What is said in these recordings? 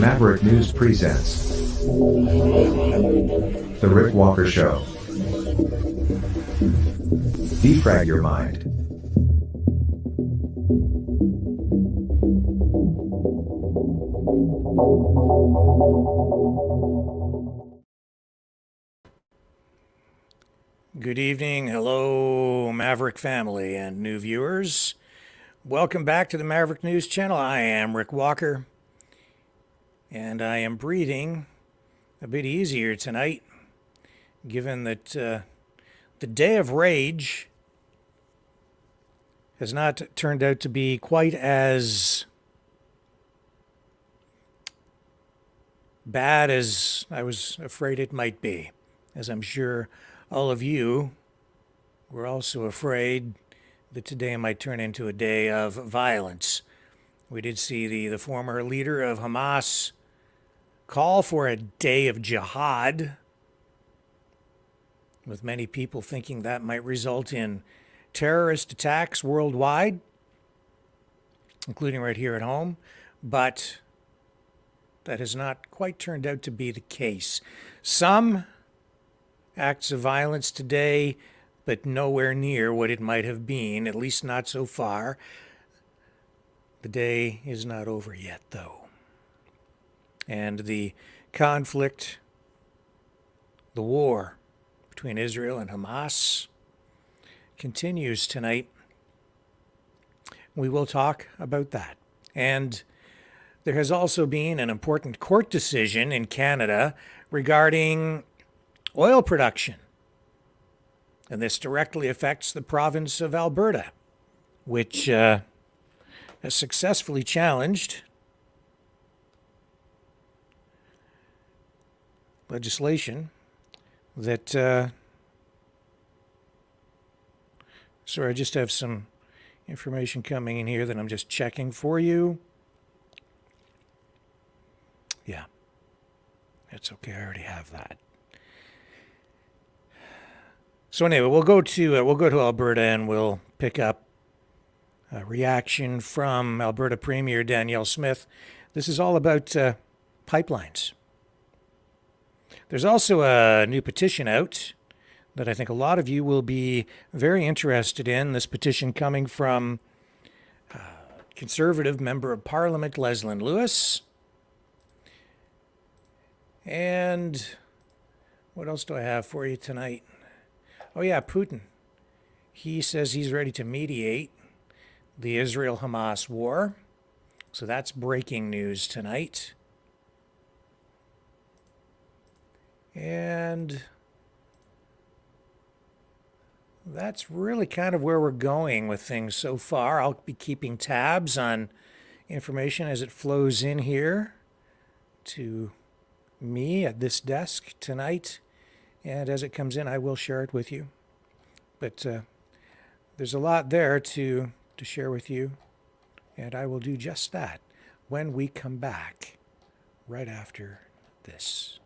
Maverick News presents The Rick Walker Show. Defrag your mind. Good evening. Hello, Maverick family and new viewers. Welcome back to the Maverick News channel. I am Rick Walker, and I am breathing a bit easier tonight, given that the day of rage has not turned out to be quite as bad as I was afraid it might be, as I'm sure all of you were also afraid that today might turn into a day of violence. We did see the former leader of Hamas call for a day of jihad, with many people thinking that might result in terrorist attacks worldwide, including right here at home. But that has not quite turned out to be the case. Some acts of violence today, but nowhere near what it might have been, at least not so far. The day is not over yet, though. And the conflict, the war between Israel and Hamas continues tonight. We will talk about that. And there has also been an important court decision in Canada regarding oil production. And this directly affects the province of Alberta, which has successfully challenged legislation that, sorry, I just have some information coming in here that I'm just checking for you. Yeah, that's okay, I already have that. So anyway, we'll go to Alberta, and we'll pick up a reaction from Alberta Premier Danielle Smith. This is all about pipelines. There's also a new petition out that I think a lot of you will be very interested in. This petition coming from Conservative Member of Parliament Leslyn Lewis. And what else do I have for you tonight? Oh yeah, Putin. He says he's ready to mediate the Israel-Hamas war. So that's breaking news tonight. And that's really kind of where we're going with things so far. I'll be keeping tabs on information as it flows in here to me at this desk tonight. And as it comes in, I will share it with you. But there's a lot there to share with you. And I will do just that when we come back right after this.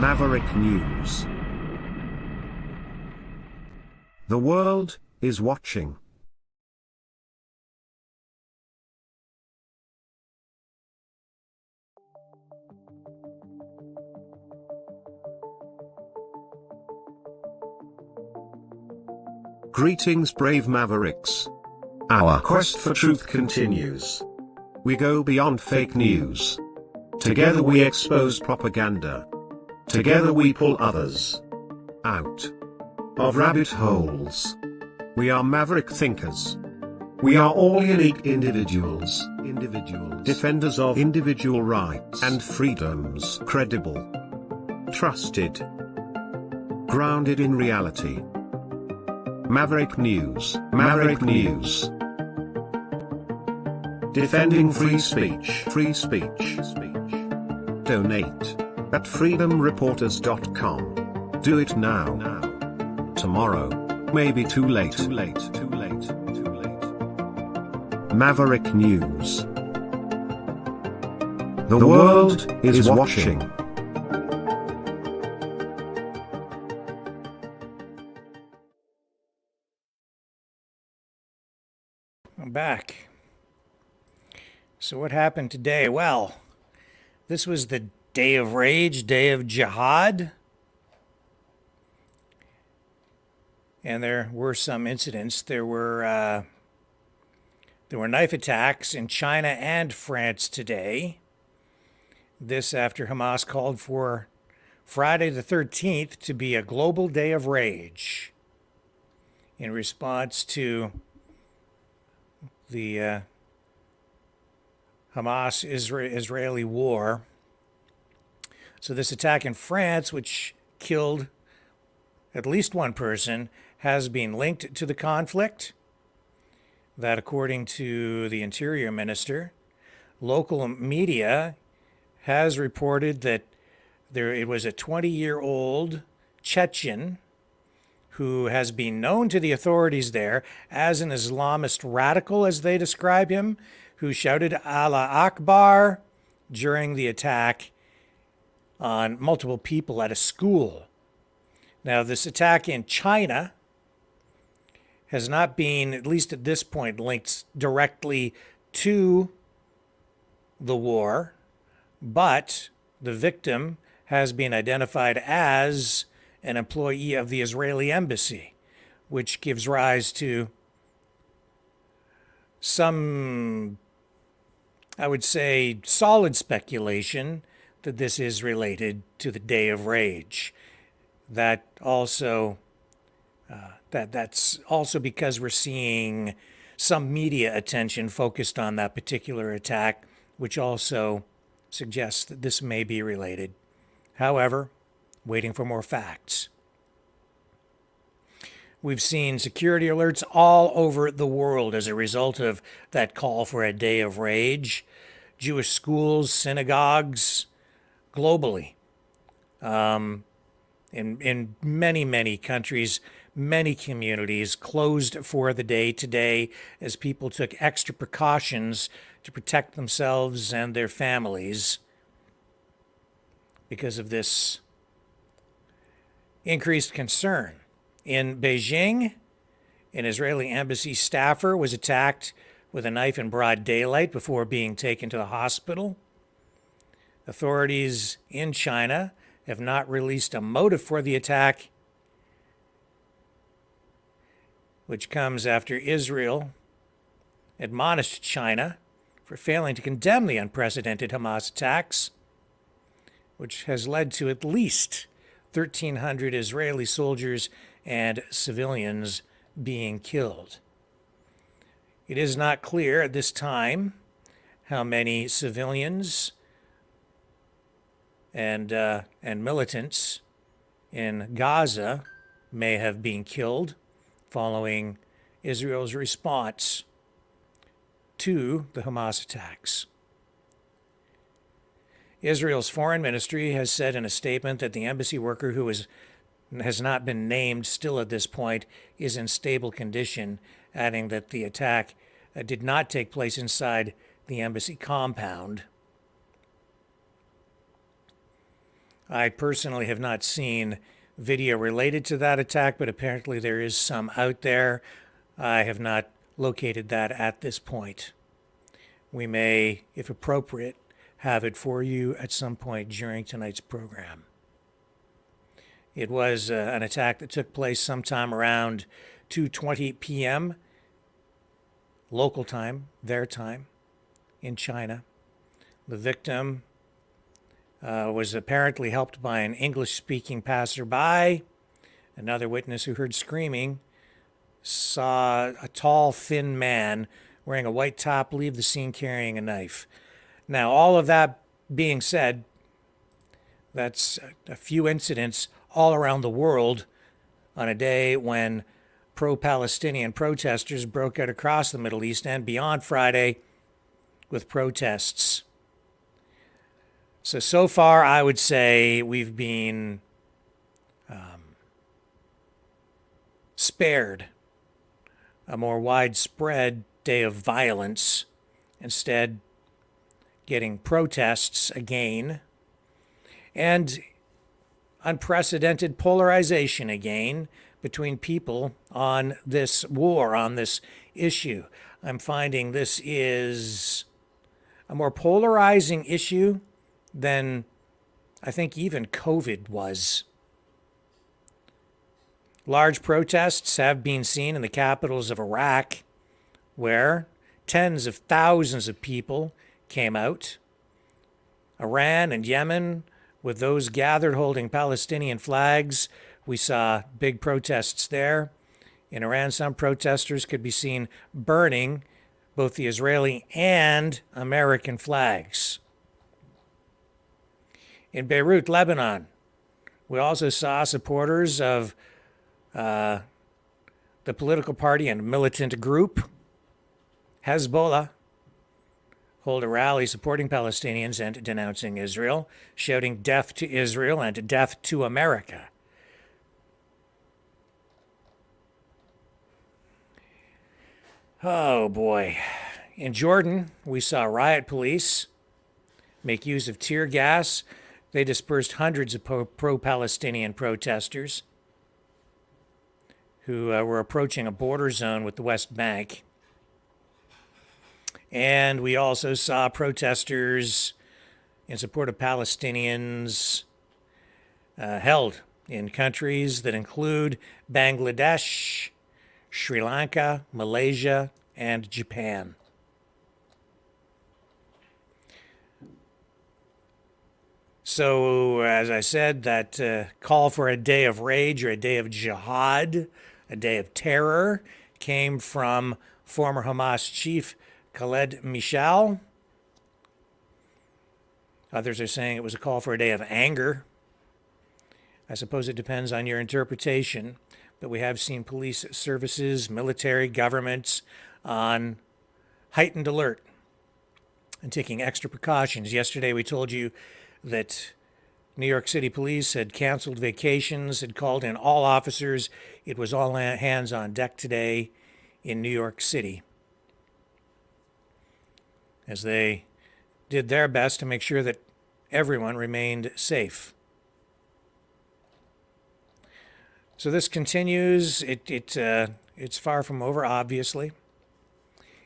Maverick News. The world is watching. Greetings, brave Mavericks. Our quest for truth continues. We go beyond fake news. Together we expose propaganda. Together we pull others out of rabbit holes. We are maverick thinkers. We are all unique individuals, defenders of individual rights and freedoms, credible, trusted, grounded in reality. Maverick News, Maverick News. Defending free speech, free speech. Donate at freedomreporters.com. Do it now. Tomorrow may be too late. Maverick News. The world is watching. I'm back. So what happened today? Well, this was the Day of Rage, Day of Jihad. And there were some incidents. There were knife attacks in China and France today. This after Hamas called for Friday the 13th to be a global day of rage in response to the Hamas-Israeli war. So this attack in France, which killed at least one person, has been linked to the conflict. That, according to the Interior Minister, local media has reported that it was a 20-year-old Chechen who has been known to the authorities there as an Islamist radical, as they describe him, who shouted Allah Akbar during the attack on multiple people at a school. Now, this attack in China has not been, at least at this point, linked directly to the war, but the victim has been identified as an employee of the Israeli embassy, which gives rise to some, I would say, solid speculation that this is related to the Day of Rage. That also, that's also because we're seeing some media attention focused on that particular attack, which also suggests that this may be related. However, waiting for more facts. We've seen security alerts all over the world as a result of that call for a day of rage. Jewish schools, synagogues, globally. In many, many countries, many communities closed for the day today as people took extra precautions to protect themselves and their families because of this increased concern. In Beijing, an Israeli embassy staffer was attacked with a knife in broad daylight before being taken to the hospital. Authorities in China have not released a motive for the attack, which comes after Israel admonished China for failing to condemn the unprecedented Hamas attacks, which has led to at least 1,300 Israeli soldiers and civilians being killed. It is not clear at this time how many civilians and militants in Gaza may have been killed following Israel's response to the Hamas attacks. Israel's foreign ministry has said in a statement that the embassy worker who has not been named still at this point is in stable condition, adding that the attack did not take place inside the embassy compound. I personally have not seen video related to that attack, but apparently there is some out there. I have not located that at this point. We may, if appropriate, have it for you at some point during tonight's program. It was an attack that took place sometime around 2:20 p.m. local time, their time, in China. The victim was apparently helped by an English-speaking passerby. Another witness who heard screaming saw a tall, thin man wearing a white top leave the scene carrying a knife. Now, all of that being said, that's a few incidents all around the world on a day when pro-Palestinian protesters broke out across the Middle East and beyond Friday with protests. So far, I would say we've been spared a more widespread day of violence, instead getting protests again, and unprecedented polarization again between people on this war, on this issue. I'm finding this is a more polarizing issue than I think even COVID was. Large protests have been seen in the capitals of Iraq, where tens of thousands of people came out. Iran and Yemen, with those gathered holding Palestinian flags, we saw big protests there. In Iran, some protesters could be seen burning both the Israeli and American flags. In Beirut, Lebanon, we also saw supporters of the political party and militant group Hezbollah hold a rally supporting Palestinians and denouncing Israel, shouting death to Israel and death to America. Oh boy. In Jordan, we saw riot police make use of tear gas. They dispersed hundreds of pro-Palestinian protesters who were approaching a border zone with the West Bank. And we also saw protesters in support of Palestinians held in countries that include Bangladesh, Sri Lanka, Malaysia, and Japan. So, as I said, that call for a day of rage or a day of jihad, a day of terror, came from former Hamas chief Khaled Mishal. Others are saying it was a call for a day of anger. I suppose it depends on your interpretation, but we have seen police services, military, governments on heightened alert and taking extra precautions. Yesterday we told you that New York City police had canceled vacations, had called in all officers. It was all hands on deck today in New York City, as they did their best to make sure that everyone remained safe. So this continues. It's far from over, obviously.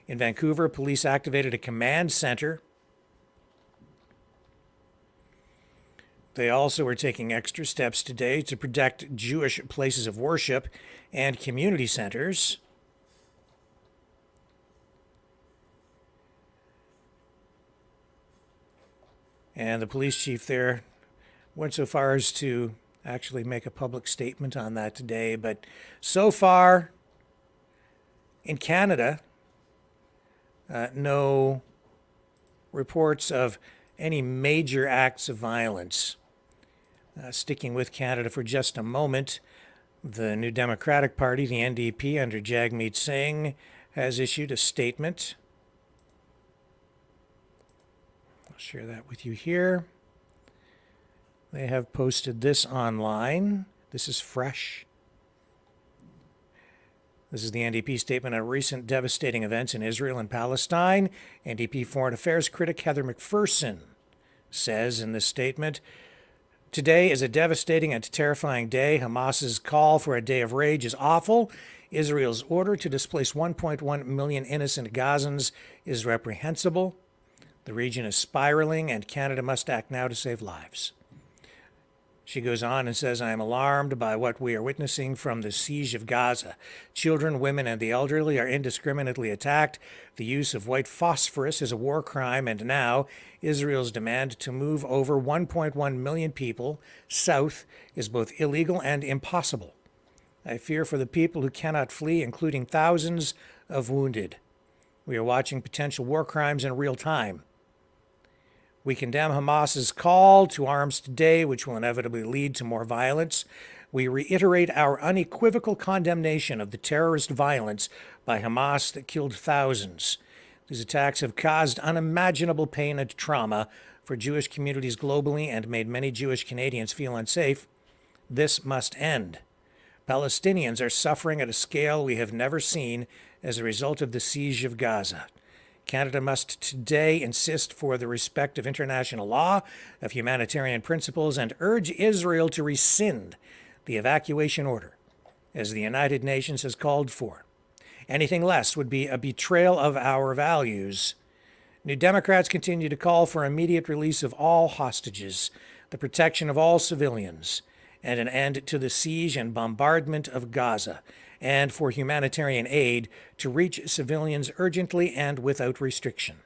In Vancouver, police activated a command center. They also are taking extra steps today to protect Jewish places of worship and community centers. And the police chief there went so far as to actually make a public statement on that today. But so far, in Canada, no reports of any major acts of violence. Sticking with Canada for just a moment, the New Democratic Party, the NDP, under Jagmeet Singh, has issued a statement. I'll share that with you here. They have posted this online. This is fresh. This is the NDP statement on recent devastating events in Israel and Palestine. NDP Foreign Affairs critic Heather McPherson says in this statement, "Today is a devastating and terrifying day. Hamas's call for a day of rage is awful. Israel's order to displace 1.1 million innocent Gazans is reprehensible. The region is spiraling, and Canada must act now to save lives." She goes on and says, I am alarmed by what we are witnessing from the siege of Gaza. Children, women, and the elderly are indiscriminately attacked. The use of white phosphorus is a war crime, and now Israel's demand to move over 1.1 million people south is both illegal and impossible. I fear for the people who cannot flee, including thousands of wounded. We are watching potential war crimes in real time. We condemn Hamas's call to arms today, which will inevitably lead to more violence. We reiterate our unequivocal condemnation of the terrorist violence by Hamas that killed thousands. These attacks have caused unimaginable pain and trauma for Jewish communities globally and made many Jewish Canadians feel unsafe. This must end. Palestinians are suffering at a scale we have never seen as a result of the siege of Gaza. Canada must today insist for the respect of international law, of humanitarian principles, and urge Israel to rescind the evacuation order, as the United Nations has called for. Anything less would be a betrayal of our values. New Democrats continue to call for immediate release of all hostages, the protection of all civilians, and an end to the siege and bombardment of Gaza, and for humanitarian aid to reach civilians urgently and without restriction.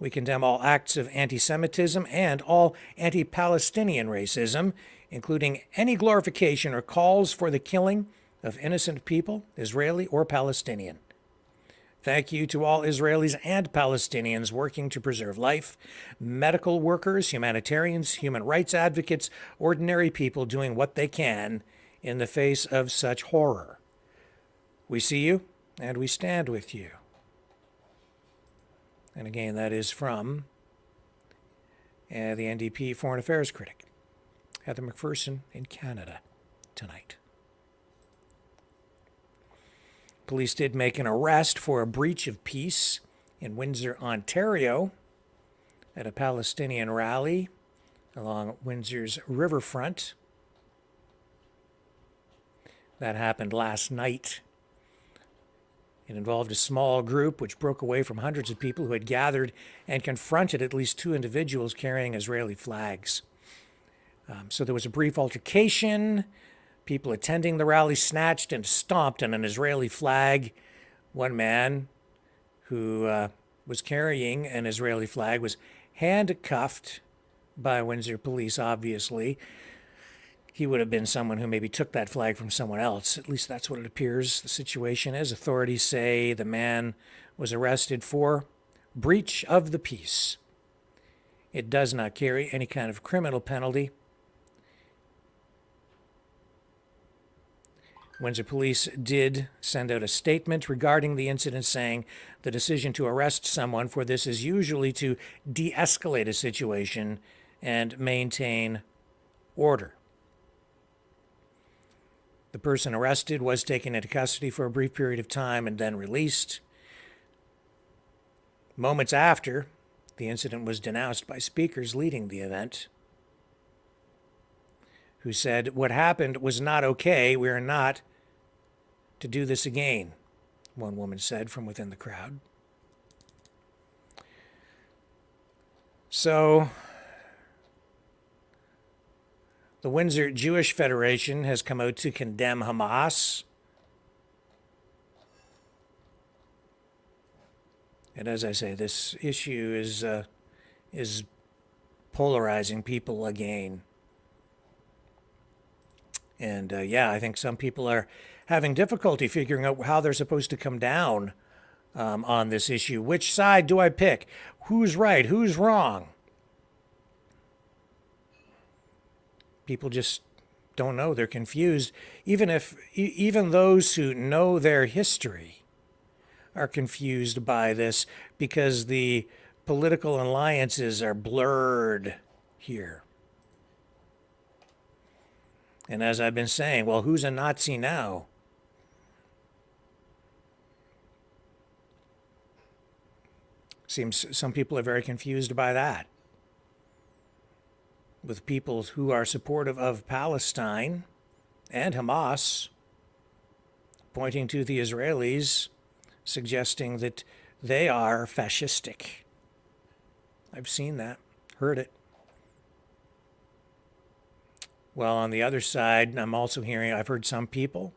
We condemn all acts of anti-Semitism and all anti-Palestinian racism, including any glorification or calls for the killing of innocent people, Israeli or Palestinian. Thank you to all Israelis and Palestinians working to preserve life, medical workers, humanitarians, human rights advocates, ordinary people doing what they can in the face of such horror. We see you, and we stand with you. And again, that is from the NDP Foreign Affairs critic, Heather McPherson in Canada tonight. Police did make an arrest for a breach of peace in Windsor, Ontario, at a Palestinian rally along Windsor's riverfront. That happened last night. It involved a small group which broke away from hundreds of people who had gathered and confronted at least two individuals carrying Israeli flags. So there was a brief altercation. People attending the rally snatched and stomped on an Israeli flag. One man who was carrying an Israeli flag was handcuffed by Windsor police, obviously. He would have been someone who maybe took that flag from someone else. At least that's what it appears the situation is. Authorities say the man was arrested for breach of the peace. It does not carry any kind of criminal penalty. Windsor police did send out a statement regarding the incident, saying the decision to arrest someone for this is usually to de-escalate a situation and maintain order. The person arrested was taken into custody for a brief period of time and then released. Moments after, the incident was denounced by speakers leading the event, who said, "What happened was not okay. We are not to do this again," one woman said from within the crowd. So, the Windsor Jewish Federation has come out to condemn Hamas. And as I say, this issue is polarizing people again. And I think some people are having difficulty figuring out how they're supposed to come down on this issue. Which side do I pick? Who's right? Who's wrong? People just don't know. They're confused. Even those who know their history are confused by this because the political alliances are blurred here. And as I've been saying, well, who's a Nazi now? Seems some people are very confused by that. With people who are supportive of Palestine and Hamas pointing to the Israelis, suggesting that they are fascistic. I've seen that, heard it. Well, on the other side, I'm also hearing, I've heard some people,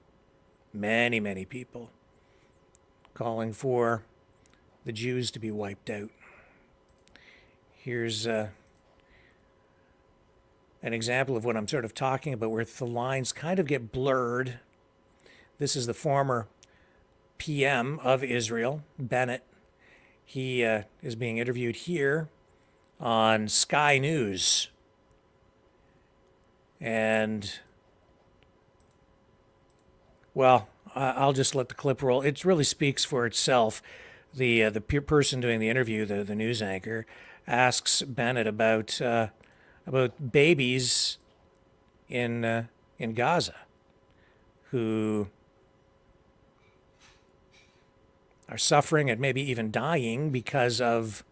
many people, calling for the Jews to be wiped out. Here's an example of what I'm sort of talking about, where the lines kind of get blurred. This is the former PM of Israel, Bennett. He is being interviewed here on Sky News. And, well, I'll just let the clip roll. It really speaks for itself. The person doing the interview, the news anchor, asks Bennett about babies in Gaza who are suffering and maybe even dying because of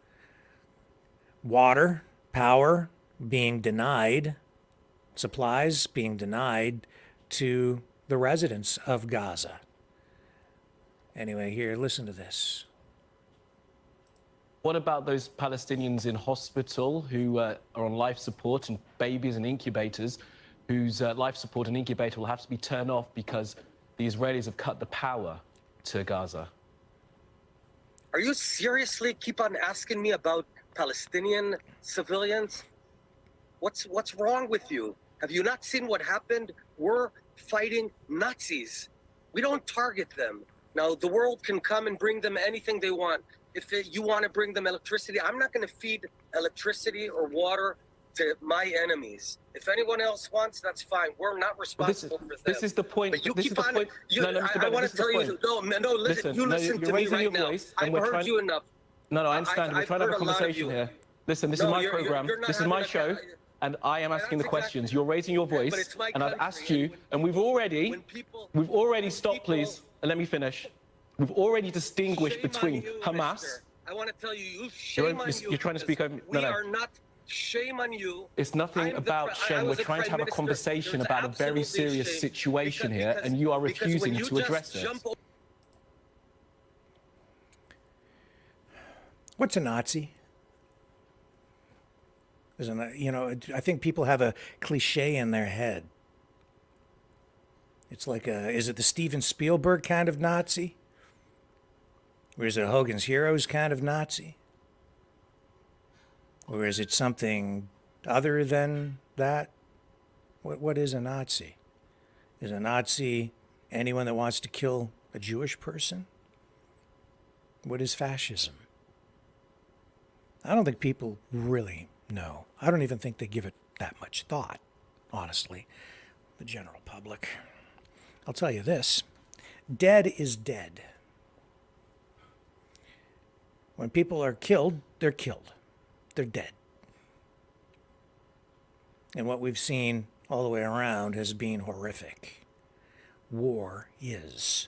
water, power being denied, supplies being denied to the residents of Gaza. Anyway, here, listen to this. What about those Palestinians in hospital who are on life support, and babies and incubators whose life support and incubator will have to be turned off because the Israelis have cut the power to Gaza? Are you seriously keep on asking me about Palestinian civilians? What's wrong with you? Have you not seen what happened? We're fighting Nazis. We don't target them. Now, the world can come and bring them anything they want. If you want to bring them electricity, I'm not going to feed electricity or water to my enemies. If anyone else wants, that's fine. We're not responsible for them. This is the point. But you this keep is on. the point. I want to tell you. No, listen. You listen to me right now. I've heard you enough. No, I understand. We're trying to have a conversation here. Listen, this is my program. This is my show. And I am asking the questions. You're raising your voice, and I've asked you, and we've already stopped, please, and let me finish. We've already distinguished between Hamas. I want to tell you, shame on you. You're trying to speak over me. We are not. Shame on you. It's nothing about shame. We're trying to have a conversation about a very serious situation here, and you are refusing to address it. What's a Nazi? I think people have a cliche in their head. It's like is it the Steven Spielberg kind of Nazi? Or is it Hogan's Heroes kind of Nazi? Or is it something other than that? What is a Nazi? Is a Nazi anyone that wants to kill a Jewish person? What is fascism? I don't think people really know. I don't even think they give it that much thought, honestly, the general public. I'll tell you this, dead is dead. When people are killed, they're killed. They're dead. And what we've seen all the way around has been horrific. War is.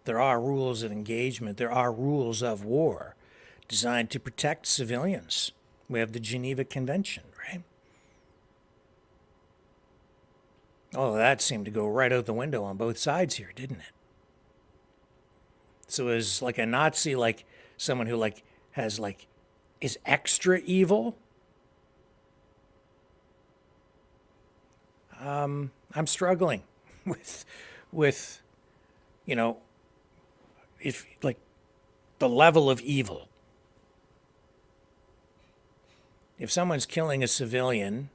There are rules of engagement. There are rules of war designed to protect civilians. We have the Geneva Convention, right? All of that seemed to go right out the window on both sides here, didn't it? So is like a Nazi, like someone who is extra evil? I'm struggling with if the level of evil. If someone's killing a civilian,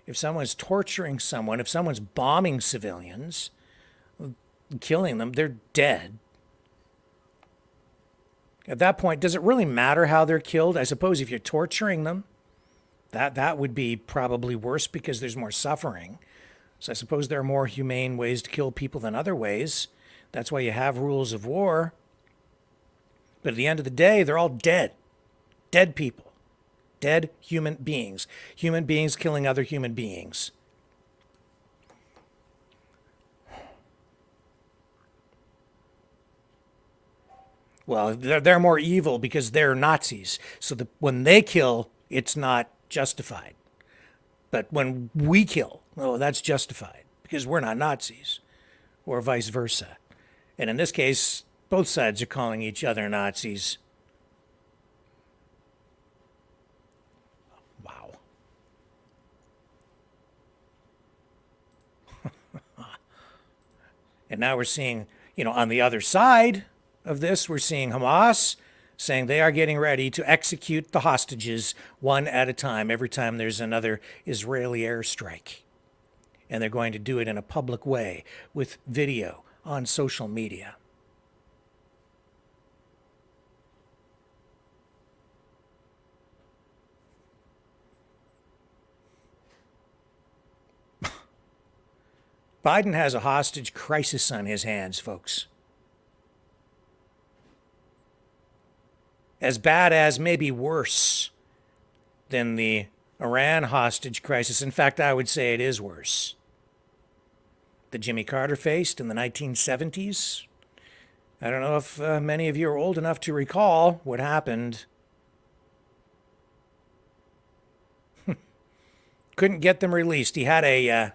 if someone's torturing someone, if someone's bombing civilians, killing them, they're dead. At that point, does it really matter how they're killed? I suppose if you're torturing them, that would be probably worse because there's more suffering. So I suppose there are more humane ways to kill people than other ways. That's why you have rules of war. But at the end of the day, they're all dead. Dead people. Dead human beings. Human beings killing other human beings. Well, they're more evil because they're Nazis. So when they kill, it's not justified. But when we kill, oh, that's justified because we're not Nazis, or vice versa. And in this case, both sides are calling each other Nazis. Wow. And now we're seeing, on the other side of this, we're seeing Hamas saying they are getting ready to execute the hostages one at a time every time there's another Israeli airstrike. And they're going to do it in a public way with video on social media. Biden has a hostage crisis on his hands, folks. As bad as, maybe worse than the Iran hostage crisis. In fact, I would say it is worse. That Jimmy Carter faced in the 1970s. I don't know if many of you are old enough to recall what happened. Couldn't get them released. He had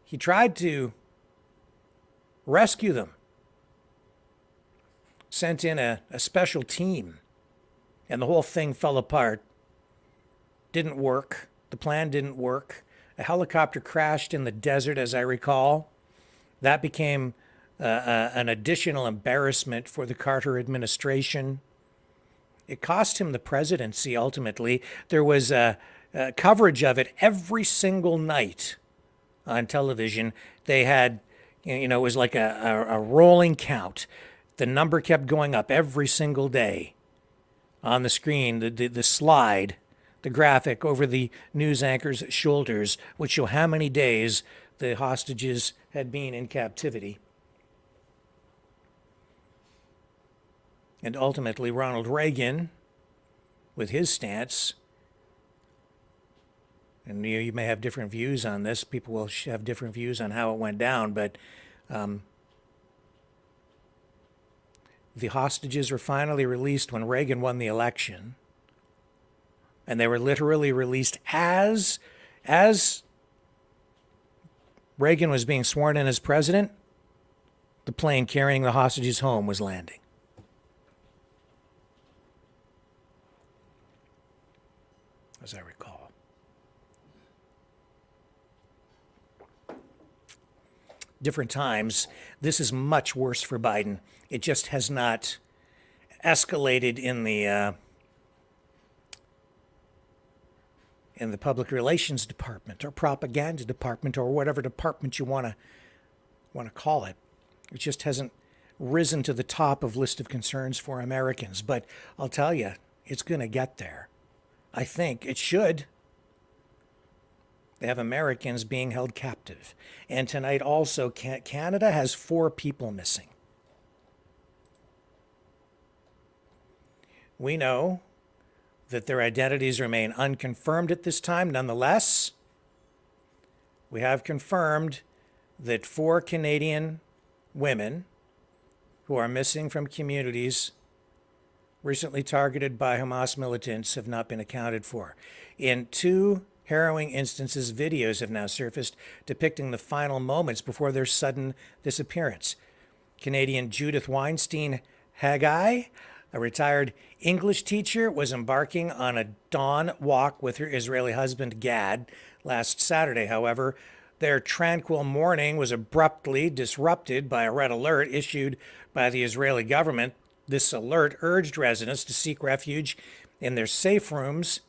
he tried to rescue them. Sent in a special team. And the whole thing fell apart. Didn't work. The plan didn't work. A helicopter crashed in the desert, as I recall. That became an additional embarrassment for the Carter administration. It cost him the presidency, ultimately. There was coverage of it every single night on television. They had, it was like a rolling count. The number kept going up every single day. On the screen, the slide, the graphic over the news anchor's shoulders would show how many days the hostages had been in captivity. And ultimately, Ronald Reagan, with his stance, and you may have different views on this, people will have different views on how it went down, but the hostages were finally released when Reagan won the election. And they were literally released as Reagan was being sworn in as president. The plane carrying the hostages home was landing. As I recall. Different times. This is much worse for Biden. It just has not escalated in the public relations department or propaganda department or whatever department you want to call it. It just hasn't risen to the top of list of concerns for Americans. But I'll tell you, it's going to get there. I think it should. They have Americans being held captive. And tonight also, Canada has 4 people missing. We know that their identities remain unconfirmed at this time. Nonetheless, we have confirmed that 4 Canadian women who are missing from communities recently targeted by Hamas militants have not been accounted for. In 2 harrowing instances, videos have now surfaced depicting the final moments before their sudden disappearance. Canadian Judith Weinstein Haggai, a retired English teacher, was embarking on a dawn walk with her Israeli husband Gad last Saturday. However, their tranquil morning was abruptly disrupted by a red alert issued by the Israeli government. This alert urged residents to seek refuge in their safe rooms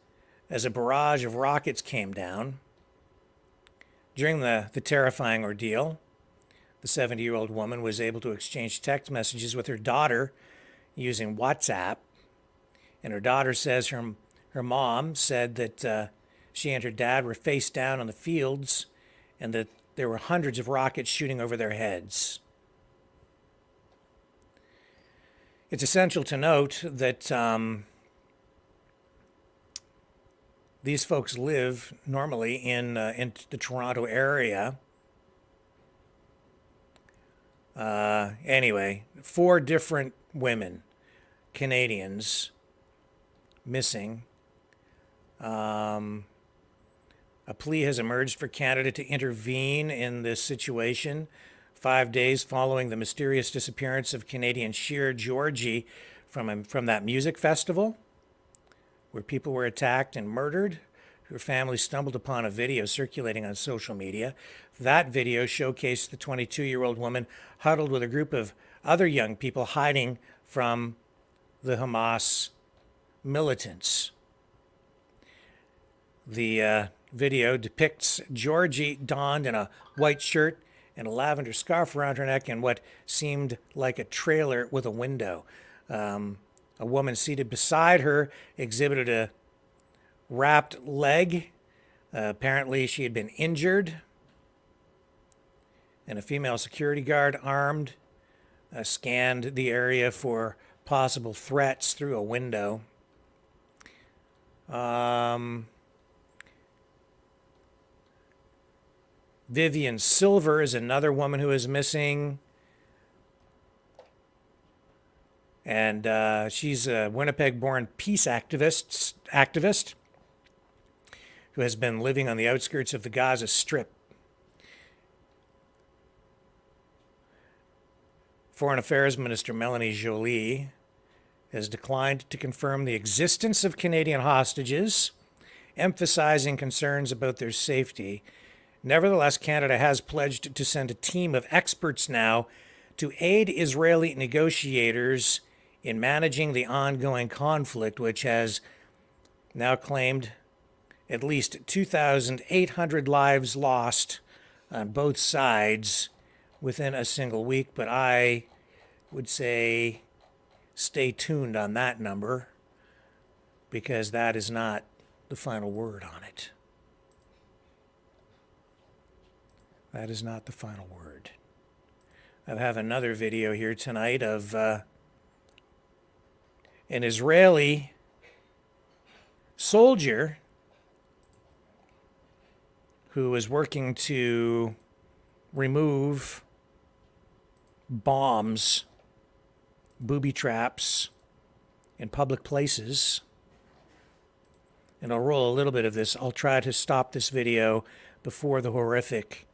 as a barrage of rockets came down. During the terrifying ordeal, the 70-year-old woman was able to exchange text messages with her daughter using WhatsApp. And her daughter says her mom said that she and her dad were face down on the fields and that there were hundreds of rockets shooting over their heads. It's essential to note that these folks live normally in the Toronto area. Anyway, 4 different women, Canadians, missing. A plea has emerged for Canada to intervene in this situation 5 days following the mysterious disappearance of Canadian Sheer Georgie from that music festival where people were attacked and murdered her family stumbled upon a video circulating on social media. That video showcased the 22-year-old woman huddled with a group of other young people hiding from the Hamas militants. The video depicts Georgie donned in a white shirt and a lavender scarf around her neck and what seemed like a trailer with a window. A woman seated beside her exhibited a wrapped leg. Apparently she had been injured. And a female security guard, armed, scanned the area for possible threats through a window. Vivian Silver is another woman who is missing. And she's a Winnipeg-born peace activist who has been living on the outskirts of the Gaza Strip. Foreign Affairs Minister Melanie Joly has declined to confirm the existence of Canadian hostages, emphasizing concerns about their safety. Nevertheless, Canada has pledged to send a team of experts now to aid Israeli negotiators in managing the ongoing conflict, which has now claimed at least 2,800 lives lost on both sides within a single week. But I would say stay tuned on that number, because that is not the final word on it. That is not the final word. I have another video here tonight of an Israeli soldier who is working to remove bombs, booby traps in public places. And I'll roll a little bit of this. I'll try to stop this video before the horrific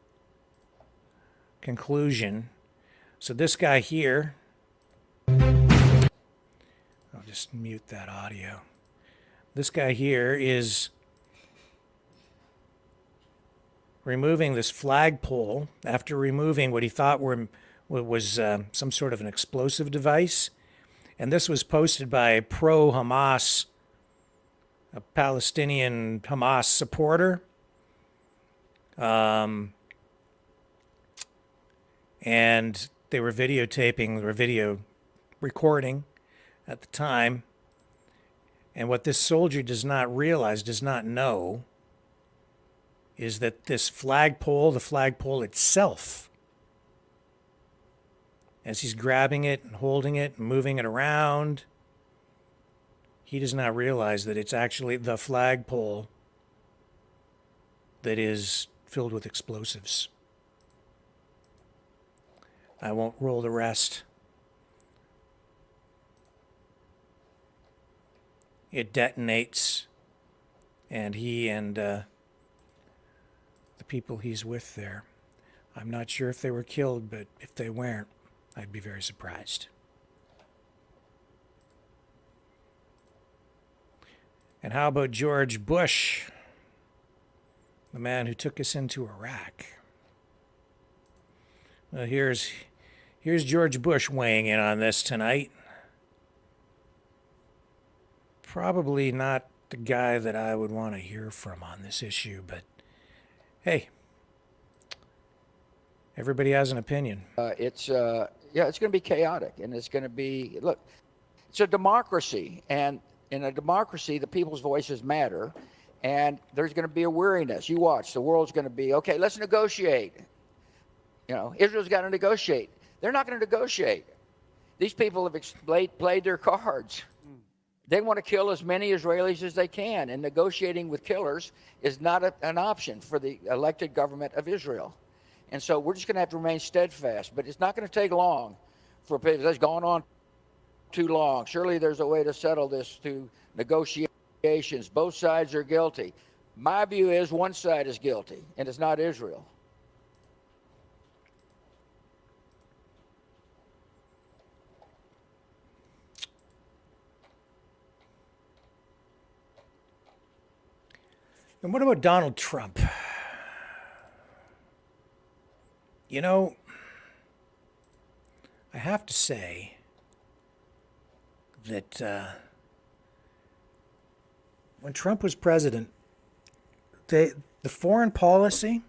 conclusion. So this guy here, I'll just mute that audio. This guy here is removing this flagpole after removing what he thought was some sort of an explosive device. And this was posted by a pro-Hamas, a Palestinian Hamas supporter. And they were videotaping, or video recording at the time. And what this soldier does not realize, does not know, is that this flagpole, the flagpole itself, as he's grabbing it and holding it and moving it around, he does not realize that it's actually the flagpole that is filled with explosives. I won't roll the rest. It detonates, and he and the people he's with there, I'm not sure if they were killed, but if they weren't, I'd be very surprised. And how about George Bush, the man who took us into Iraq? Well, here's George Bush weighing in on this tonight. Probably not the guy that I would want to hear from on this issue, but hey, everybody has an opinion. It's going to be chaotic, and it's going to be, look, it's a democracy, and in a democracy, the people's voices matter, and there's going to be a weariness. You watch, the world's going to be, okay, let's negotiate. You know, Israel's got to negotiate. They're not going to negotiate. These people have played their cards. They want to kill as many Israelis as they can, and negotiating with killers is not an option for the elected government of Israel. And so we're just going to have to remain steadfast, but it's not going to take long for people. That's gone on too long. Surely there's a way to settle this through negotiations. Both sides are guilty. My view is one side is guilty, and it's not Israel. And what about Donald Trump? You know, I have to say that when Trump was president, the foreign policy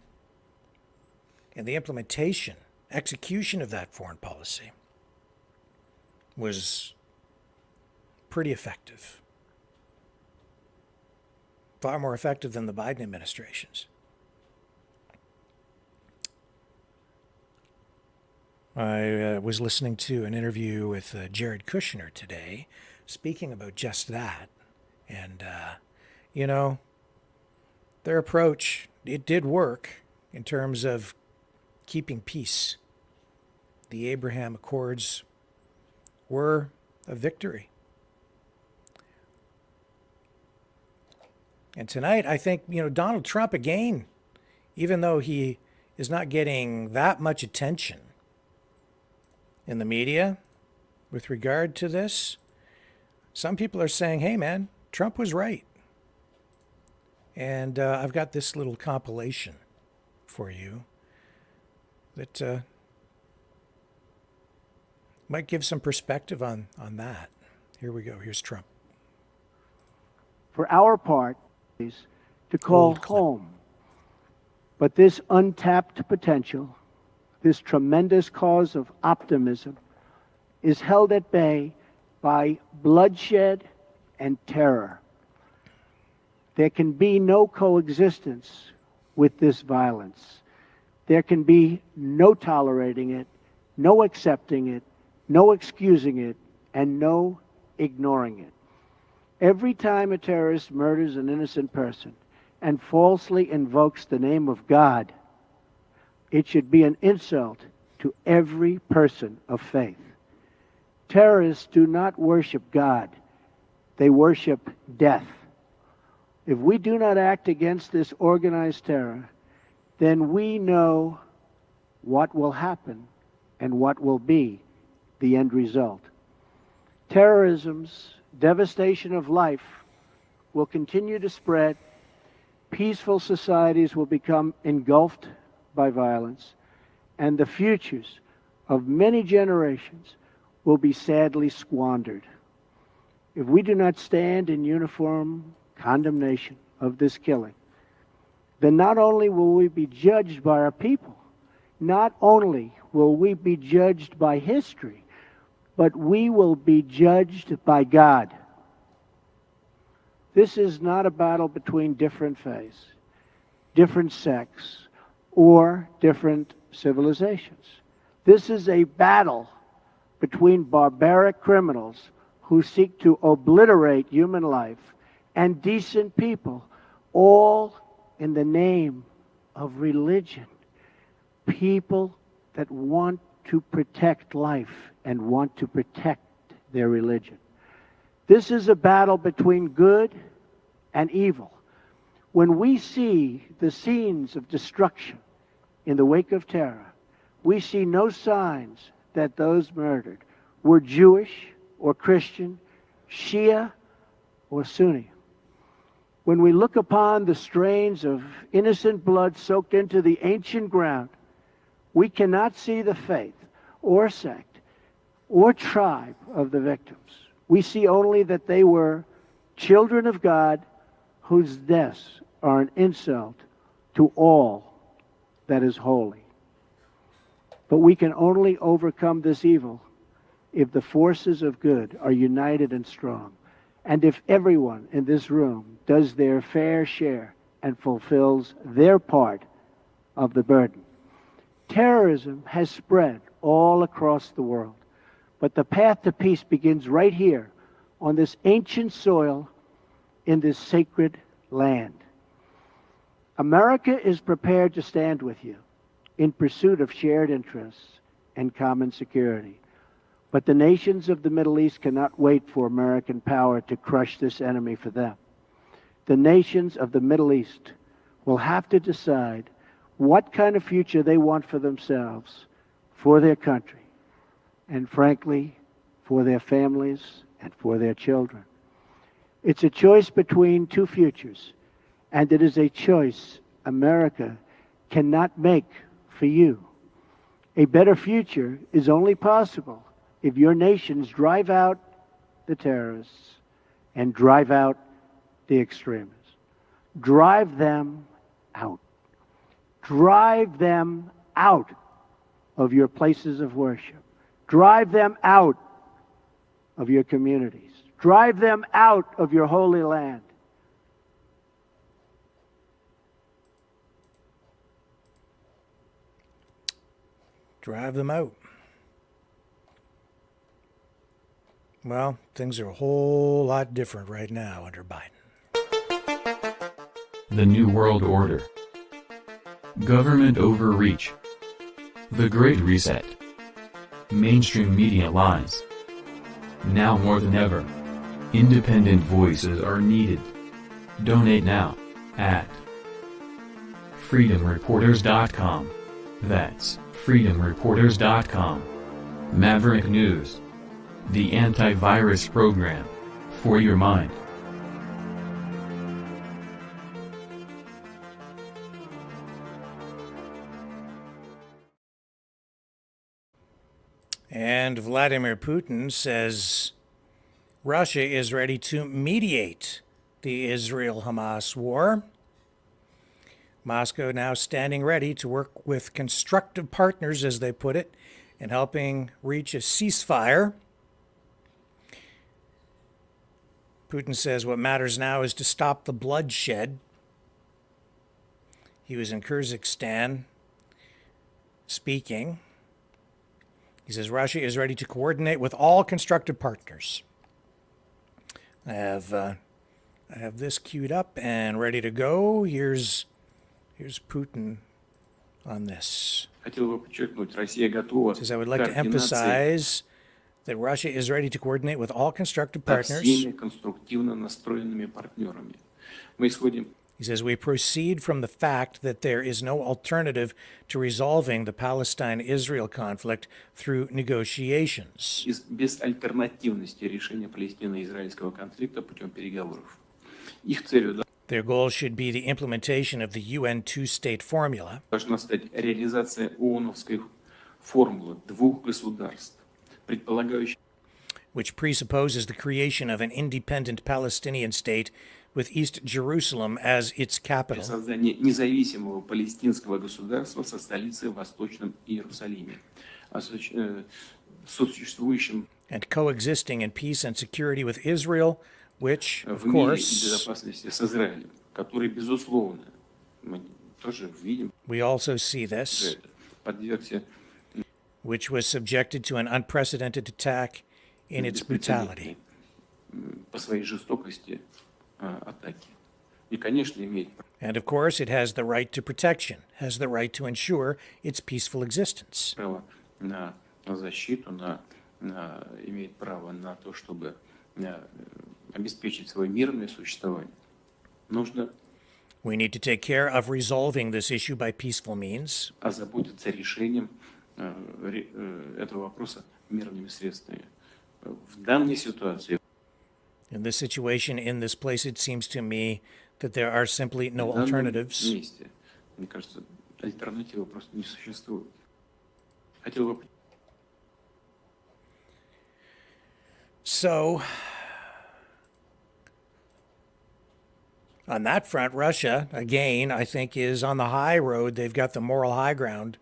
and the implementation, execution of that foreign policy was pretty effective. Far more effective than the Biden administration's. I was listening to an interview with Jared Kushner today, speaking about just that. And, you know, their approach, it did work in terms of keeping peace. The Abraham Accords were a victory. And tonight, I think, you know, Donald Trump, again, even though he is not getting that much attention in the media with regard to this, some people are saying, hey, man, Trump was right. And I've got this little compilation for you that might give some perspective on that. Here we go. Here's Trump. For our part, is to call home. But this untapped potential, this tremendous cause of optimism, is held at bay by bloodshed and terror. There can be no coexistence with this violence. There can be no tolerating it, no accepting it, no excusing it, and no ignoring it. Every time a terrorist murders an innocent person and falsely invokes the name of God, it should be an insult to every person of faith. Terrorists do not worship God. They worship death. If we do not act against this organized terror, then we know what will happen and what will be the end result. Terrorism's devastation of life will continue to spread. Peaceful societies will become engulfed by violence, and the futures of many generations will be sadly squandered. If we do not stand in uniform condemnation of this killing, then not only will we be judged by our people, not only will we be judged by history, but we will be judged by God. This is not a battle between different faiths, different sects, or different civilizations. This is a battle between barbaric criminals who seek to obliterate human life and decent people, all in the name of religion. People that want to protect life and want to protect their religion. This is a battle between good and evil. When we see the scenes of destruction in the wake of terror, we see no signs that those murdered were Jewish or Christian, Shia or Sunni. When we look upon the strains of innocent blood soaked into the ancient ground, we cannot see the faith or sect or tribe of the victims. We see only that they were children of God whose deaths are an insult to all that is holy. But we can only overcome this evil if the forces of good are united and strong, and if everyone in this room does their fair share and fulfills their part of the burden. Terrorism has spread all across the world, but the path to peace begins right here on this ancient soil in this sacred land. America is prepared to stand with you in pursuit of shared interests and common security. But the nations of the Middle East cannot wait for American power to crush this enemy for them. The nations of the Middle East will have to decide what kind of future they want for themselves, for their country, and frankly, for their families and for their children. It's a choice between two futures, And it is a choice America cannot make for you. A better future is only possible if your nations drive out the terrorists and drive out the extremists. Drive them out. Drive them out of your places of worship. Drive them out of your communities. Drive them out of your holy land. Drive them out. Well, things are a whole lot different right now under Biden. The New World Order. Government overreach. The Great Reset. Mainstream media lies. Now more than ever, independent voices are needed. Donate now, at freedomreporters.com. That's freedomreporters.com. Maverick News. The antivirus program. For your mind. And Vladimir Putin says Russia is ready to mediate the Israel-Hamas war. Moscow now standing ready to work with constructive partners, as they put it, in helping reach a ceasefire. Putin says what matters now is to stop the bloodshed. He was in Kyrgyzstan speaking. He says Russia is ready to coordinate with all constructive partners. I have this queued up and ready to go. Here's Putin on this. Says I would like to emphasize that Russia is ready to coordinate with all constructive partners. He says we proceed from the fact that there is no alternative to resolving the Palestine-Israel conflict through negotiations. Their goal should be the implementation of the UN two-state formula, which presupposes the creation of an independent Palestinian state with East Jerusalem as its capital, and coexisting in peace and security with Israel, which, of course, we also see this, which was subjected to an unprecedented attack in its brutality. And of course, it has the right to protection, has the right to ensure its peaceful existence. We need to take care of resolving this issue by peaceful means. In this situation, in this place, it seems to me that there are simply no alternatives. So, on that front, Russia, again, I think is on the high road. They've got the moral high ground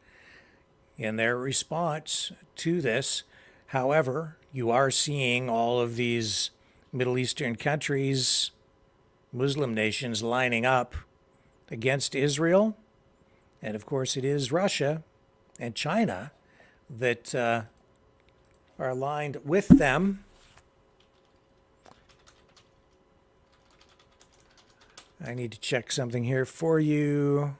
in their response to this. However, you are seeing all of these Middle Eastern countries, Muslim nations lining up against Israel. And of course, it is Russia and China that are aligned with them. I need to check something here for you.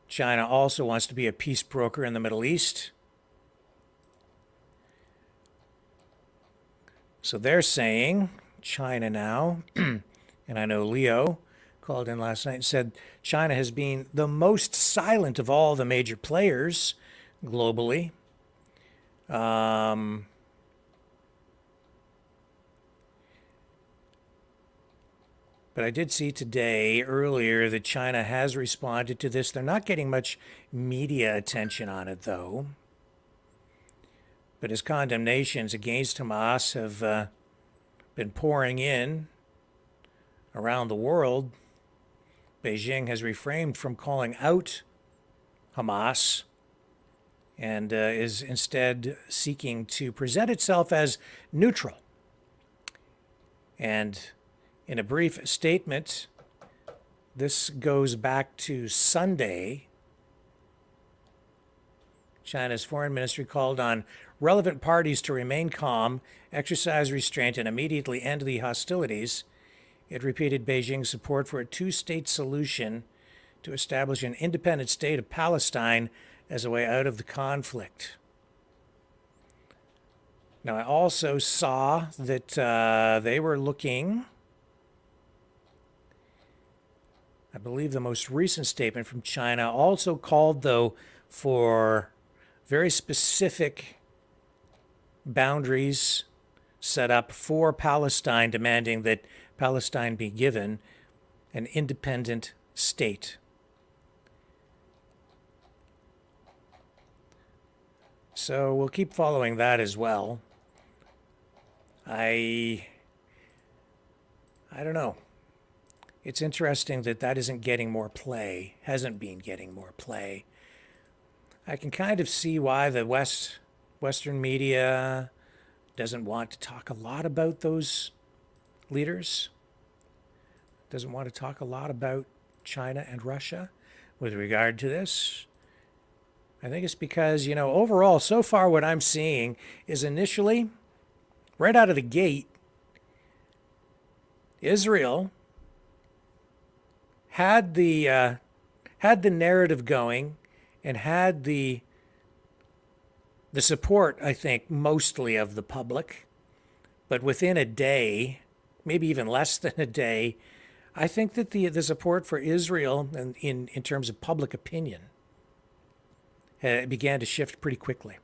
China also wants to be a peace broker in the Middle East. So they're saying, China now, and I know Leo, called in last night and said China has been the most silent of all the major players globally. But I did see today, earlier, that China has responded to this. They're not getting much media attention on it, though. But his condemnations against Hamas have been pouring in around the world. Beijing has refrained from calling out Hamas and is instead seeking to present itself as neutral. And in a brief statement, this goes back to Sunday, China's foreign ministry called on relevant parties to remain calm, exercise restraint, and immediately end the hostilities. It repeated Beijing's support for a two-state solution to establish an independent state of Palestine as a way out of the conflict. Now, I also saw that they were looking, I believe the most recent statement from China also called, though, for very specific boundaries set up for Palestine, demanding that Palestine be given an independent state. So we'll keep following that as well. I don't know. It's interesting that that isn't getting more play, hasn't been getting more play. I can kind of see why the Western media doesn't want to talk a lot about those leaders, doesn't want to talk a lot about China and Russia with regard to this. I think it's because, overall, so far what I'm seeing is initially, right out of the gate, Israel had the narrative going and had the support, I think, mostly of the public. But within a day, maybe even less than a day, I think that the support for Israel and in terms of public opinion began to shift pretty quickly.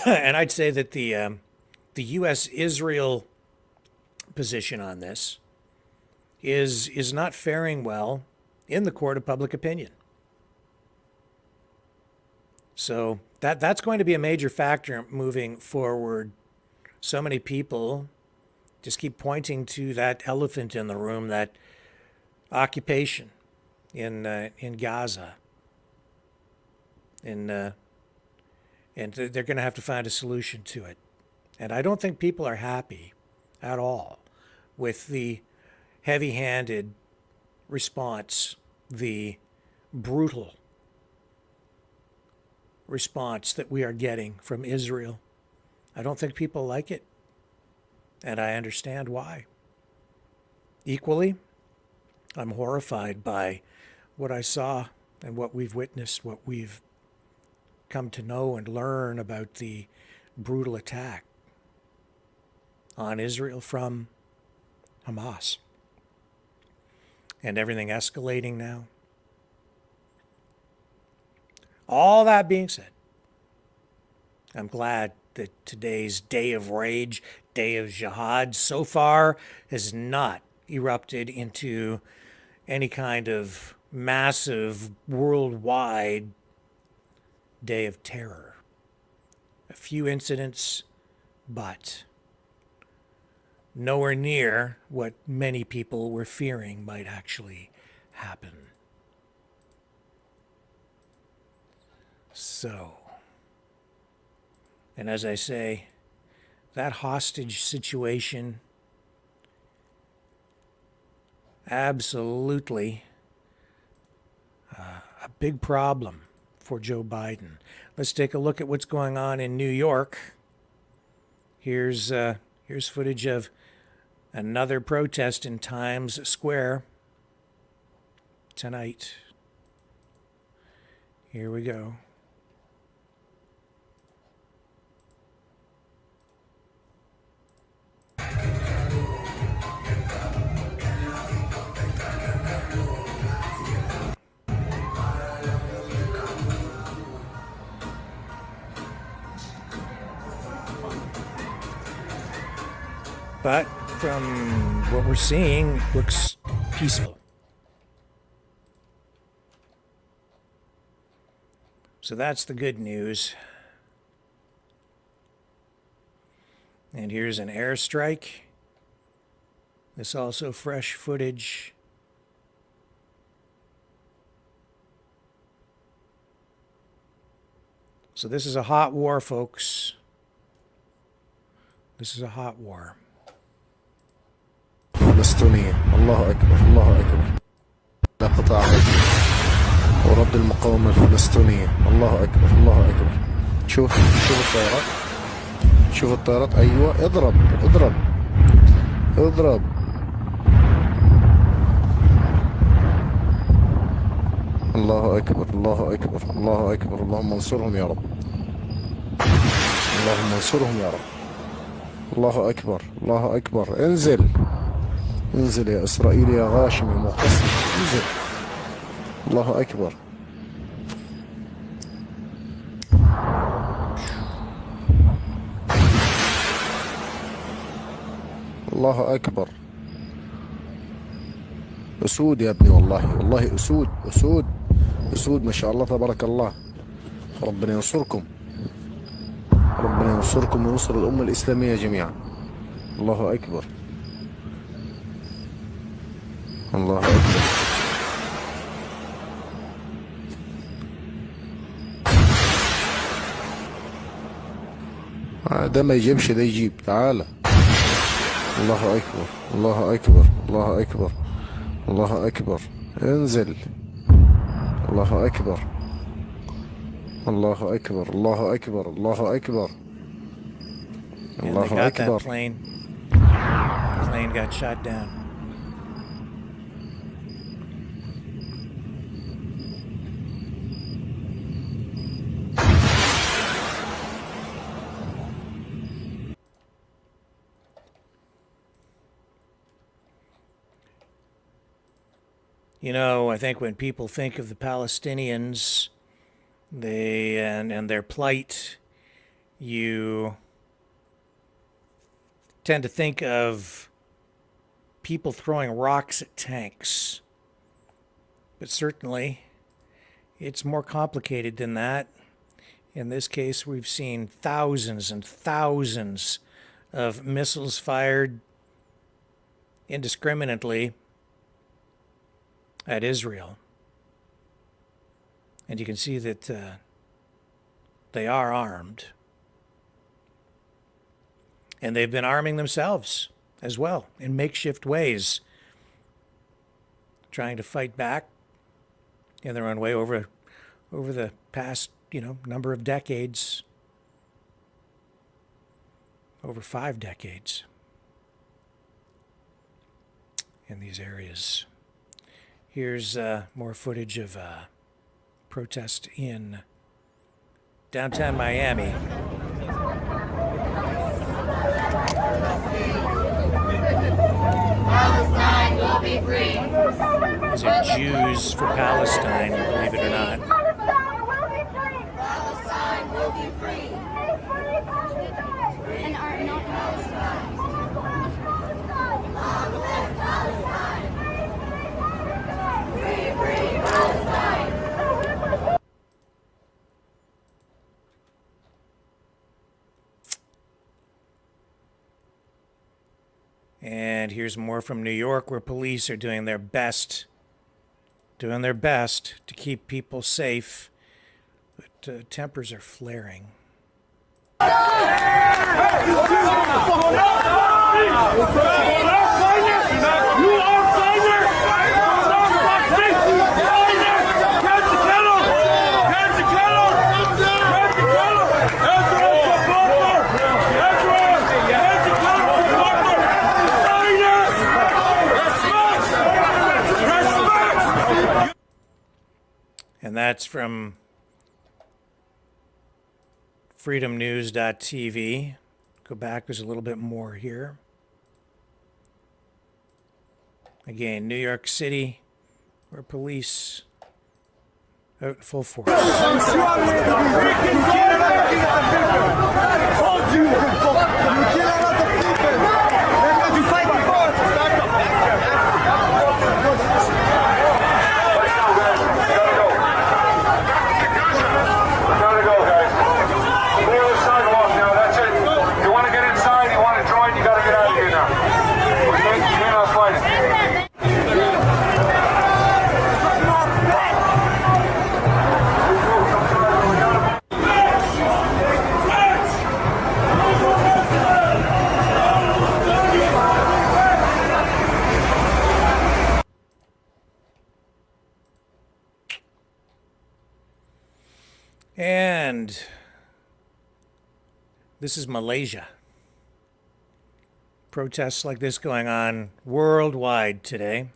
And I'd say that the U.S.-Israel position on this is not faring well in the court of public opinion. So that's going to be a major factor moving forward. So many people just keep pointing to that elephant in the room, that occupation in Gaza. And they're going to have to find a solution to it. And I don't think people are happy at all with the heavy-handed response, the brutal response that we are getting from Israel. I don't think people like it, and I understand why. Equally, I'm horrified by what I saw and what we've witnessed, what we've come to know and learn about the brutal attack on Israel from Hamas. And everything escalating now. All that being said, I'm glad that today's day of rage, day of jihad, so far has not erupted into any kind of massive worldwide day of terror. A few incidents, but nowhere near what many people were fearing might actually happen. So, and as I say, that hostage situation, absolutely a big problem for Joe Biden. Let's take a look at what's going on in New York. Here's footage of another protest in Times Square tonight. Here we go. but from what we're seeing, looks peaceful. So that's the good news. And here's an airstrike. This also fresh footage. So this is a hot war, folks. This is a hot war. فلسطينية الله أكبر الله أكبر لا قطاع ورب المقاومة الفلسطينية الله أكبر الله أكبر شوف الطيارات شوف الطيارات أيوة اضرب اضرب اضرب الله أكبر الله أكبر الله أكبر اللهم انصرهم يا رب اللهم انصرهم يا رب الله أكبر الله أكبر انزل انزل يا إسرائيل يا غاشم يا مقصر انزل الله أكبر الله أكبر أسود يا ابني والله والله أسود أسود أسود ما شاء الله تبارك الله ربنا ينصركم ربنا ينصركم وينصر الأمة الإسلامية جميعا الله أكبر الله أكبر ده ما يجيبش ده يجيب تعالى الله أكبر الله أكبر الله أكبر الله أكبر انزل الله أكبر الله أكبر الله أكبر الله أكبر الله أكبر Plane got shot down. You know, I think when people think of the Palestinians, and their plight, you tend to think of people throwing rocks at tanks. But certainly, it's more complicated than that. In this case, we've seen thousands and thousands of missiles fired indiscriminately at Israel. And you can see that they are armed. And they've been arming themselves as well in makeshift ways, trying to fight back in their own way over the past, number of decades, over 5 decades in these areas. Here's more footage of protest in downtown Miami. Palestine will be free. These are Jews for Palestine, believe it or not. Palestine will be free. And are not Palestine. Long live Palestine. Free, free Palestine. And here's more from New York, where police are doing their best to keep people safe. But tempers are flaring. And that's from freedomnews.tv. Go back, there's a little bit more here. Again, New York City, where police out in full force. And this is Malaysia. Protests like this going on worldwide today.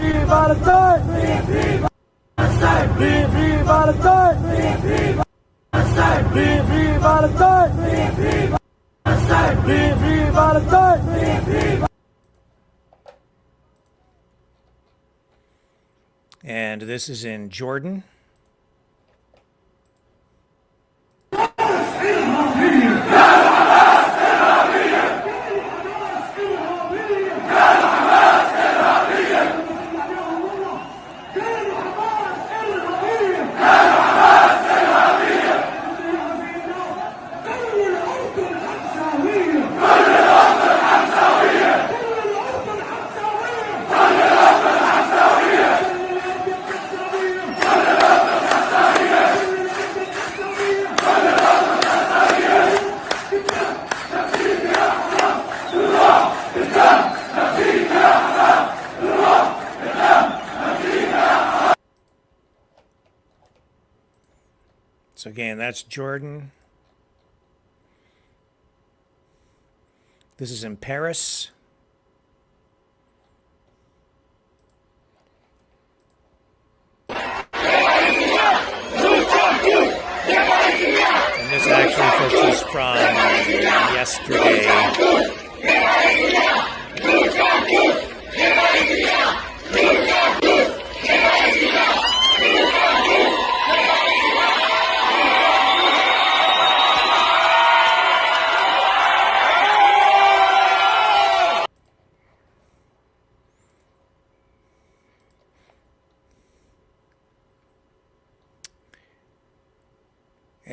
And this is in Jordan. So again, that's Jordan. This is in Paris. And this actually, folks, is from yesterday.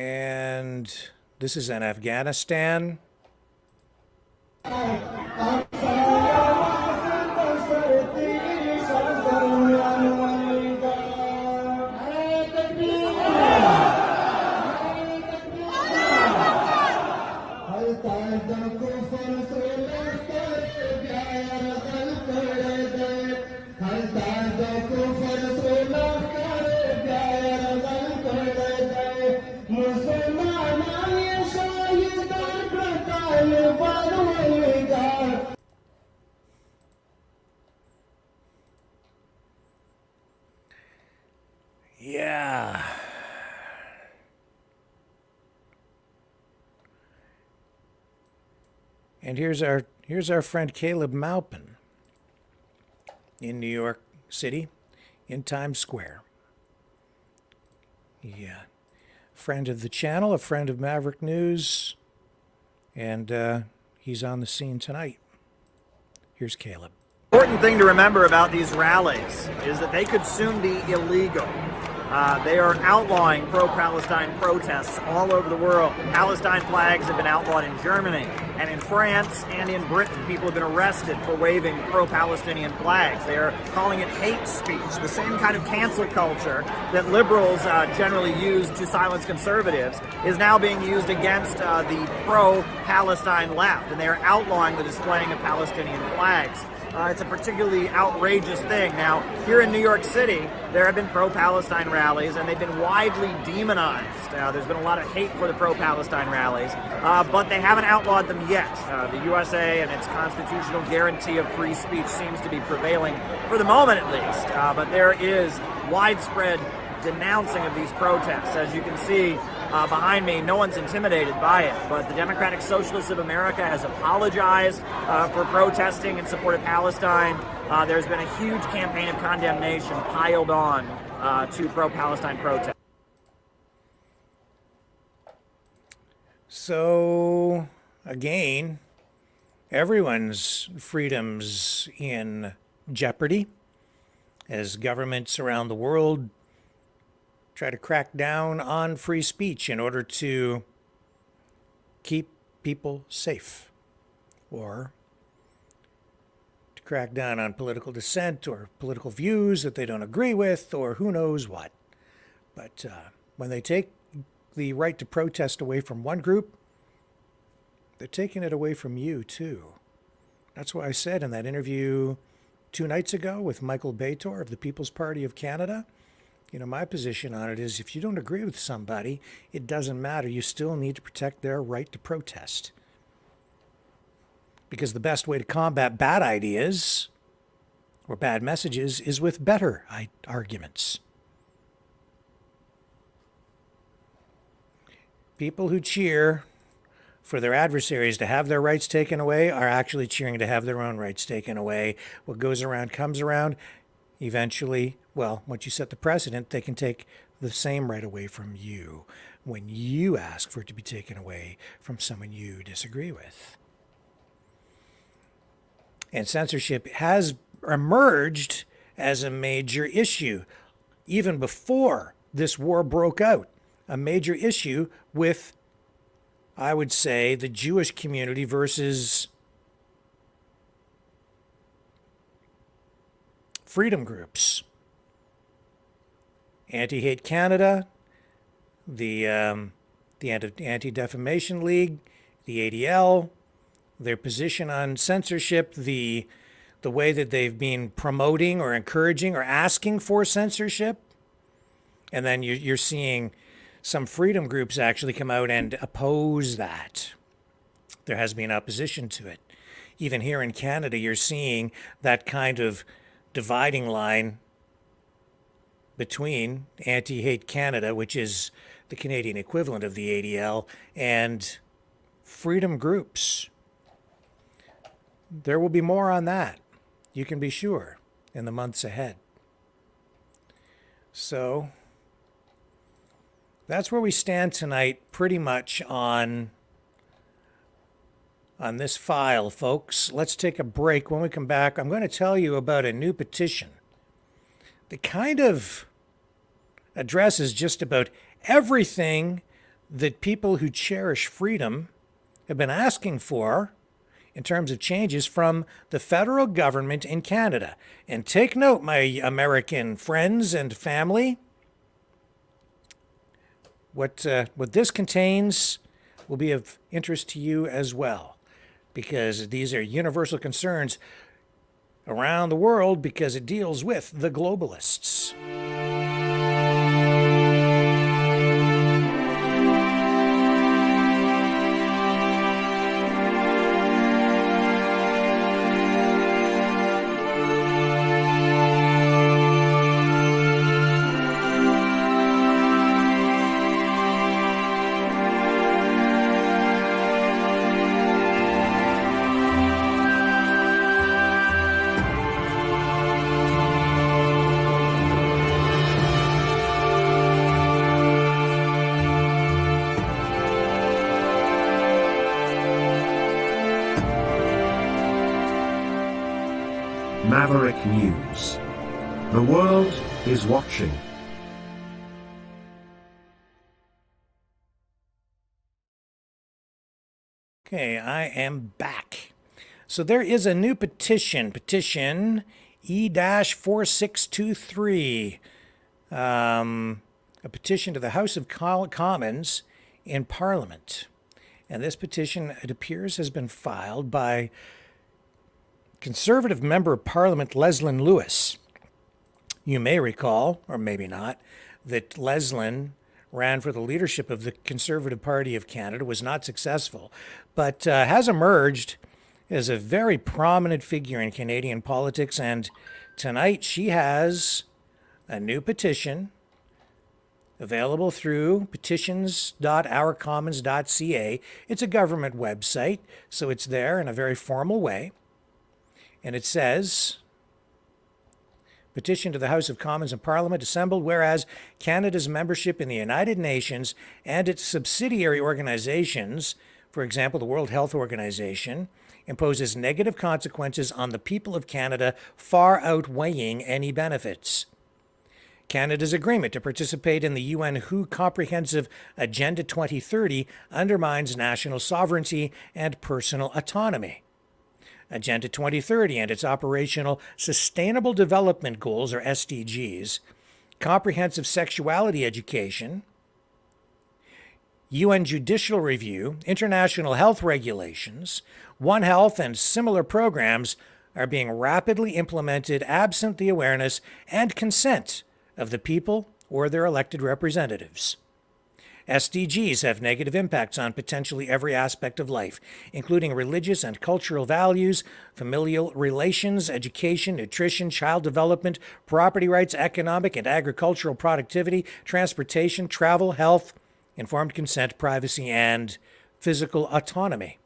And this is in Afghanistan. Yeah. And here's our friend Caleb Maupin in New York City, in Times Square. Yeah. Friend of the channel, a friend of Maverick News, and he's on the scene tonight. Here's Caleb. Important thing to remember about these rallies is that they could soon be illegal. They are outlawing pro-Palestine protests all over the world. Palestine flags have been outlawed in Germany and in France and in Britain. People have been arrested for waving pro-Palestinian flags. They are calling it hate speech. The same kind of cancel culture that liberals generally use to silence conservatives is now being used against the pro-Palestine left, and they are outlawing the displaying of Palestinian flags. It's a particularly outrageous thing. Now, here in New York City, there have been pro-Palestine rallies, and they've been widely demonized. There's been a lot of hate for the pro-Palestine rallies, but they haven't outlawed them yet. The USA and its constitutional guarantee of free speech seems to be prevailing, for the moment at least, but there is widespread denouncing of these protests. As you can see behind me, no one's intimidated by it, but the Democratic Socialists of America has apologized for protesting in support of Palestine. There's been a huge campaign of condemnation piled on to pro-Palestine protests. So, again, everyone's freedom's in jeopardy as governments around the world try to crack down on free speech in order to keep people safe, or to crack down on political dissent or political views that they don't agree with, or who knows what. But when they take the right to protest away from one group, they're taking it away from you too. That's why I said in that interview 2 nights ago with Michael Bator of the People's Party of Canada, My position on it is if you don't agree with somebody, it doesn't matter. You still need to protect their right to protest. Because the best way to combat bad ideas or bad messages is with better arguments. People who cheer for their adversaries to have their rights taken away are actually cheering to have their own rights taken away. What goes around comes around. Eventually, well, once you set the precedent, they can take the same right away from you when you ask for it to be taken away from someone you disagree with. And censorship has emerged as a major issue, even before this war broke out, a major issue with, I would say, the Jewish community versus freedom groups. Anti-Hate Canada, the Anti-Defamation League, the ADL, their position on censorship, the way that they've been promoting or encouraging or asking for censorship. And then you're seeing some freedom groups actually come out and oppose that. There has been opposition to it. Even here in Canada, you're seeing that kind of dividing line between Anti-Hate Canada, which is the Canadian equivalent of the ADL, and freedom groups. There will be more on that, you can be sure, in the months ahead. So that's where we stand tonight, pretty much on this file, folks. Let's take a break. When we come back, I'm going to tell you about a new petition that kind of addresses just about everything that people who cherish freedom have been asking for in terms of changes from the federal government in Canada. And take note, my American friends and family, what this contains will be of interest to you as well, because these are universal concerns around the world because it deals with the globalists. Maverick News. The world is watching. Okay, I am back. So there is a new petition E-4623, a petition to the House of Commons in Parliament. And this petition, it appears, has been filed by Conservative Member of Parliament Leslyn Lewis. You may recall, or maybe not, that Leslyn ran for the leadership of the Conservative Party of Canada, was not successful, but has emerged as a very prominent figure in Canadian politics. And tonight she has a new petition available through petitions.ourcommons.ca. It's a government website, so it's there in a very formal way. And it says, petition to the House of Commons and Parliament assembled, whereas Canada's membership in the United Nations and its subsidiary organizations, for example, the World Health Organization, imposes negative consequences on the people of Canada far outweighing any benefits. Canada's agreement to participate in the UN WHO Comprehensive Agenda 2030 undermines national sovereignty and personal autonomy. Agenda 2030 and its operational Sustainable Development Goals, or SDGs, comprehensive sexuality education, UN judicial review, international health regulations, One Health, and similar programs are being rapidly implemented absent the awareness and consent of the people or their elected representatives. SDGs have negative impacts on potentially every aspect of life, including religious and cultural values, familial relations, education, nutrition, child development, property rights, economic and agricultural productivity, transportation, travel, health, informed consent, privacy, and physical autonomy.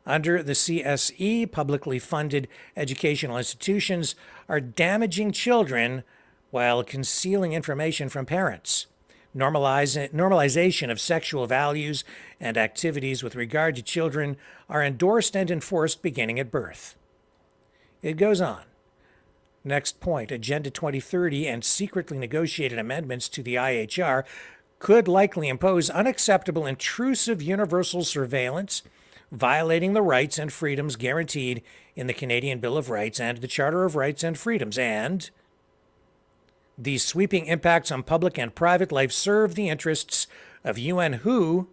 Under the CSE, publicly funded educational institutions are damaging children while concealing information from parents. Normalization of sexual values and activities with regard to children are endorsed and enforced beginning at birth. It goes on. Next point, Agenda 2030 and secretly negotiated amendments to the IHR could likely impose unacceptable intrusive universal surveillance, violating the rights and freedoms guaranteed in the Canadian Bill of Rights and the Charter of Rights and Freedoms, and these sweeping impacts on public and private life serve the interests of UN WHO,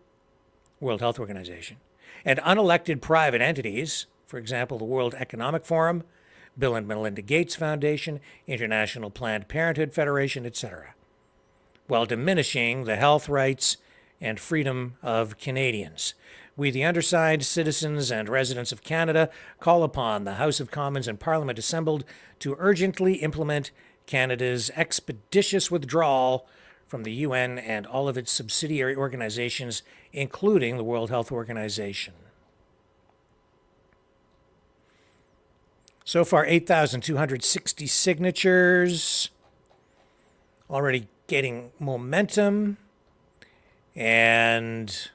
World Health Organization, and unelected private entities, for example, the World Economic Forum, Bill and Melinda Gates Foundation, International Planned Parenthood Federation, etc., while diminishing the health rights and freedom of Canadians. We, the undersigned citizens and residents of Canada, call upon the House of Commons and Parliament assembled to urgently implement Canada's expeditious withdrawal from the UN and all of its subsidiary organizations, including the World Health Organization. So far, 8,260 signatures, already getting momentum, and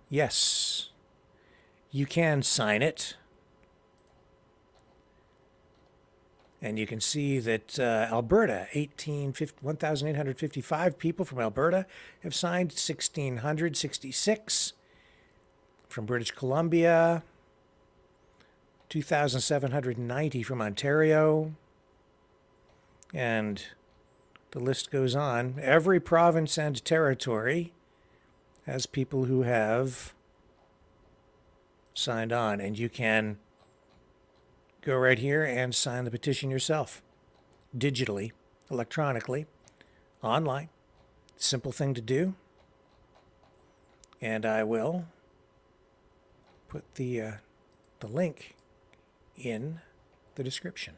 yes, you can sign it. And you can see that Alberta, 1,855 people from Alberta have signed, 1,666 from British Columbia, 2,790 from Ontario, and the list goes on. Every province and territory has people who have signed on, and you can go right here and sign the petition yourself, digitally, electronically, online. Simple thing to do. And I will put the link in the description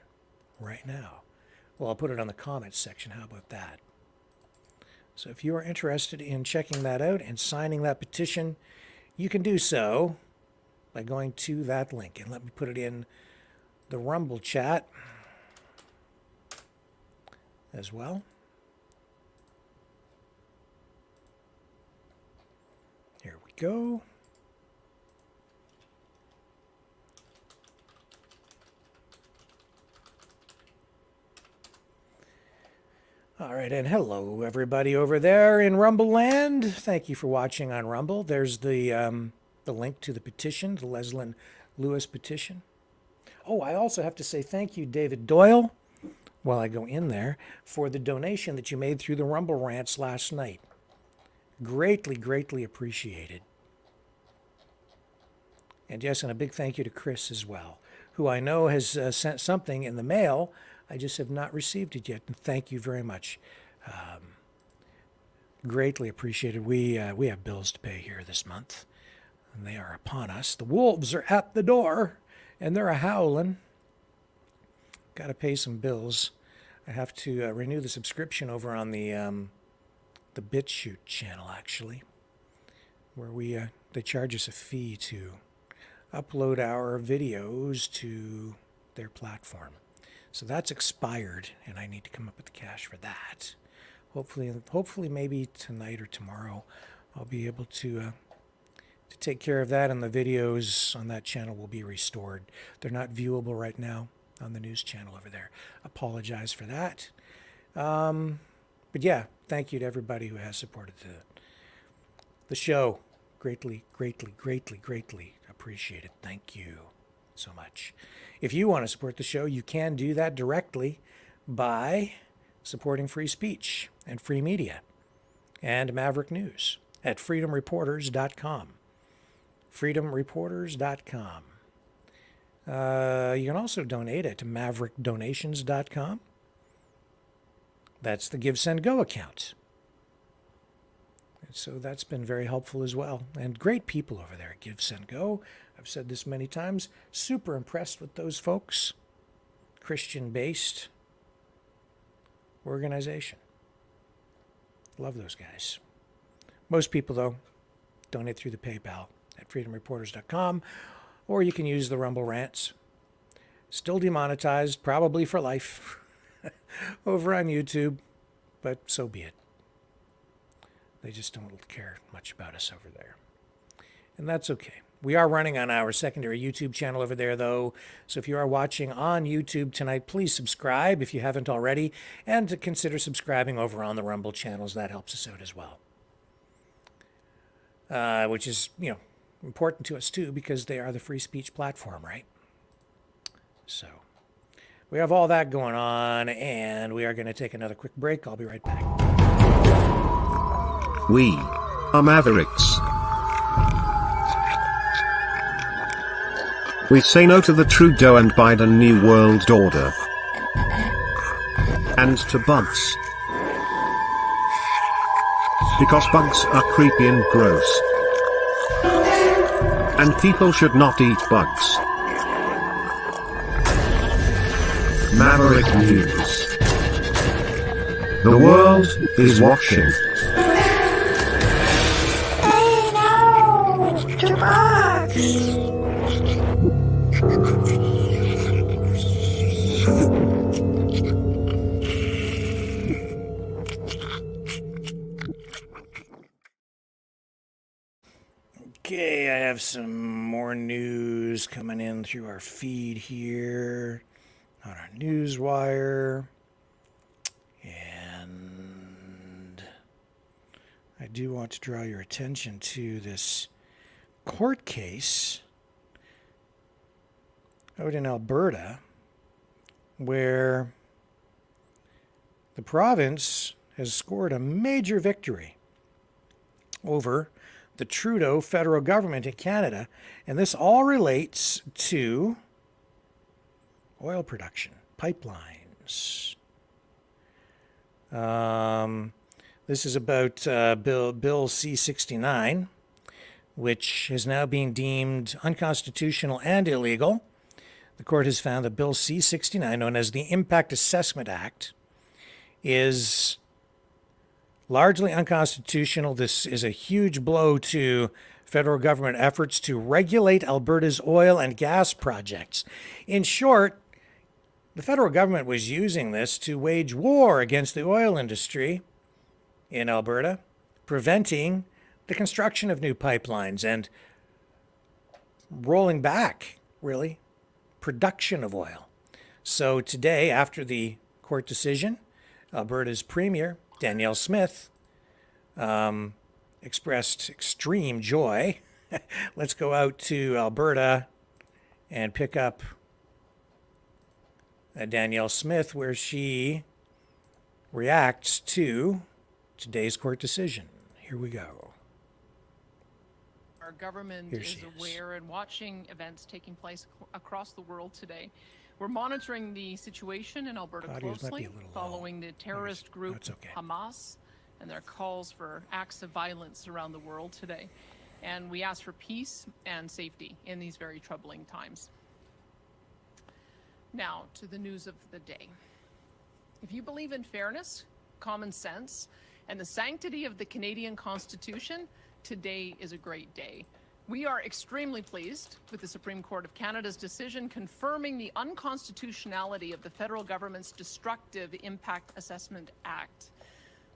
right now. Well, I'll put it on the comments section. How about that? So if you are interested in checking that out and signing that petition, you can do so by going to that link. And let me put it in the Rumble chat as well. Here we go. All right, and hello everybody over there in Rumble land. Thank you for watching on Rumble. There's the link to the petition, the Leslyn Lewis petition. Oh, I also have to say thank you, David Doyle, while I go in there, for the donation that you made through the Rumble rants last night. Greatly, greatly appreciated. And yes, and a big thank you to Chris as well, who I know has sent something in the mail. I just have not received it yet. And thank you very much. Greatly appreciated. We have bills to pay here this month, and they are upon us. The wolves are at the door. And they're a-howling. Got to pay some bills. I have to renew the subscription over on the BitChute channel, actually, where they charge us a fee to upload our videos to their platform. So that's expired, and I need to come up with the cash for that. Hopefully, maybe tonight or tomorrow, I'll be able to take care of that, and the videos on that channel will be restored. They're not viewable right now on the news channel over there. Apologize for that. But yeah, thank you to everybody who has supported the show. Greatly, greatly, greatly, greatly appreciated. Thank you so much. If you want to support the show, you can do that directly by supporting free speech and free media and Maverick News at freedomreporters.com. freedomreporters.com. You can also donate at maverickdonations.com. That's the Give, Send, Go account. So that's been very helpful as well. And great people over there at Give, Send, Go. I've said this many times. Super impressed with those folks. Christian-based organization. Love those guys. Most people, though, donate through the PayPal at freedomreporters.com, or you can use the Rumble Rants. Still demonetized, probably for life, over on YouTube, but so be it. They just don't care much about us over there. And that's okay. We are running on our secondary YouTube channel over there, though. So if you are watching on YouTube tonight, please subscribe if you haven't already, and to consider subscribing over on the Rumble channels. That helps us out as well. Which is, important to us too, because they are the free speech platform, right? So we have all that going on, and we are going to take another quick break. I'll be right back. We are Mavericks. We say no to the Trudeau and Biden New World Order. And to bugs. Because bugs are creepy and gross. And people should not eat bugs. Maverick News. The world is watching. Hey, no! To bugs! Okay, I have some more news coming in through our feed here on our newswire. And I do want to draw your attention to this court case out in Alberta, where the province has scored a major victory over the Trudeau federal government in Canada, and this all relates to oil production, pipelines. This is about Bill C-69, which is now being deemed unconstitutional and illegal. The court has found that Bill C-69, known as the Impact Assessment Act, is largely unconstitutional. This is a huge blow to federal government efforts to regulate Alberta's oil and gas projects. In short, the federal government was using this to wage war against the oil industry in Alberta, preventing the construction of new pipelines and rolling back, really, production of oil. So today, after the court decision, Alberta's Premier, Danielle Smith, expressed extreme joy. Let's go out to Alberta and pick up Danielle Smith, where she reacts to today's court decision. Here we go. Our government is aware and watching events taking place across the world today. We're monitoring the situation in Alberta closely, following the terrorist group Hamas and their calls for acts of violence around the world today. And we ask for peace and safety in these very troubling times. Now, to the news of the day. If you believe in fairness, common sense, and the sanctity of the Canadian Constitution, today is a great day. We are extremely pleased with the Supreme Court of Canada's decision confirming the unconstitutionality of the federal government's destructive Impact Assessment Act.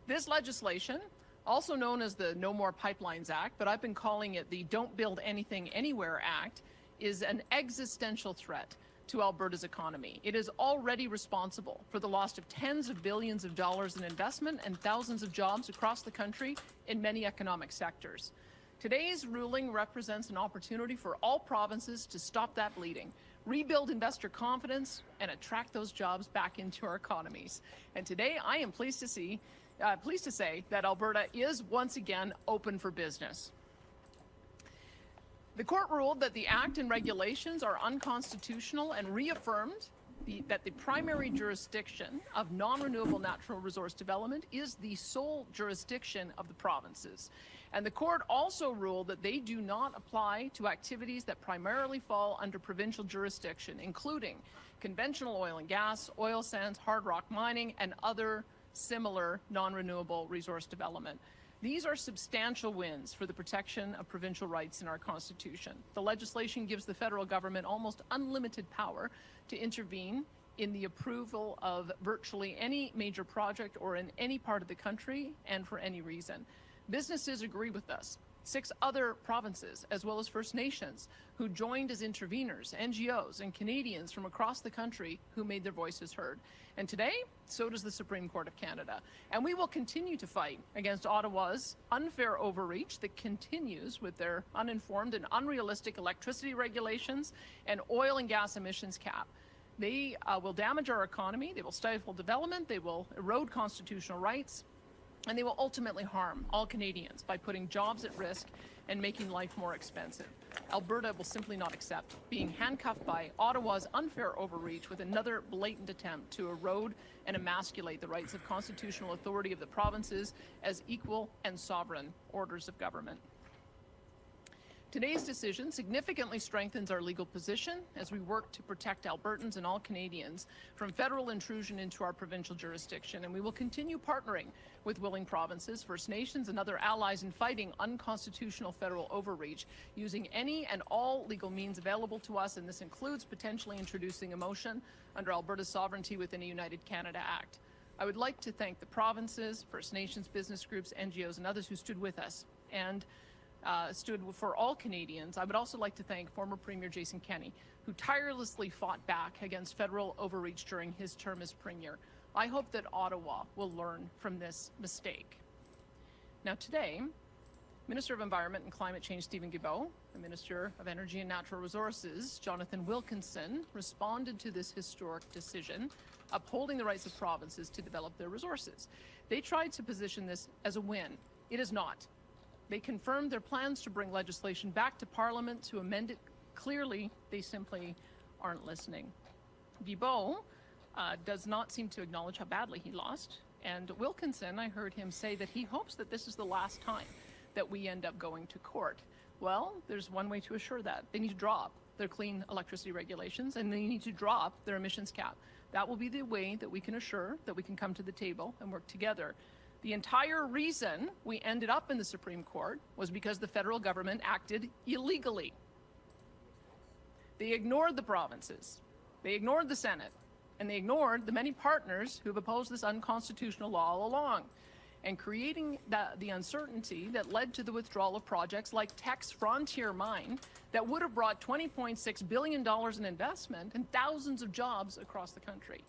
This legislation, also known as the No More Pipelines Act, but I've been calling it the Don't Build Anything Anywhere Act, is an existential threat to Alberta's economy. It is already responsible for the loss of tens of billions of dollars in investment and thousands of jobs across the country in many economic sectors. Today's ruling represents an opportunity for all provinces to stop that bleeding, rebuild investor confidence, and attract those jobs back into our economies. And today, I am pleased to say that Alberta is once again open for business. The court ruled that the Act and regulations are unconstitutional and reaffirmed that the primary jurisdiction of non-renewable natural resource development is the sole jurisdiction of the provinces. And the court also ruled that they do not apply to activities that primarily fall under provincial jurisdiction, including conventional oil and gas, oil sands, hard rock mining, and other similar non-renewable resource development. These are substantial wins for the protection of provincial rights in our Constitution. The legislation gives the federal government almost unlimited power to intervene in the approval of virtually any major project or in any part of the country and for any reason. Businesses agree with us. 6 other provinces, as well as First Nations, who joined as interveners, NGOs, and Canadians from across the country who made their voices heard. And today, so does the Supreme Court of Canada. And we will continue to fight against Ottawa's unfair overreach that continues with their uninformed and unrealistic electricity regulations and oil and gas emissions cap. They will damage our economy, they will stifle development, they will erode constitutional rights, and they will ultimately harm all Canadians by putting jobs at risk and making life more expensive. Alberta will simply not accept being handcuffed by Ottawa's unfair overreach with another blatant attempt to erode and emasculate the rights of constitutional authority of the provinces as equal and sovereign orders of government. Today's decision significantly strengthens our legal position as we work to protect Albertans and all Canadians from federal intrusion into our provincial jurisdiction, and we will continue partnering with willing provinces, First Nations, and other allies in fighting unconstitutional federal overreach using any and all legal means available to us, and this includes potentially introducing a motion under Alberta's sovereignty within a United Canada Act. I would like to thank the provinces, First Nations, business groups, NGOs, and others who stood with us and stood for all Canadians. I would also like to thank former Premier Jason Kenney, who tirelessly fought back against federal overreach during his term as Premier. I hope that Ottawa will learn from this mistake. Now today, Minister of Environment and Climate Change Stephen Guilbeault, the Minister of Energy and Natural Resources Jonathan Wilkinson responded to this historic decision, upholding the rights of provinces to develop their resources. They tried to position this as a win. It is not. They confirmed their plans to bring legislation back to Parliament to amend it. Clearly, they simply aren't listening. Guilbeault does not seem to acknowledge how badly he lost. And Wilkinson, I heard him say that he hopes that this is the last time that we end up going to court. Well, there's one way to assure that. They need to drop their clean electricity regulations, and they need to drop their emissions cap. That will be the way that we can assure that we can come to the table and work together. The entire reason we ended up in the Supreme Court was because the federal government acted illegally. They ignored the provinces, they ignored the Senate, and they ignored the many partners who've opposed this unconstitutional law all along, and creating the uncertainty that led to the withdrawal of projects like Teck's Frontier Mine that would have brought $20.6 billion in investment and thousands of jobs across the country.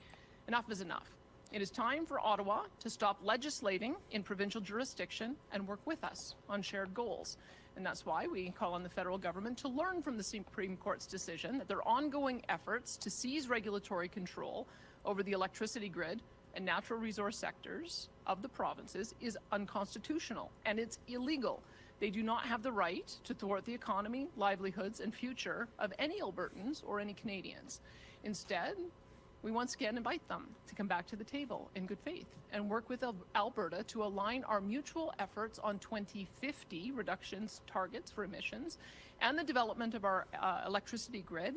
Enough is enough. It is time for Ottawa to stop legislating in provincial jurisdiction and work with us on shared goals. And that's why we call on the federal government to learn from the Supreme Court's decision that their ongoing efforts to seize regulatory control over the electricity grid and natural resource sectors of the provinces is unconstitutional and it's illegal. They do not have the right to thwart the economy, livelihoods, and future of any Albertans or any Canadians. Instead, we once again invite them to come back to the table in good faith and work with Alberta to align our mutual efforts on 2050 reductions targets for emissions and the development of our electricity grid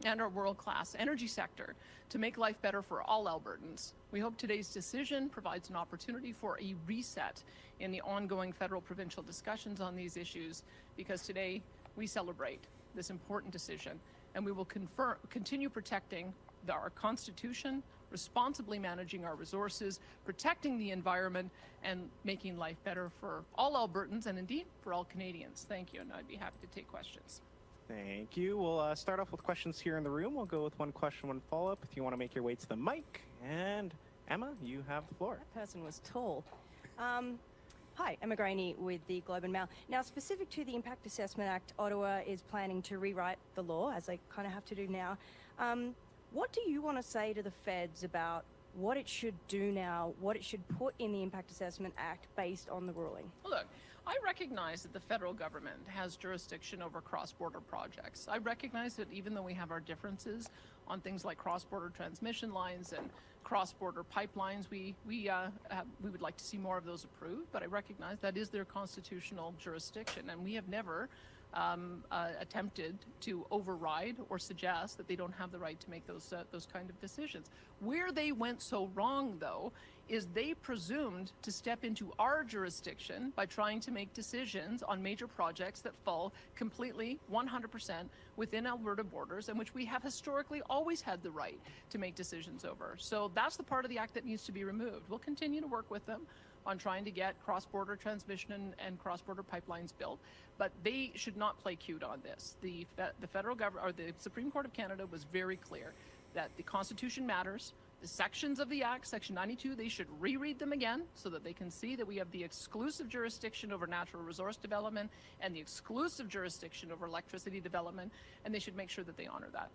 and our world-class energy sector to make life better for all Albertans. We hope today's decision provides an opportunity for a reset in the ongoing federal-provincial discussions on these issues, because today we celebrate this important decision and we will continue protecting our Constitution, responsibly managing our resources, protecting the environment, and making life better for all Albertans and indeed for all Canadians. Thank you, and I'd be happy to take questions. Thank you. We'll start off with questions here in the room. We'll go with one question, one follow-up. If you want to make your way to the mic. And Emma, you have the floor. That person was tall. Hi, Emma Graney with the Globe and Mail. Now, specific to the Impact Assessment Act, Ottawa is planning to rewrite the law, as they kind of have to do now. What do you want to say to the feds about what it should do now, what it should put in the Impact Assessment Act based on the ruling? Well, look, I recognize that the federal government has jurisdiction over cross-border projects. I recognize that even though we have our differences on things like cross-border transmission lines and cross-border pipelines, we would like to see more of those approved, but I recognize that is their constitutional jurisdiction, and we have never attempted to override or suggest that they don't have the right to make those kind of decisions. Where they went so wrong, though, is they presumed to step into our jurisdiction by trying to make decisions on major projects that fall completely 100% within Alberta borders, and which we have historically always had the right to make decisions over. So that's the part of the act that needs to be removed. We'll continue to work with them on trying to get cross-border transmission and cross-border pipelines built, but they should not play cute on this. The federal government, or the Supreme Court of Canada, was very clear that the Constitution matters. The sections of the Act, Section 92, they should reread them again so that they can see that we have the exclusive jurisdiction over natural resource development and the exclusive jurisdiction over electricity development, and they should make sure that they honor that.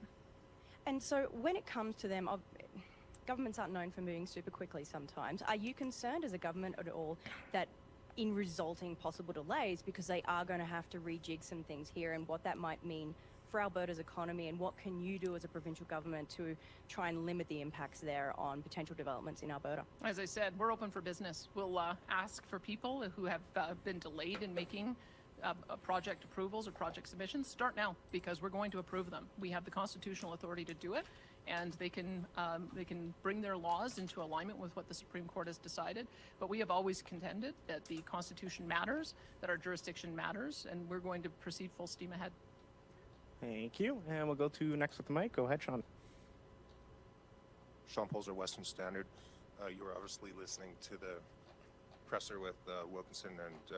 And so when it comes to them, governments aren't known for moving super quickly sometimes. Are you concerned as a government at all that in resulting possible delays, because they are going to have to rejig some things here, and what that might mean for Alberta's economy, and what can you do as a provincial government to try and limit the impacts there on potential developments in Alberta? As I said, we're open for business. We'll ask for people who have been delayed in making project approvals or project submissions, start now, because we're going to approve them. We have the constitutional authority to do it, and they can bring their laws into alignment with what the Supreme Court has decided. But we have always contended that the Constitution matters, that our jurisdiction matters, and we're going to proceed full steam ahead. Thank you. And we'll go to next with the mic. Go ahead, Sean. Sean Polzer, Western Standard. You were obviously listening to the presser with Wilkinson and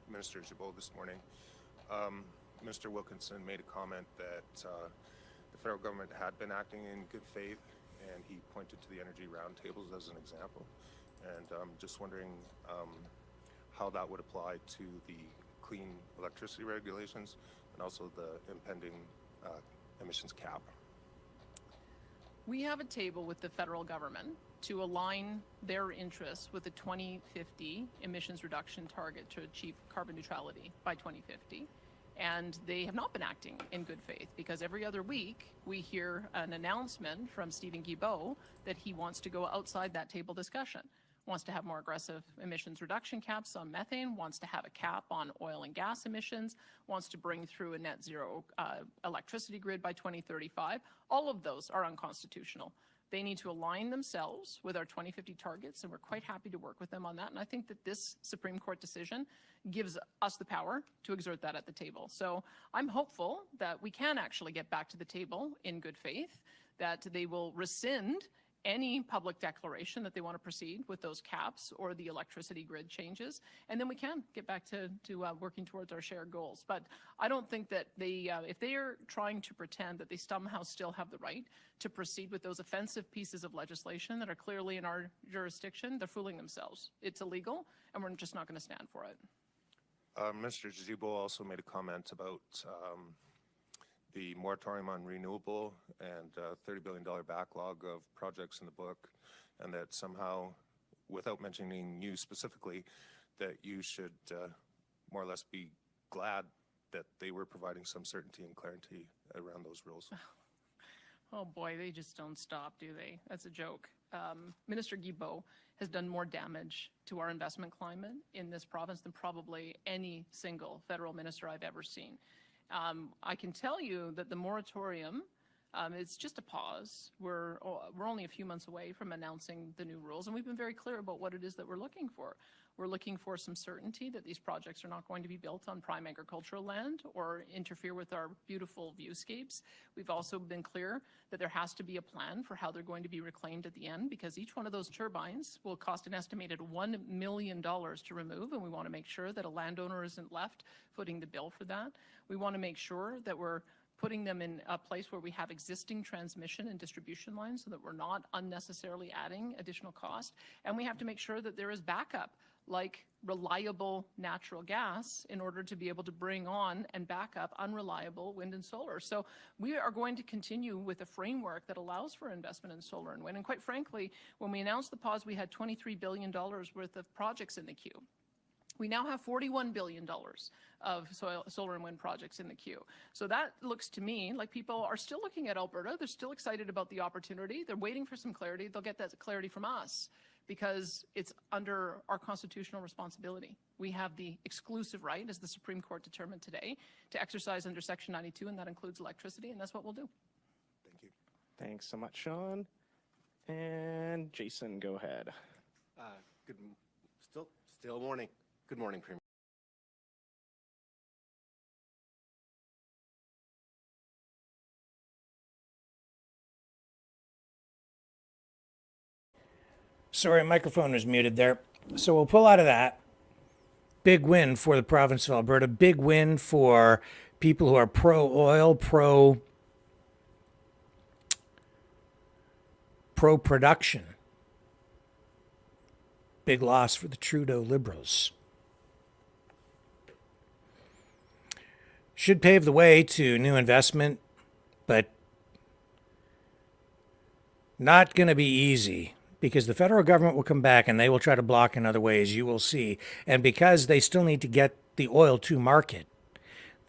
Minister Gibault this morning. Minister Wilkinson made a comment that the federal government had been acting in good faith, and he pointed to the energy roundtables as an example. And I'm just wondering how that would apply to the clean electricity regulations and also the impending emissions cap. We have a table with the federal government to align their interests with the 2050 emissions reduction target to achieve carbon neutrality by 2050. And they have not been acting in good faith, because every other week we hear an announcement from Stephen Guilbeault that he wants to go outside that table discussion. Wants to have more aggressive emissions reduction caps on methane, wants to have a cap on oil and gas emissions, wants to bring through a net zero electricity grid by 2035. All of those are unconstitutional. They need to align themselves with our 2050 targets, and we're quite happy to work with them on that. And I think that this Supreme Court decision gives us the power to exert that at the table. So I'm hopeful that we can actually get back to the table in good faith, that they will rescind any public declaration that they want to proceed with those caps or the electricity grid changes, and then we can get back to working towards our shared goals. But I don't think that they, if they are trying to pretend that they somehow still have the right to proceed with those offensive pieces of legislation that are clearly in our jurisdiction, they're fooling themselves. It's illegal, and we're just not going to stand for it. Mr. Gibault also made a comment about the moratorium on renewable and $30 billion backlog of projects in the book, and that somehow, without mentioning you specifically, that you should more or less be glad that they were providing some certainty and clarity around those rules. Oh boy, they just don't stop, do they? That's a joke. Minister Guilbeault has done more damage to our investment climate in this province than probably any single federal minister I've ever seen. I can tell you that the moratorium, it's just a pause. We're only a few months away from announcing the new rules, and we've been very clear about what it is that we're looking for. We're looking for some certainty that these projects are not going to be built on prime agricultural land or interfere with our beautiful viewscapes. We've also been clear that there has to be a plan for how they're going to be reclaimed at the end, because each one of those turbines will cost an estimated $1 million to remove, and we want to make sure that a landowner isn't left footing the bill for that. We want to make sure that we're putting them in a place where we have existing transmission and distribution lines so that we're not unnecessarily adding additional cost. And we have to make sure that there is backup, like reliable natural gas, in order to be able to bring on and back up unreliable wind and solar. So we are going to continue with a framework that allows for investment in solar and wind. And quite frankly, when we announced the pause, we had $23 billion worth of projects in the queue. We now have $41 billion of solar and wind projects in the queue. So that looks to me like people are still looking at Alberta. They're still excited about the opportunity. They're waiting for some clarity. They'll get that clarity from us because it's under our constitutional responsibility. We have the exclusive right, as the Supreme Court determined today, to exercise under Section 92, and that includes electricity, and that's what we'll do. Thank you. Thanks so much, Sean. And Jason, go ahead. Still morning. Good morning, Premier. Sorry, microphone was muted there. So we'll pull out of that. Big win for the province of Alberta. Big win for people who are pro-oil, pro-production. Big loss for the Trudeau Liberals. Should pave the way to new investment, but not going to be easy. Because the federal government will come back and they will try to block in other ways, you will see. And because they still need to get the oil to market,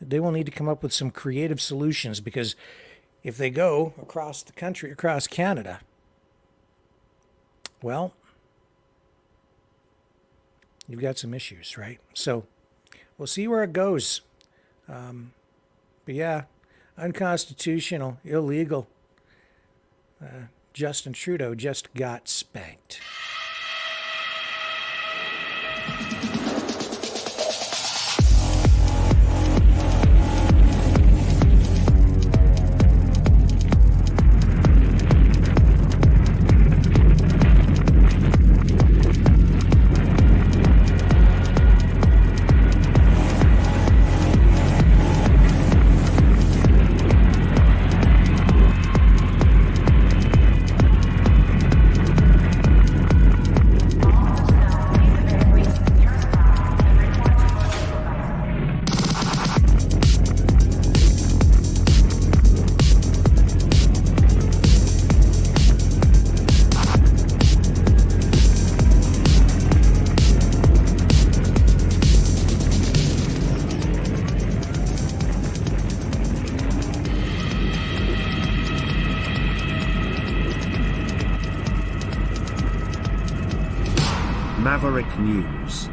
they will need to come up with some creative solutions. Because if they go across the country, across Canada, well, you've got some issues, right? So we'll see where it goes. But yeah, unconstitutional, illegal. Justin Trudeau just got spanked. Maverick News.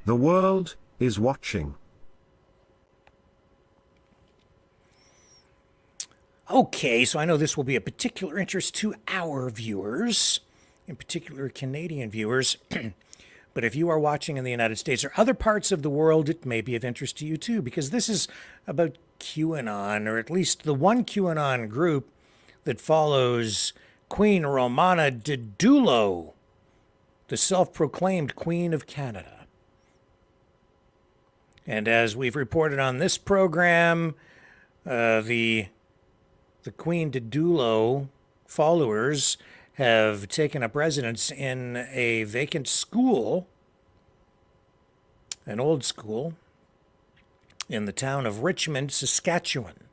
The world is watching. Okay, so I know this will be of particular interest to our viewers, in particular Canadian viewers. But if you are watching in the United States or other parts of the world, it may be of interest to you too, because this is about QAnon, or at least the one QAnon group that follows Queen Romana Didulo, the self-proclaimed Queen of Canada. And as we've reported on this program, the Queen Didulo followers have taken up residence in a vacant school, an old school, in the town of Richmond, Saskatchewan.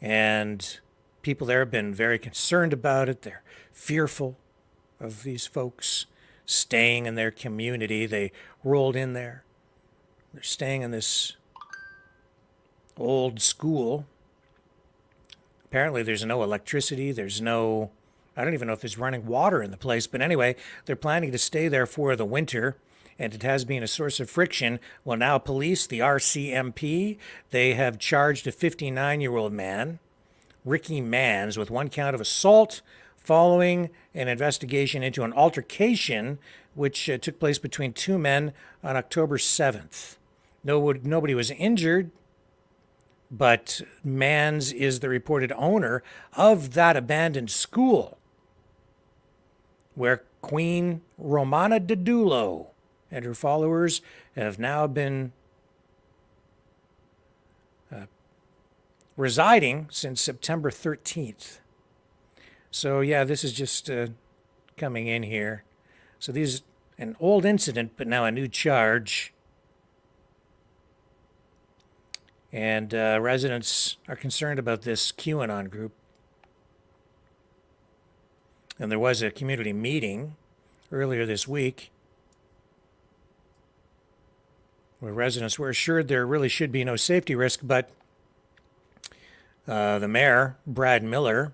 And people there have been very concerned about it. They're fearful of these folks staying in their community. They rolled in there. They're staying in this old school. Apparently there's no electricity. There's no, I don't even know if there's running water in the place. But anyway, they're planning to stay there for the winter. And it has been a source of friction. Well, now police, the RCMP, they have charged a 59-year-old man, Ricky Mans, with one count of assault following an investigation into an altercation which took place between two men on October 7th. Nobody was injured, but Mans is the reported owner of that abandoned school where Queen Romana Didulo and her followers have now been residing since September 13th. So yeah, this is just coming in here. So these, an old incident, but now a new charge. And residents are concerned about this QAnon group. And there was a community meeting earlier this week, where residents were assured there really should be no safety risk, but the mayor, Brad Miller,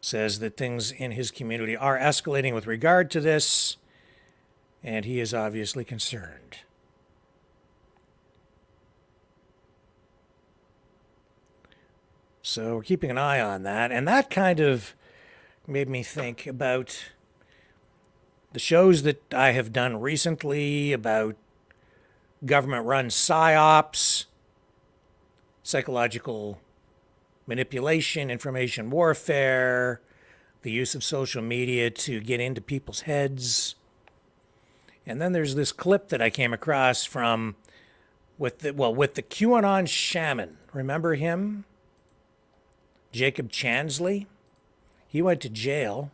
says that things in his community are escalating with regard to this, and he is obviously concerned. So we're keeping an eye on that, and that kind of made me think about the shows that I have done recently about government-run psyops, psychological manipulation, information warfare, the use of social media to get into people's heads. And then there's this clip that I came across from with the QAnon shaman. Remember him? Jacob Chansley. He went to jail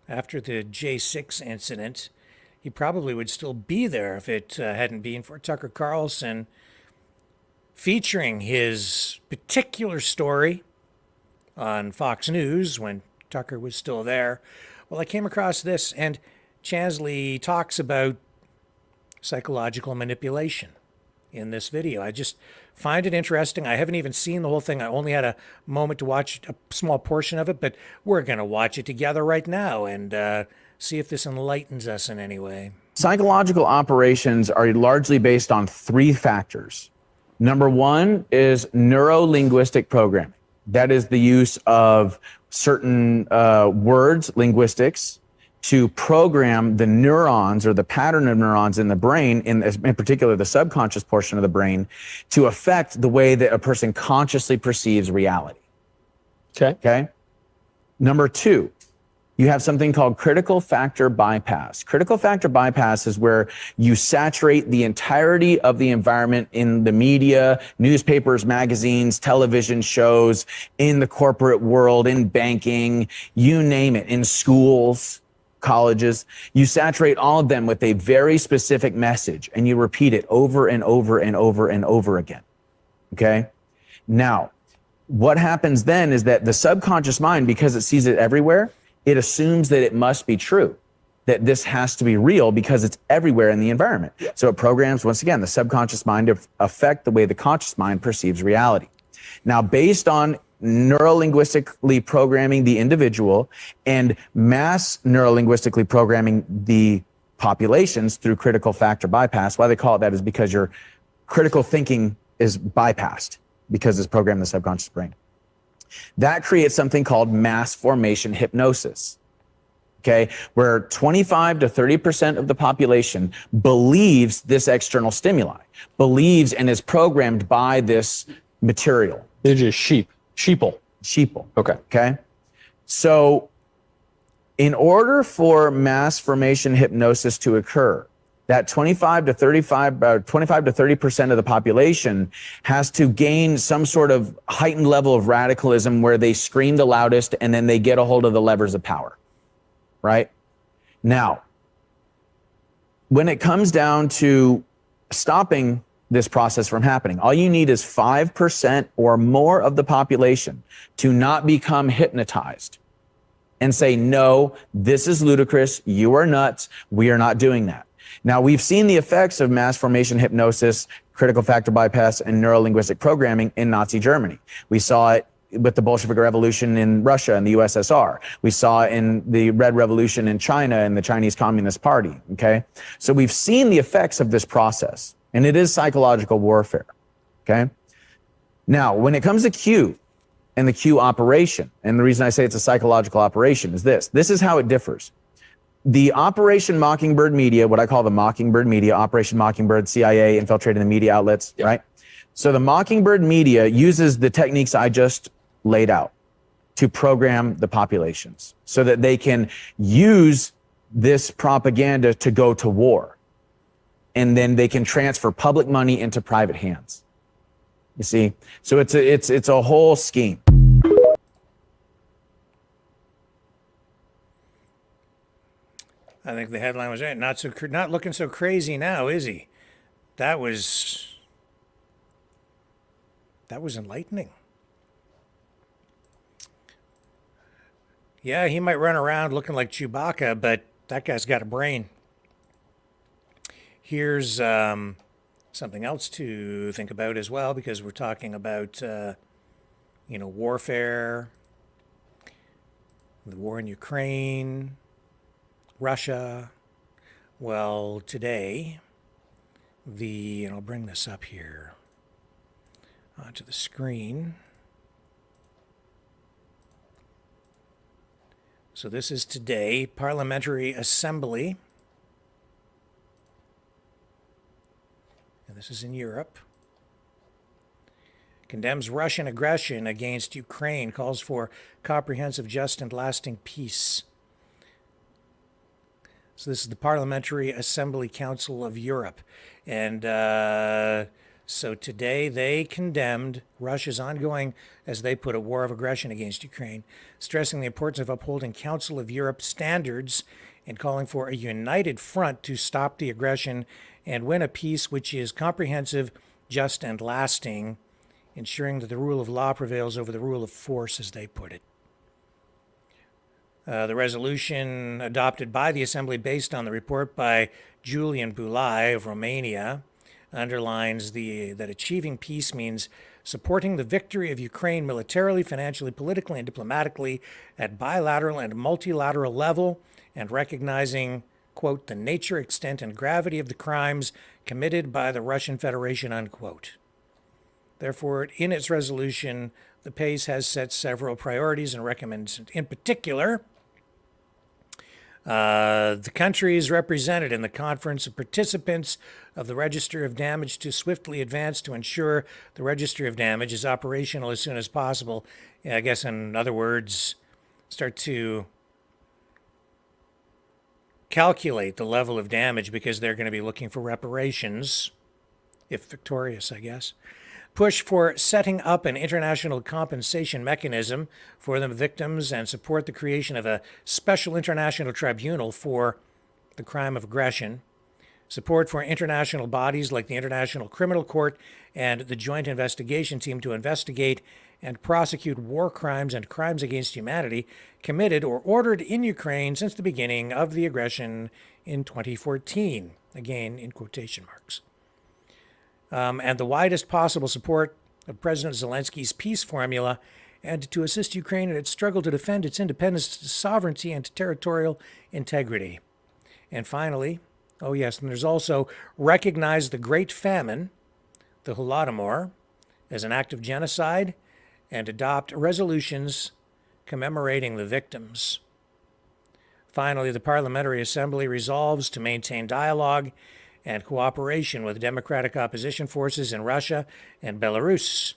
after the J6 incident. He probably would still be there if it hadn't been for Tucker Carlson featuring his particular story on Fox News when Tucker was still there. Well, I came across this, and Chansley talks about psychological manipulation in this video. I just find it interesting. I haven't even seen the whole thing. I only had a moment to watch a small portion of it, but we're going to watch it together right now and see if this enlightens us in any way. Psychological operations are largely based on three factors. Number one is neuro-linguistic programming. That is the use of certain words, linguistics, to program the neurons or the pattern of neurons in the brain, in particular the subconscious portion of the brain, to affect the way that a person consciously perceives reality. Okay? Number two, you have something called critical factor bypass. Critical factor bypass is where you saturate the entirety of the environment in the media, newspapers, magazines, television shows, in the corporate world, in banking, you name it, in schools, colleges. You saturate all of them with a very specific message, and you repeat it over and over and over and over again. Okay? Now, what happens then is that the subconscious mind, because it sees it everywhere, it assumes that it must be true, that this has to be real because it's everywhere in the environment. So it programs, once again, the subconscious mind to affect the way the conscious mind perceives reality. Now, based on neurolinguistically programming the individual and mass neurolinguistically programming the populations through critical factor bypass, why they call it that is because your critical thinking is bypassed because it's programmed in the subconscious brain. That creates something called mass formation hypnosis, okay, where 25 to 30% of the population believes this external stimuli, believes and is programmed by this material. They're just sheeple. Okay. So in order for mass formation hypnosis to occur, that 25 to 30% of the population has to gain some sort of heightened level of radicalism where they scream the loudest and then they get a hold of the levers of power, right? Now, when it comes down to stopping this process from happening, all you need is 5% or more of the population to not become hypnotized and say, no, this is ludicrous, you are nuts, we are not doing that. Now, we've seen the effects of mass formation hypnosis, critical factor bypass, and neurolinguistic programming in Nazi Germany. We saw it with the Bolshevik Revolution in Russia and the USSR. We saw it in the Red Revolution in China and the Chinese Communist Party, okay? So we've seen the effects of this process, and it is psychological warfare, okay? Now, when it comes to Q and the Q operation, and the reason I say it's a psychological operation is this. This is how it differs. The Operation Mockingbird media, what I call the Mockingbird media, Operation Mockingbird, CIA infiltrating the media outlets, right? So the Mockingbird media uses the techniques I just laid out to program the populations so that they can use this propaganda to go to war. And then they can transfer public money into private hands. You see? So it's a whole scheme. I think the headline was right. Not looking so crazy now, is he? That was enlightening. Yeah, he might run around looking like Chewbacca, but that guy's got a brain. Here's something else to think about as well, because we're talking about, warfare, the war in Ukraine, Russia. Well, today, and I'll bring this up here onto the screen. So this is today, Parliamentary Assembly, and this is in Europe, condemns Russian aggression against Ukraine, calls for comprehensive, just, and lasting peace. So this is the Parliamentary Assembly Council of Europe. And so today they condemned Russia's ongoing, as they put it, war of aggression against Ukraine, stressing the importance of upholding Council of Europe standards and calling for a united front to stop the aggression and win a peace which is comprehensive, just, and lasting, ensuring that the rule of law prevails over the rule of force, as they put it. The resolution adopted by the Assembly, based on the report by Julian Bulai of Romania, underlines that achieving peace means supporting the victory of Ukraine militarily, financially, politically, and diplomatically at bilateral and multilateral level, and recognizing, quote, the nature, extent, and gravity of the crimes committed by the Russian Federation, unquote. Therefore, in its resolution, the PACE has set several priorities and recommends, in particular, the countries represented in the Conference of Participants of the Register of Damage to swiftly advance to ensure the Register of Damage is operational as soon as possible. I guess, in other words, start to calculate the level of damage, because they're going to be looking for reparations, if victorious, I guess. Push for setting up an international compensation mechanism for the victims and support the creation of a special international tribunal for the crime of aggression. Support for international bodies like the International Criminal Court and the Joint Investigation Team to investigate and prosecute war crimes and crimes against humanity committed or ordered in Ukraine since the beginning of the aggression in 2014, again in quotation marks. And the widest possible support of President Zelensky's peace formula, and to assist Ukraine in its struggle to defend its independence, sovereignty, and territorial integrity. And finally, oh yes, and there's also recognize the Great Famine, the Holodomor, as an act of genocide, and adopt resolutions commemorating the victims. Finally, the Parliamentary Assembly resolves to maintain dialogue and cooperation with democratic opposition forces in Russia and Belarus,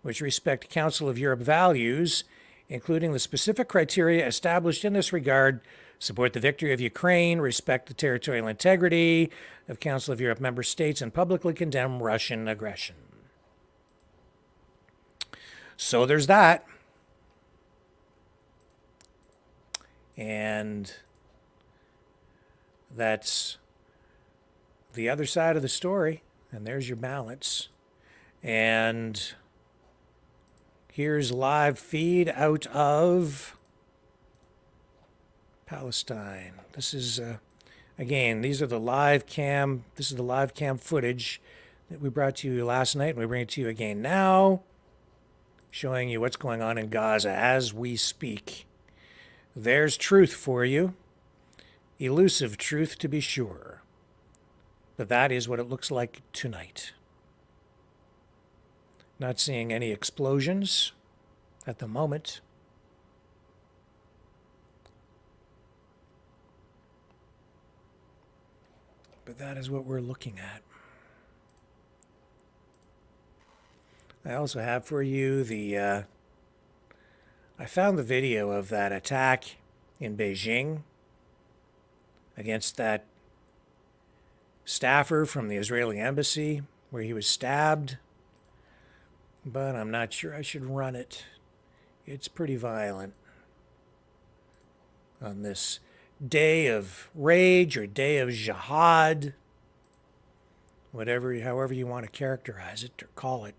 which respect Council of Europe values, including the specific criteria established in this regard, support the victory of Ukraine, respect the territorial integrity of Council of Europe member states, and publicly condemn Russian aggression. So there's that. And that's the other side of the story, and there's your balance. And here's live feed out of Palestine. This is again, these are the live cam. This is the live cam footage that we brought to you last night, and we bring it to you again now, showing you what's going on in Gaza as we speak. There's truth for you, elusive truth to be sure. But that is what it looks like tonight. Not seeing any explosions at the moment. But that is what we're looking at. I also have for you I found the video of that attack in Beijing against that staffer from the Israeli embassy where he was stabbed, but I'm not sure I should run it. It's pretty violent on this day of rage or day of jihad, however you want to characterize it or call it.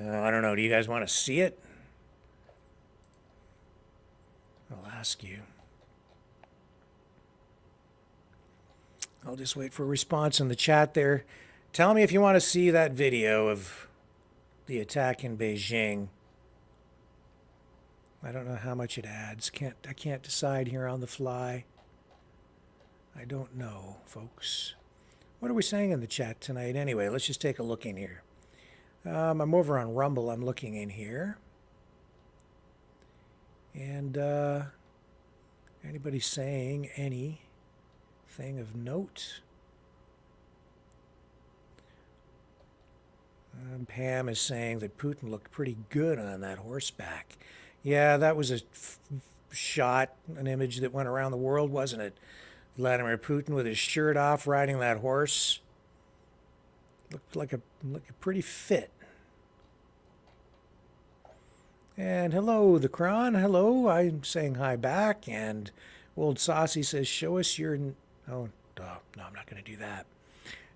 I don't know. Do you guys want to see it? I'll ask you. I'll just wait for a response in the chat there. Tell me if you want to see that video of the attack in Beijing. I don't know how much it adds. I can't decide here on the fly. I don't know, folks. What are we saying in the chat tonight? Anyway, let's just take a look in here. I'm over on Rumble. I'm looking in here. And anybody saying anything of note? Pam is saying that Putin looked pretty good on that horseback. Yeah, that was a shot, an image that went around the world, wasn't it? Vladimir Putin with his shirt off riding that horse. Looked like a pretty fit. And hello, the Kron. Hello, I'm saying hi back. And Old Saucy says, show us your... Oh, no, I'm not going to do that.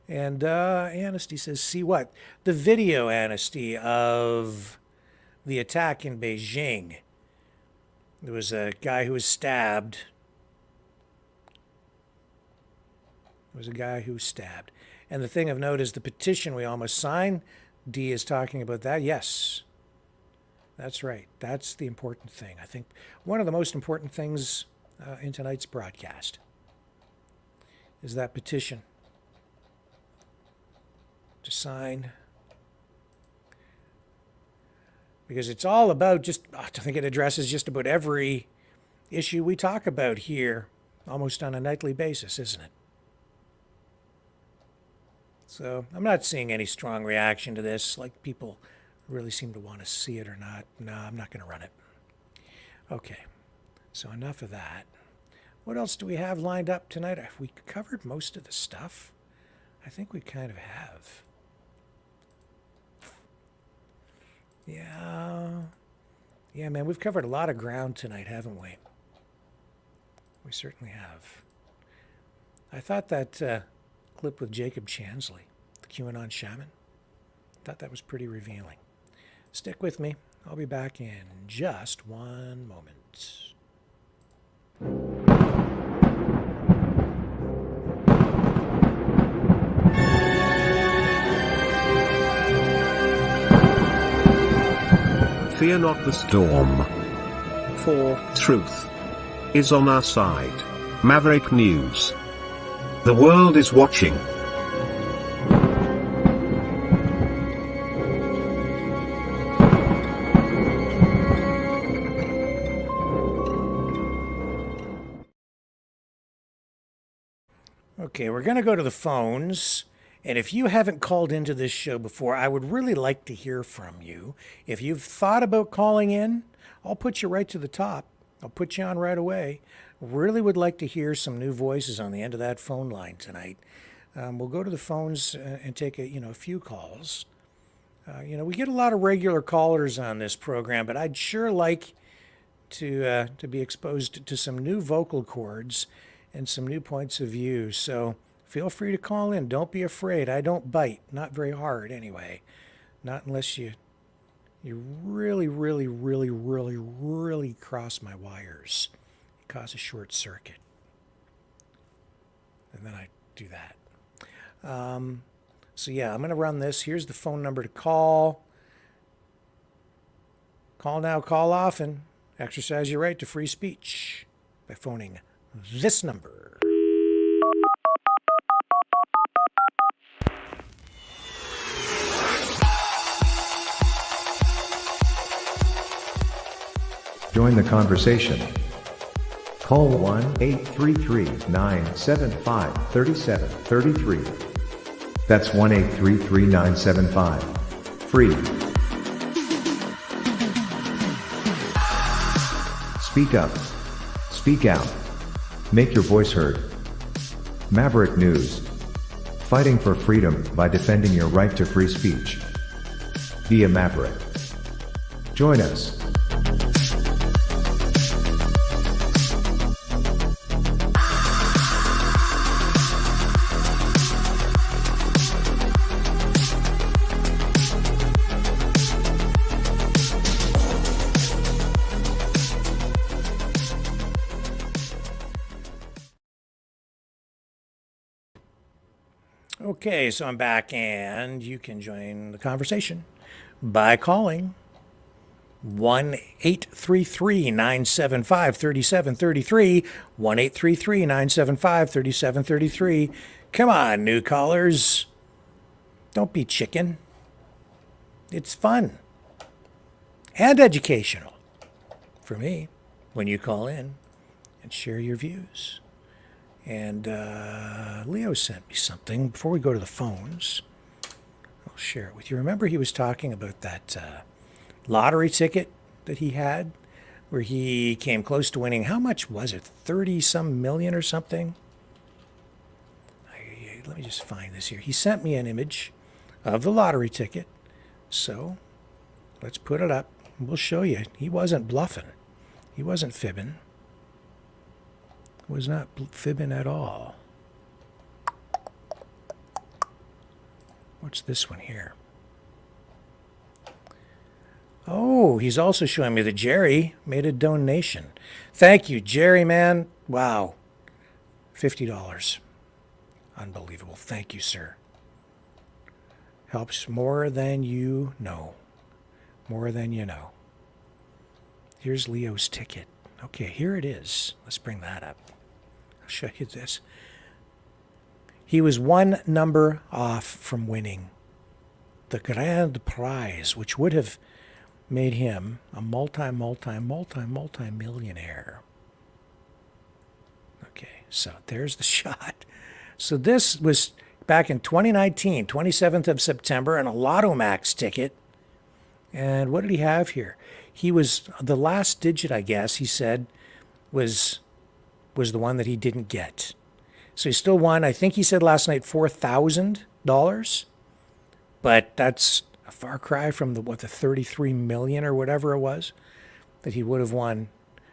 And Anasty says, see what? The video, Anasty, of the attack in Beijing. There was a guy who was stabbed. And the thing of note is the petition we almost signed. Dee is talking about that. Yes, that's right. That's the important thing. I think one of the most important things in tonight's broadcast is that petition to sign. Because it's all about just, I think it addresses just about every issue we talk about here, almost on a nightly basis, isn't it? So I'm not seeing any strong reaction to this, like people really seem to want to see it or not. No, I'm not going to run it. Okay, so enough of that. What else do we have lined up tonight? Have we covered most of the stuff? I think we kind of have. Yeah, man, we've covered a lot of ground tonight, haven't we? We certainly have. I thought that clip with Jacob Chansley, the QAnon shaman, I thought that was pretty revealing. Stick with me. I'll be back in just one moment. Fear not the storm, for truth is on our side. Maverick News. The world is watching. Okay, we're going to go to the phones. And if you haven't called into this show before, I would really like to hear from you. If you've thought about calling in, I'll put you right to the top. I'll put you on right away. Really would like to hear some new voices on the end of that phone line tonight. We'll go to the phones and take a few calls. We get a lot of regular callers on this program, but I'd sure like to be exposed to some new vocal cords and some new points of view. So feel free to call in. Don't be afraid. I don't bite. Not very hard, anyway. Not unless you really, really, really, really, really cross my wires. Cause a short circuit. And then I do that. So yeah, I'm going to run this. Here's the phone number to call. Call now, call often. Exercise your right to free speech by phoning this number. Join the conversation. Call 1-833-975-3733. That's 1-833-975. Free. Speak up. Speak out. Make your voice heard. Maverick News. Fighting for freedom by defending your right to free speech. Be a Maverick. Join us. Okay, so I'm back, and you can join the conversation by calling 1-833-975-3733, 1-833-975-3733. Come on, new callers. Don't be chicken. It's fun and educational for me when you call in and share your views. And Leo sent me something. Before we go to the phones, I'll share it with you. Remember he was talking about that lottery ticket that he had where he came close to winning. How much was it? 30-some million or something? Let me just find this here. He sent me an image of the lottery ticket. So let's put it up. We'll show you. He wasn't bluffing. He wasn't fibbing. Was not fibbing at all. What's this one here? Oh, he's also showing me that Jerry made a donation. Thank you, Jerry, man. Wow. $50. Unbelievable. Thank you, sir. Helps more than you know. More than you know. Here's Leo's ticket. Okay, here it is. Let's bring that up. I'll show you this. He was one number off from winning the grand prize, which would have made him a multi-millionaire. Okay, so there's the shot. So this was back in 2019, 27th of September, and a Lotto Max ticket. And what did he have here? He was, the last digit, I guess, he said, was the one that he didn't get. So he still won, I think he said last night, $4,000. But that's a far cry from the 33 million or whatever it was that he would have won.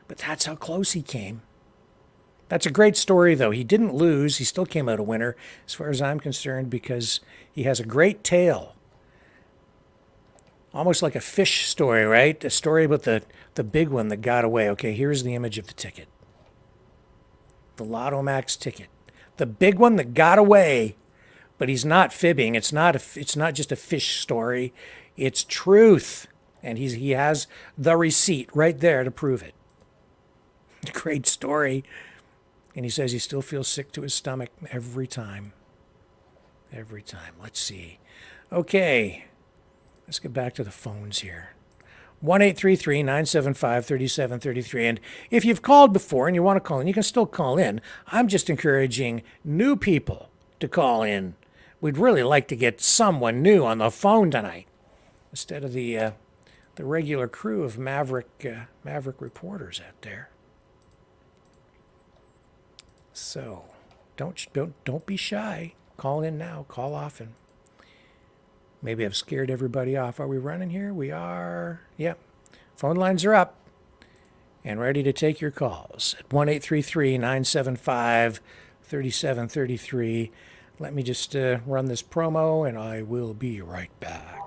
But that's how close he came. That's a great story, though. He didn't lose. He still came out a winner, as far as I'm concerned, because he has a great tale. Almost like a fish story, right? A story about the big one that got away. Okay, here's the image of the ticket. The Lotto Max ticket. The big one that got away, but he's not fibbing. It's not just a fish story. It's truth. And he has the receipt right there to prove it. Great story. And he says he still feels sick to his stomach every time. Every time. Let's see. Okay. Let's get back to the phones here. 1-833-975-3733. And if you've called before and you want to call in, you can still call in. I'm just encouraging new people to call in. We'd really like to get someone new on the phone tonight instead of the regular crew of Maverick reporters out there. So don't be shy. Call in now. Call often. Maybe I've scared everybody off. Are we running here? We are. Yep. Phone lines are up and ready to take your calls at 1-833-975-3733. Let me just run this promo and I will be right back.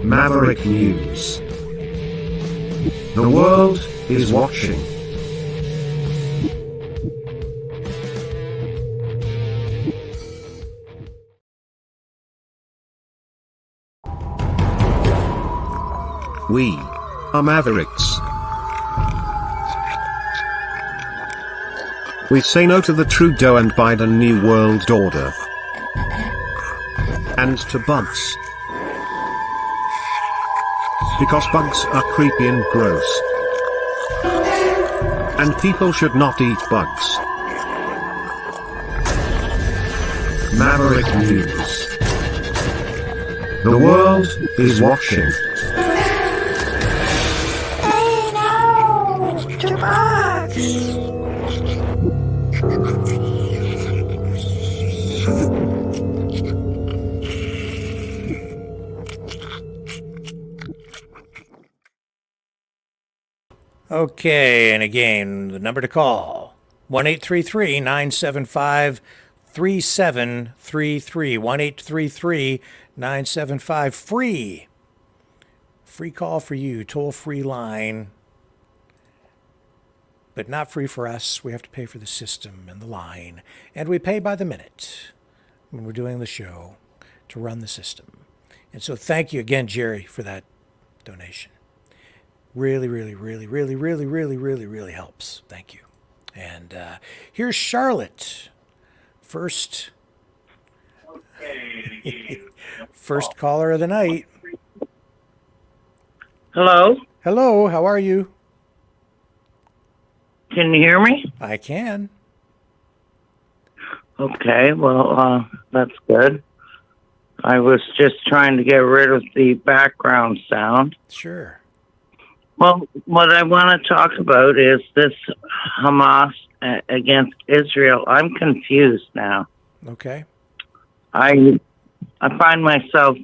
Maverick News. The world is watching. We are Mavericks. We say no to the Trudeau and Biden New World Order. And to bugs. Because bugs are creepy and gross. And people should not eat bugs. Maverick News. The world is watching. Hey, no! It's too much! Okay, and again, the number to call, 1-833-975-3733, 1-833-975-FREE. Free call for you, toll-free line, but not free for us. We have to pay for the system and the line, and we pay by the minute when we're doing the show to run the system. And so thank you again, Jerry, for that donation. Really, really, really, really, really, really, really, really helps. Thank you. And here's Charlotte. First caller of the night. Hello? Hello, how are you? Can you hear me? I can. Okay, well, that's good. I was just trying to get rid of the background sound. Sure. Well, what I want to talk about is this Hamas against Israel. I'm confused now. Okay. I find myself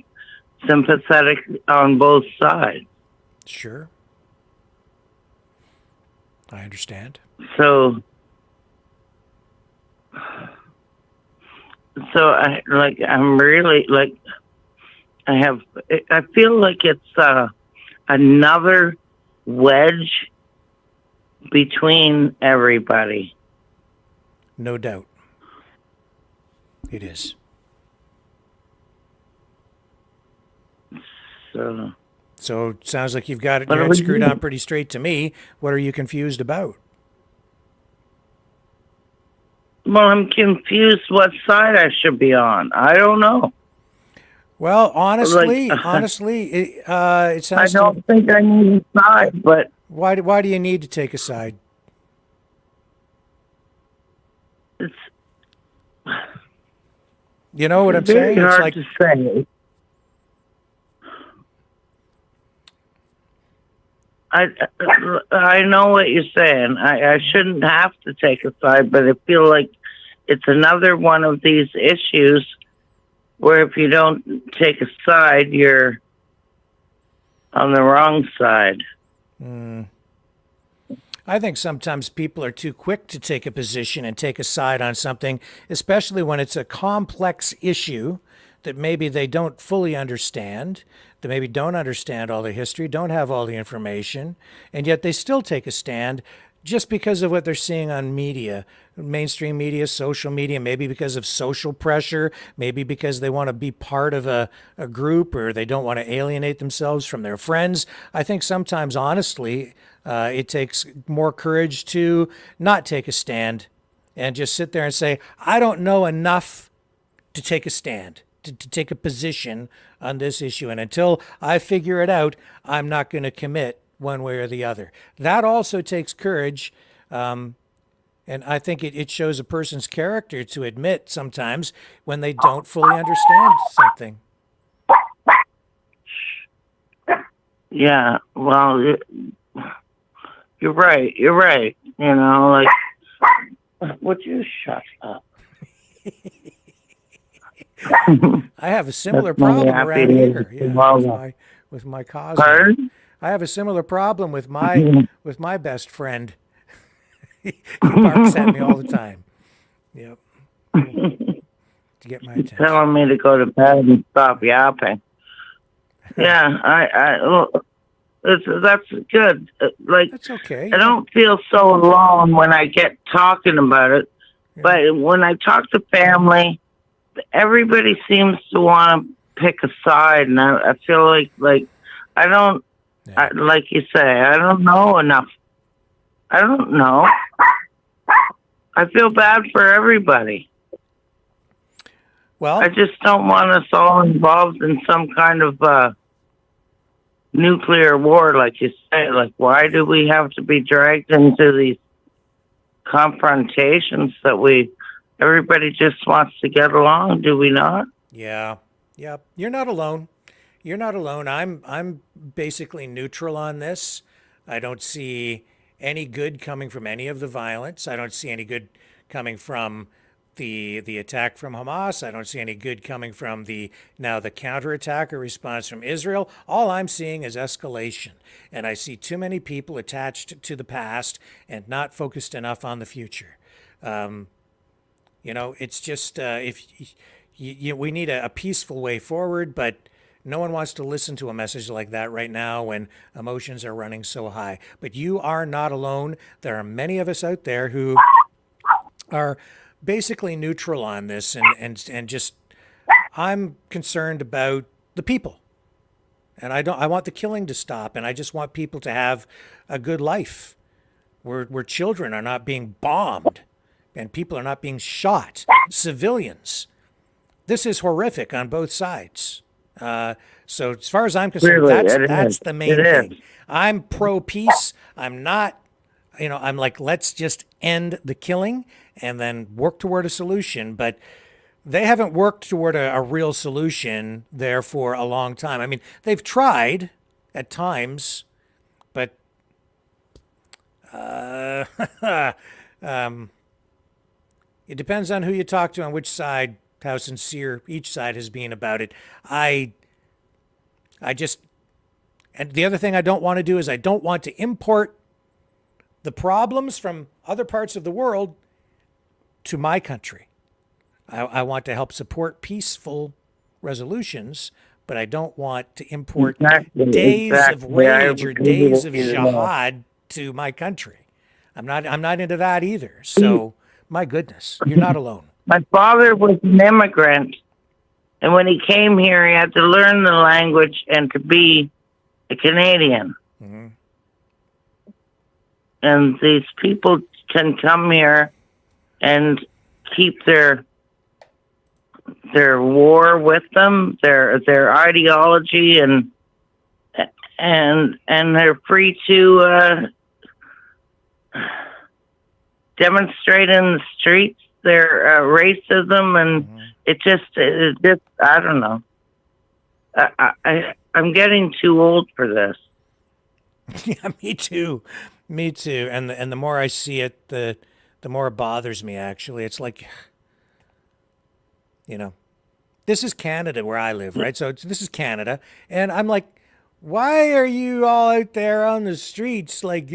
sympathetic on both sides. Sure. I understand. So I'm really I feel like it's another wedge between everybody. No doubt. It is. So it sounds like you've got it your head screwed on pretty straight to me. What are you confused about? Well, I'm confused what side I should be on. I don't know. Well, honestly, it sounds. I don't think I need a side, but why do you need to take a side? It's you know what I'm saying? Very hard like, to say. I know what you're saying. I shouldn't have to take a side, but I feel like it's another one of these issues where if you don't take a side, you're on the wrong side. I think sometimes people are too quick to take a position and take a side on something, especially when it's a complex issue that maybe they don't fully understand, that maybe don't understand all the history, don't have all the information, and yet they still take a stand just because of what they're seeing on media, mainstream media, social media, maybe because of social pressure, maybe because they want to be part of a group or they don't want to alienate themselves from their friends. I think sometimes, honestly, it takes more courage to not take a stand and just sit there and say, I don't know enough to take a stand, to take a position on this issue. And until I figure it out, I'm not going to commit one way or the other. That also takes courage. And I think it shows a person's character to admit sometimes when they don't fully understand something. Yeah, well, you're right. You're right. You know, like, would you shut up? I have a similar problem around here. Yeah, with my Cosmo. Pardon? I have a similar problem with my best friend. He barks at me all the time. Yep. To get my attention. Telling me to go to bed and stop yapping. Yeah, that's good. Like, that's okay. I don't feel so alone when I get talking about it, but when I talk to family, everybody seems to want to pick a side, and I feel like I don't. Like you say, I don't know enough. I don't know. I feel bad for everybody. Well, I just don't want us all involved in some kind of nuclear war, like you say. Like, why do we have to be dragged into these confrontations that everybody just wants to get along? Do we not? Yeah. Yep. You're not alone. You're not alone. I'm basically neutral on this. I don't see any good coming from any of the violence. I don't see any good coming from the attack from Hamas. I don't see any good coming from the counterattack or response from Israel. All I'm seeing is escalation. And I see too many people attached to the past and not focused enough on the future. It's just we need a peaceful way forward, but no one wants to listen to a message like that right now when emotions are running so high. But you are not alone. There are many of us out there who are basically neutral on this, and just I'm concerned about the people. And I want the killing to stop, and I just want people to have a good life where children are not being bombed and people are not being shot, civilians. This is horrific on both sides. So as far as I'm concerned, Really, that's the main thing. I'm pro-peace. I'm not, I'm like, let's just end the killing and then work toward a solution. But they haven't worked toward a real solution there for a long time. I mean, they've tried at times, but it depends on who you talk to, on which side, how sincere each side has been about it. And the other thing I don't want to do is I don't want to import the problems from other parts of the world to my country. I want to help support peaceful resolutions, but I don't want to import days of rage or days of jihad to my country. I'm not into that either. So, my goodness, you're not alone. My father was an immigrant, and when he came here, he had to learn the language and to be a Canadian. Mm-hmm. And these people can come here and keep their war with them, their ideology, and they're free to demonstrate in the streets their racism, and it just I don't know. I'm getting too old for this. Yeah, me too. And the more I see it, the more it bothers me. Actually, it's like, this is Canada where I live, right? So this is Canada, and I'm like, why are you all out there on the streets, like,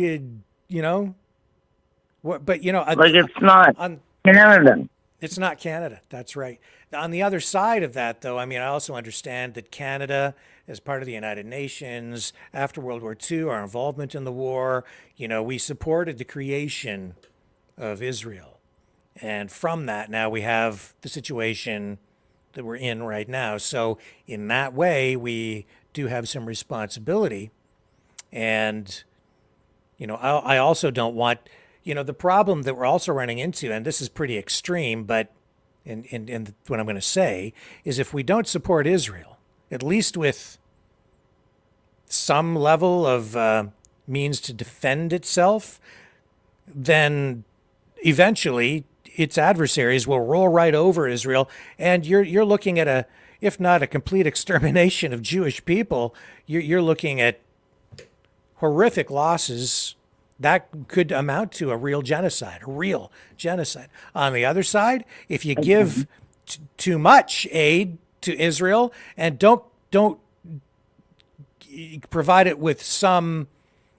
what? But like it's not Canada. It's not Canada. That's right. On the other side of that, though, I mean, I also understand that Canada, as part of the United Nations, after World War II, our involvement in the war, we supported the creation of Israel. And from that, now we have the situation that we're in right now. So in that way, we do have some responsibility. And, I also don't want, the problem that we're also running into, and this is pretty extreme, but in what I'm going to say, is if we don't support Israel, at least with some level of means to defend itself, then eventually its adversaries will roll right over Israel, and you're looking at if not a complete extermination of Jewish people, you're looking at horrific losses that could amount to a real genocide. On the other side, if you give too much aid to Israel and don't provide it with some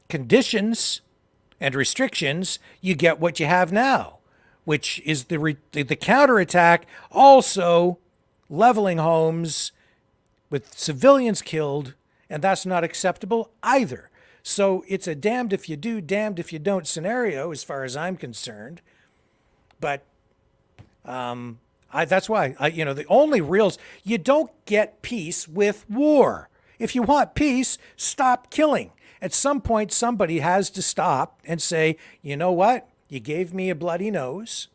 conditions and restrictions, you get what you have now, which is the counterattack, also leveling homes with civilians killed, and that's not acceptable either. So it's a damned if you do, damned if you don't scenario, as far as I'm concerned. But that's why the only you don't get peace with war. If you want peace, stop killing. At some point, somebody has to stop and say, you know what? You gave me a bloody nose,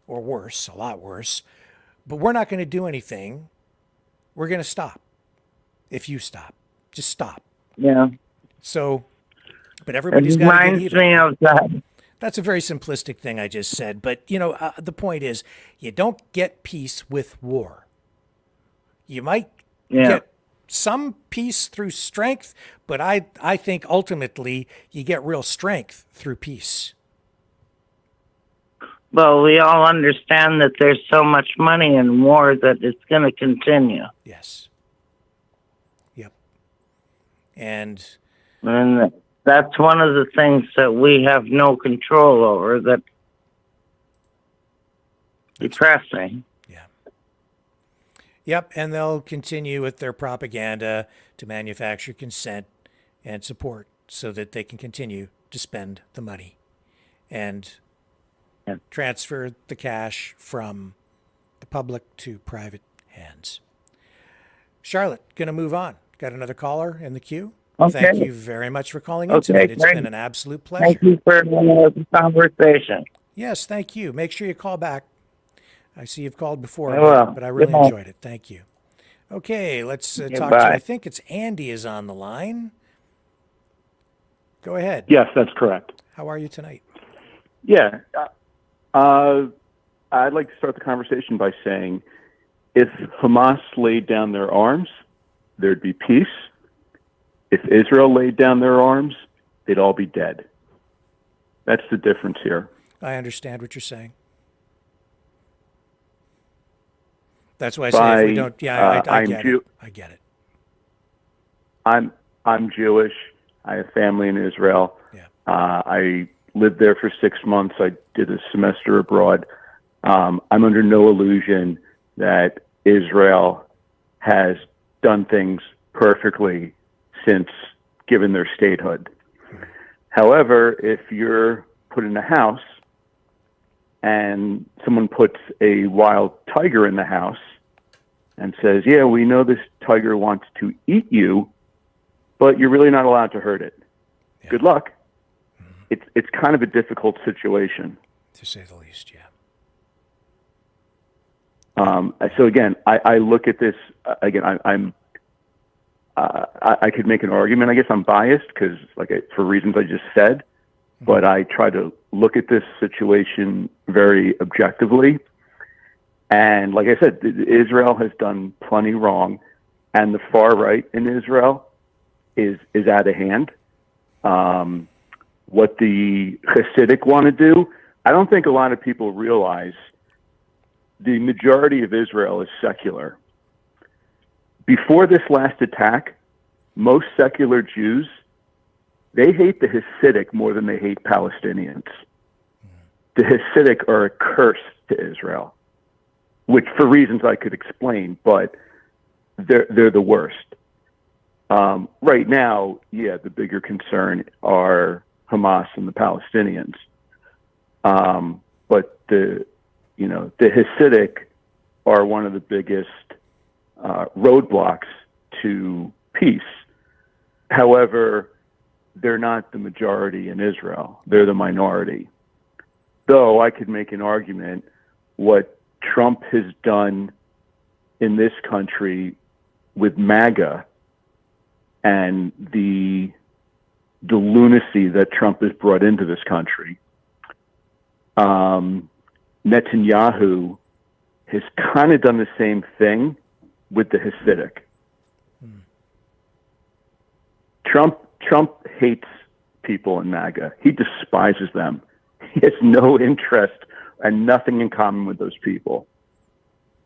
or worse, a lot worse, but we're not going to do anything. We're going to stop. If you stop, just stop. Yeah. So, but everybody's got to get even. Me of that. That's a very simplistic thing I just said. But, the point is, you don't get peace with war. You might get some peace through strength, but I think ultimately you get real strength through peace. Well, we all understand that there's so much money in war that it's going to continue. Yes. Yep. And that's one of the things that we have no control over. That's depressing. Yep, and they'll continue with their propaganda to manufacture consent and support so that they can continue to spend the money and transfer the cash from the public to private hands. Charlotte, going to move on. Got another caller in the queue. Okay. Thank you very much for calling in tonight. It's been an absolute pleasure. Thank you for the conversation. Yes, thank you. Make sure you call back. I see you've called before, I will. but I really Goodbye. enjoyed it. Thank you. Okay, let's talk to, Goodbye. I think it's Andy is on the line. Go ahead. Yes, that's correct. How are you tonight? Yeah. I'd like to start the conversation by saying if Hamas laid down their arms, there'd be peace. If Israel laid down their arms, they'd all be dead. That's the difference here. I understand what you're saying. That's why I say if we don't, yeah, I get it. I get it. I'm Jewish. I have family in Israel. Yeah. I lived there for 6 months. I did a semester abroad. I'm under no illusion that Israel has done things perfectly since given their statehood. However, if you're put in a house and someone puts a wild tiger in the house and says, yeah, we know this tiger wants to eat you, but you're really not allowed to hurt it. Yeah. Good luck. Mm-hmm. It's kind of a difficult situation. To say the least, yeah. So again, I look at this, again, I could make an argument. I guess I'm biased because, for reasons I just said, but I try to look at this situation very objectively. And like I said, Israel has done plenty wrong, and the far right in Israel is out of hand. What the Hasidic want to do, I don't think a lot of people realize the majority of Israel is secular. Before this last attack, most secular Jews, they hate the Hasidic more than they hate Palestinians. The Hasidic are a curse to Israel, which for reasons I could explain, but they're the worst. Right now, yeah, the bigger concern are Hamas and the Palestinians. But the Hasidic are one of the biggest roadblocks to peace. However, they're not the majority in Israel. They're the minority. Though I could make an argument what Trump has done in this country with MAGA and the lunacy that Trump has brought into this country. Netanyahu has kind of done the same thing with the Hasidic. Trump hates people in MAGA. He despises them. He has no interest and nothing in common with those people.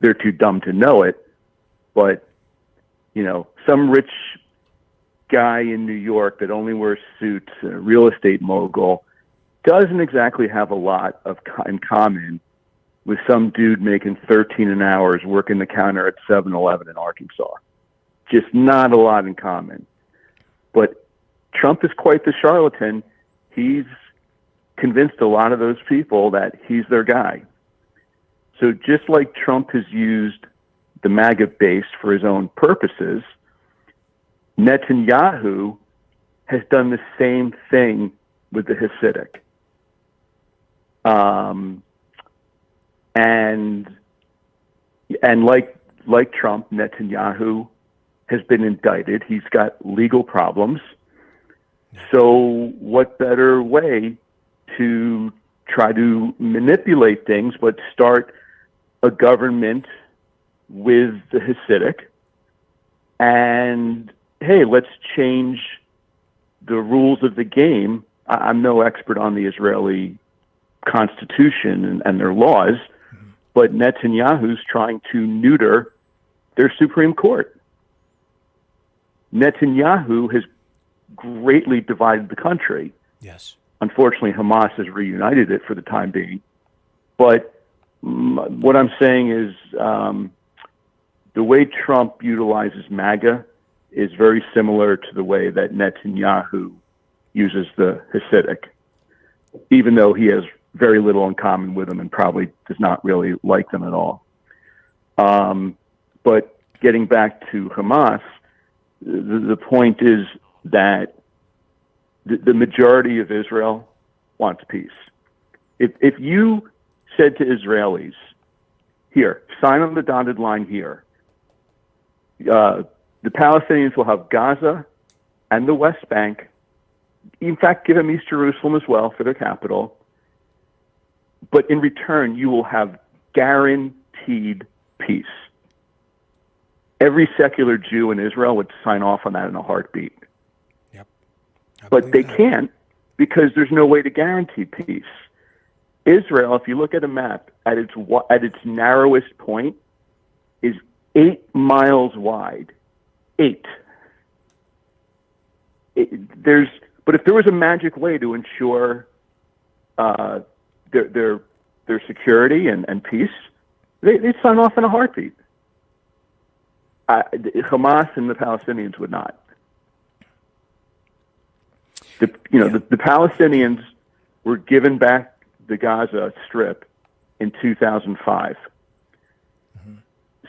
They're too dumb to know it, but some rich guy in New York that only wears suits, a real estate mogul, doesn't exactly have a lot in common with some dude making $13 an hour working the counter at 7-Eleven in Arkansas. Just not a lot in common. But Trump is quite the charlatan. He's convinced a lot of those people that he's their guy. So just like Trump has used the MAGA base for his own purposes, Netanyahu has done the same thing with the Hasidic. And like Trump, Netanyahu has been indicted. He's got legal problems. So what better way to try to manipulate things but start a government with the Hasidic and hey, let's change the rules of the game. I'm no expert on the Israeli constitution and their laws, but Netanyahu's trying to neuter their Supreme Court. Netanyahu has greatly divided the country. Yes. Unfortunately, Hamas has reunited it for the time being. But what I'm saying is the way Trump utilizes MAGA is very similar to the way that Netanyahu uses the Hasidic, even though he has very little in common with them and probably does not really like them at all. But getting back to Hamas, the point is that the majority of Israel wants peace. If you said to Israelis, here, sign on the dotted line here, the Palestinians will have Gaza and the West Bank, in fact, give them East Jerusalem as well for their capital, but in return, you will have guaranteed peace. Every secular Jew in Israel would sign off on that in a heartbeat. Yep. But they can't because there's no way to guarantee peace. Israel, if you look at a map, at its narrowest point, is 8 miles wide. 8. But if there was a magic way to ensure their security and peace, they'd sign off in a heartbeat. Hamas and the Palestinians would not. The Palestinians were given back the Gaza Strip in 2005.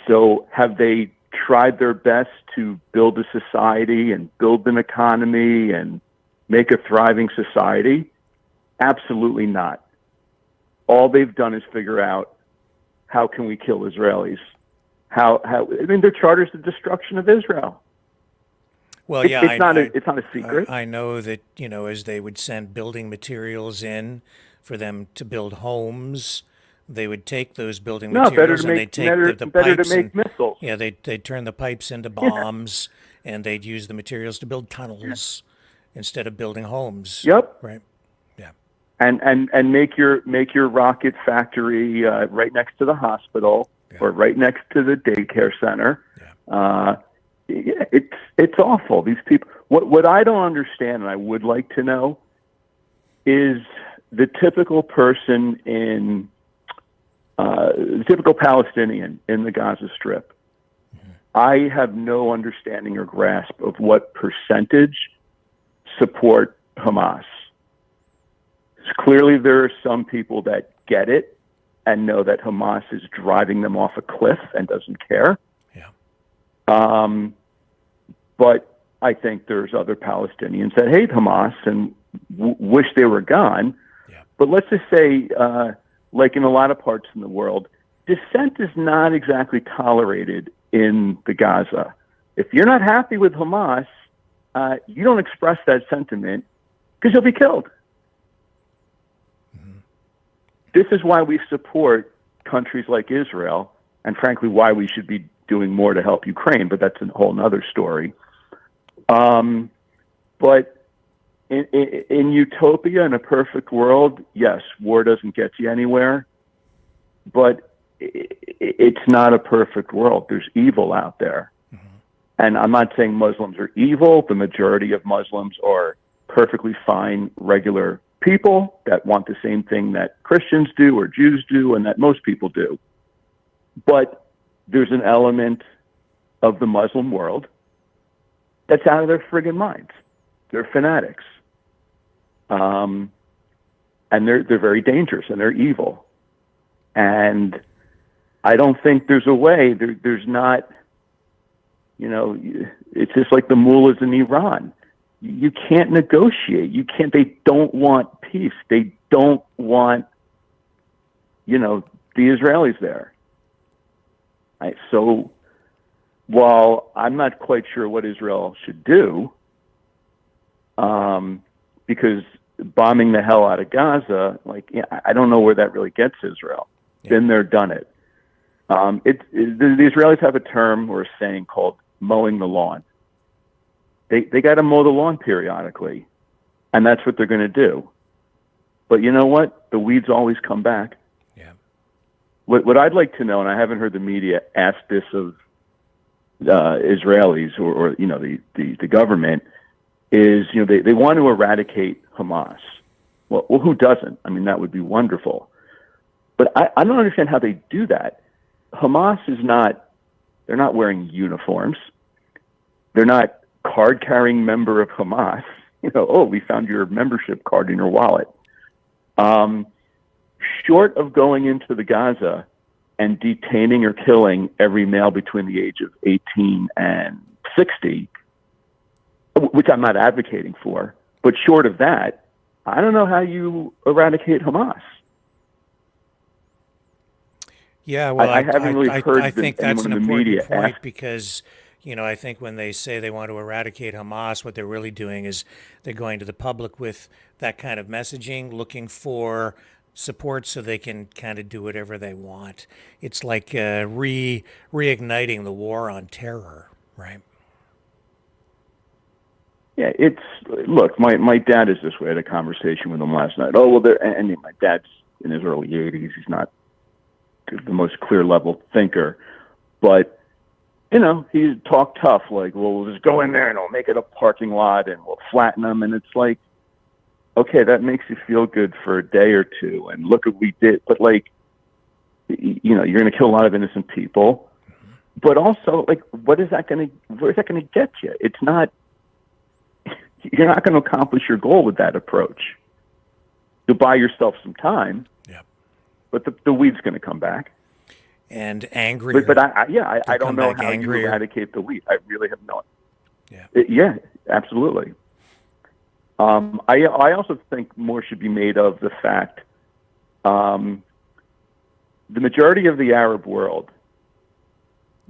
So have they tried their best to build a society and build an economy and make a thriving society? Absolutely not. All they've done is figure out, how can we kill Israelis? Their charter is the destruction of Israel. Well, it's not a secret. I know that, as they would send building materials in for them to build homes, they would take those building materials and they'd take the pipes to make missiles. Yeah, they'd turn the pipes into bombs, and they'd use the materials to build tunnels instead of building homes. Yep. Right. Yeah. And make your rocket factory right next to the hospital or right next to the daycare center. Yeah. It's awful. These people. What I don't understand, and I would like to know, is the typical person in the typical Palestinian in the Gaza Strip. I have no understanding or grasp of what percentage support Hamas. Clearly, there are some people that get it and know that Hamas is driving them off a cliff and doesn't care. Yeah. But I think there's other Palestinians that hate Hamas and wish they were gone. Yeah. But let's just say, like in a lot of parts in the world, dissent is not exactly tolerated in the Gaza. If you're not happy with Hamas, you don't express that sentiment because you'll be killed. Mm-hmm. This is why we support countries like Israel, and frankly, why we should be doing more to help Ukraine, but that's a whole other story. But in utopia, in a perfect world, yes, war doesn't get you anywhere, but it's not a perfect world. There's evil out there. Mm-hmm. And I'm not saying Muslims are evil. The majority of Muslims are perfectly fine, regular people that want the same thing that Christians do or Jews do and that most people do. But there's an element of the Muslim world that's out of their friggin' minds. They're fanatics. And they're very dangerous and they're evil. And I don't think there's a way, there's not, it's just like the mullahs in Iran. You can't negotiate. They don't want peace. They don't want, the Israelis there. So while I'm not quite sure what Israel should do, because bombing the hell out of Gaza, I don't know where that really gets Israel. Yeah. Been there, done it. The Israelis have a term or a saying called mowing the lawn. They got to mow the lawn periodically, and that's what they're going to do. But you know what? The weeds always come back. Yeah. What I'd like to know, and I haven't heard the media ask this of Israelis or you know the government, is they want to eradicate Hamas. Well, who doesn't? I mean, that would be wonderful. But I don't understand how they do that. Hamas is not. They're not wearing uniforms. They're not card-carrying member of Hamas. Oh, we found your membership card in your wallet. Short of going into the Gaza and detaining or killing every male between the age of 18 and 60, which I'm not advocating for, but short of that, I don't know how you eradicate Hamas. Yeah, well, I haven't really heard I think that's an anyone in the important media point ask. because, I think when they say they want to eradicate Hamas, what they're really doing is they're going to the public with that kind of messaging, looking for support so they can kind of do whatever they want. It's like reigniting the war on terror, right? Yeah, look, my dad is this way. I had a conversation with him last night. Oh, well, and my dad's in his early 80s. He's not the most clear level thinker, but he talked tough, like, well, we'll just go in there and we'll make it a parking lot and we'll flatten them. And it's like, okay, that makes you feel good for a day or two. And look what we did. But like, you're going to kill a lot of innocent people. But also, like, where is that going to get you? It's not, you're not going to accomplish your goal with that approach. You'll buy yourself some time. Yeah. But the weed's going to come back. And angrier. But I don't know how you eradicate the weed. I really have no. Yeah. Yeah, absolutely. I also think more should be made of the fact the majority of the Arab world,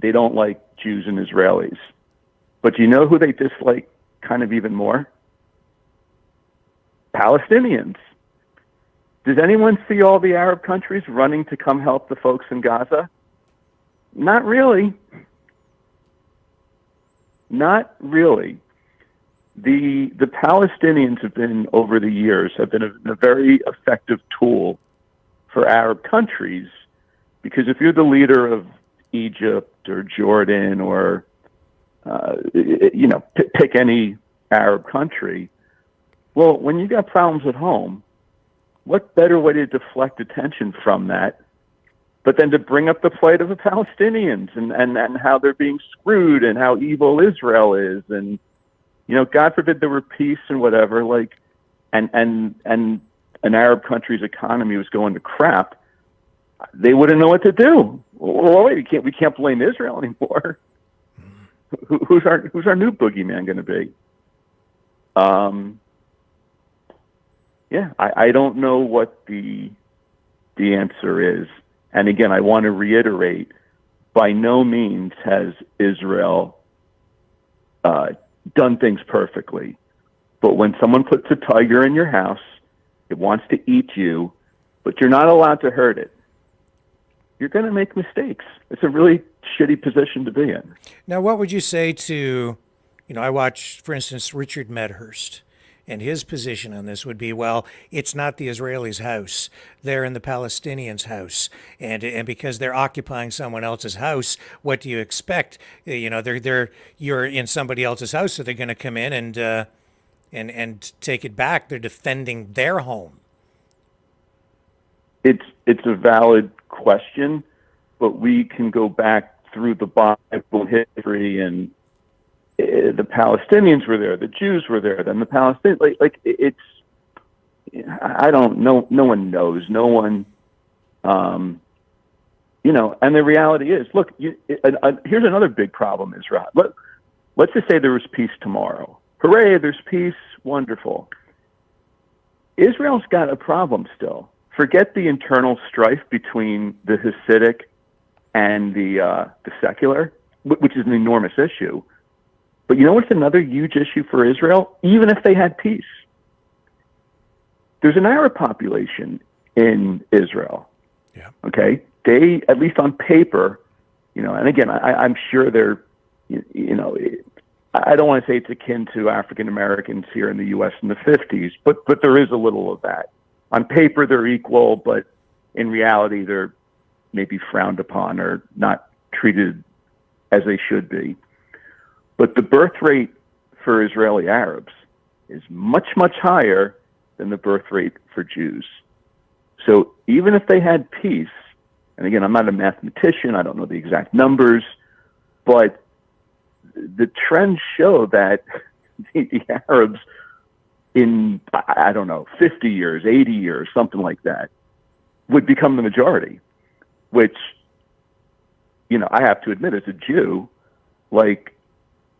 they don't like Jews and Israelis. But you know who they dislike kind of even more? Palestinians. Does anyone see all the Arab countries running to come help the folks in Gaza? Not really. Not really. The Palestinians have been, over the years, have been a very effective tool for Arab countries, because if you're the leader of Egypt or Jordan or, pick any Arab country, well, when you got problems at home, what better way to deflect attention from that but then to bring up the plight of the Palestinians and how they're being screwed and how evil Israel is, and God forbid there were peace and whatever, like, and an Arab country's economy was going to crap, they wouldn't know what to do. Well, wait, we can't blame Israel anymore. Who's our new boogeyman going to be? I don't know what the answer is. And again, I want to reiterate, by no means has Israel done things perfectly. But when someone puts a tiger in your house, it wants to eat you, but you're not allowed to hurt it, you're going to make mistakes. It's a really shitty position to be in. Now, what would you say to, I watch, for instance, Richard Medhurst, and his position on this would be, well, it's not the Israelis' house. They're in the Palestinians' house. And because they're occupying someone else's house, what do you expect? You're in somebody else's house, so they're going to come in and take it back. They're defending their home. It's a valid question, but we can go back through the Bible history, and the Palestinians were there, the Jews were there, then the Palestinians, it's, I don't know, no one knows, no one, and the reality is, look, here's another big problem, Israel. Let's just say there was peace tomorrow. Hooray, there's peace, wonderful. Israel's got a problem still. Forget the internal strife between the Hasidic and the secular, which is an enormous issue. But you know what's another huge issue for Israel? Even if they had peace, there's an Arab population in Israel. Yeah. Okay. They, at least on paper, and again, I'm sure they're, you know, I don't want to say it's akin to African Americans here in the U.S. in the 50s, but there is a little of that. On paper, they're equal, but in reality, they're maybe frowned upon or not treated as they should be. But the birth rate for Israeli Arabs is much, much higher than the birth rate for Jews. So even if they had peace, and again, I'm not a mathematician, I don't know the exact numbers, but the trends show that the Arabs in, I don't know, 50 years, 80 years, something like that, would become the majority, which, you know, I have to admit as a Jew, like,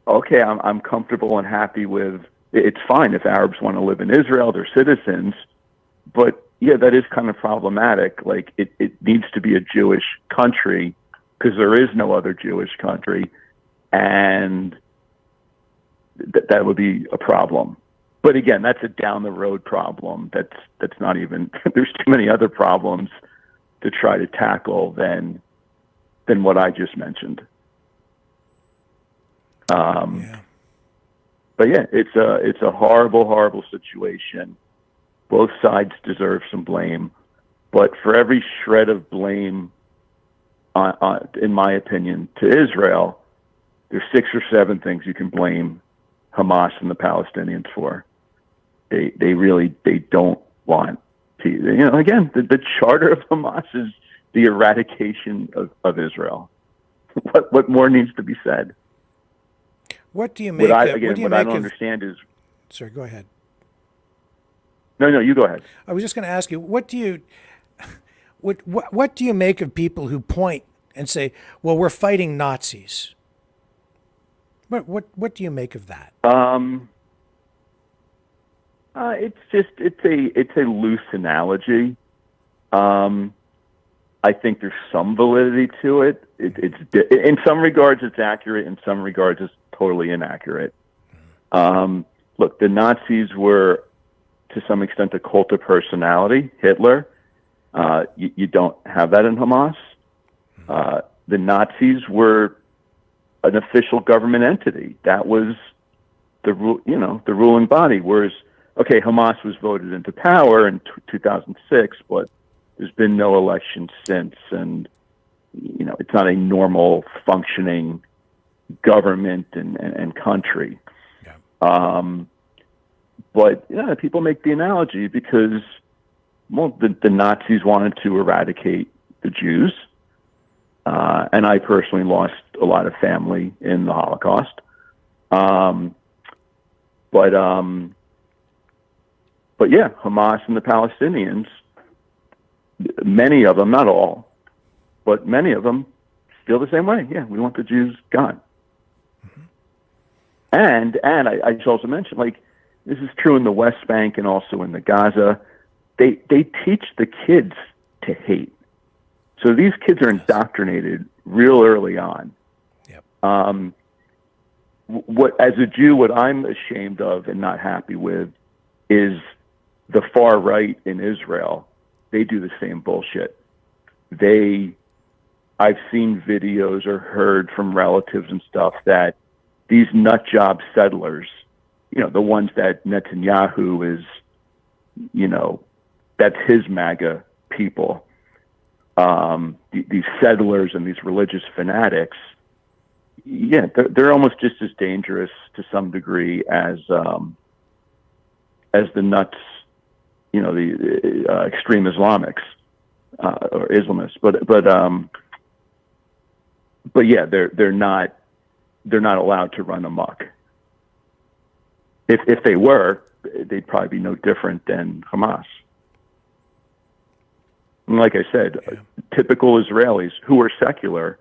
okay, I'm comfortable and happy with, it's fine if Arabs want to live in Israel, they're citizens, but yeah, that is kind of problematic. Like, it needs to be a Jewish country because there is no other Jewish country, and that would be a problem. But again, that's a down the road problem. That's not even, there's too many other problems to try to tackle than what I just mentioned. But yeah, it's a horrible, horrible situation. Both sides deserve some blame, but for every shred of blame, in my opinion, to Israel, there's 6 or 7 things you can blame Hamas and the Palestinians for. They really don't want to. You know, again, the charter of Hamas is the eradication of Israel. What more needs to be said? What do you make? What I don't understand is. Sorry, go ahead. No, you go ahead. I was just going to ask you, what do you make of people who point and say, "Well, we're fighting Nazis"? What do you make of that? It's a loose analogy. I think there's some validity to it. It's in some regards it's accurate. In some regards it's totally inaccurate. Look, the Nazis were to some extent a cult of personality. Hitler. You don't have that in Hamas. The Nazis were an official government entity. That was the ruling body. Whereas, okay, Hamas was voted into power in 2006, but there's been no election since, and you know, it's not a normal functioning government and country. Yeah. But yeah, people make the analogy because, well, the Nazis wanted to eradicate the Jews, and I personally lost a lot of family in the Holocaust. But yeah, Hamas and the Palestinians, many of them, not all, but many of them, feel the same way. Yeah, we want the Jews gone. And I should also mention, like, this is true in the West Bank and also in the Gaza. They teach the kids to hate. So these kids are indoctrinated real early on. Yep. As a Jew, what I'm ashamed of and not happy with is the far right in Israel. They do the same bullshit. I've seen videos or heard from relatives and stuff that these nut job settlers, you know, the ones that Netanyahu is, you know, that's his MAGA people. These settlers and these religious fanatics, yeah, they're almost just as dangerous to some degree as the nuts, you know, the extreme Islamics or Islamists. But yeah, they're not allowed to run amok. If they were, they'd probably be no different than Hamas. And like I said, typical Israelis who are secular.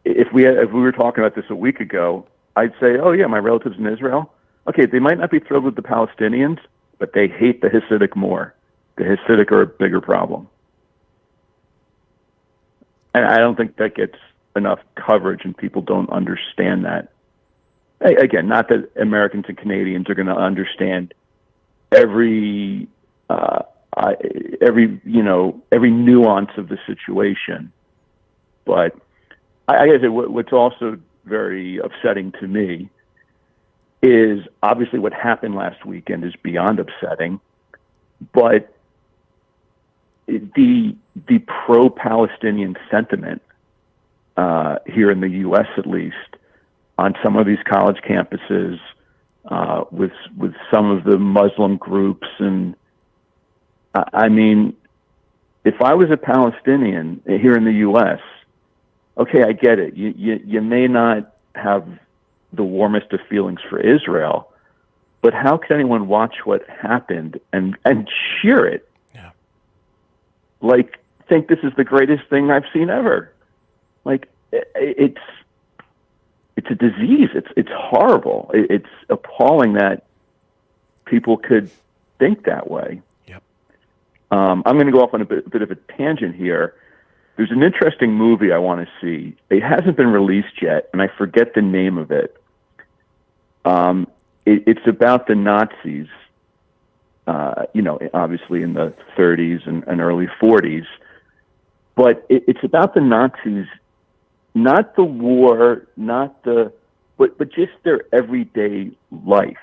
If we were talking about this a week ago, I'd say, oh yeah, my relatives in Israel. Okay, they might not be thrilled with the Palestinians, but they hate the Hasidic more. The Hasidic are a bigger problem. And I don't think that gets enough coverage, and people don't understand that. Again, not that Americans and Canadians are going to understand every nuance of the situation, but I gotta say, what's also very upsetting to me is obviously what happened last weekend is beyond upsetting, but the pro-Palestinian sentiment here in the U.S. at least on some of these college campuses with some of the Muslim groups, and I mean, if I was a Palestinian here in the U.S., okay, I get it. You may not have the warmest of feelings for Israel, but how can anyone watch what happened and cheer it? Yeah. Like, think this is the greatest thing I've seen ever. Like, it's a disease. It's horrible. It's appalling that people could think that way. Yep. I'm going to go off on a bit of a tangent here. There's an interesting movie I want to see. It hasn't been released yet, and I forget the name of it. It's about the Nazis, obviously in the 30s and early 40s. But it's about the Nazis, not the war, but just their everyday life.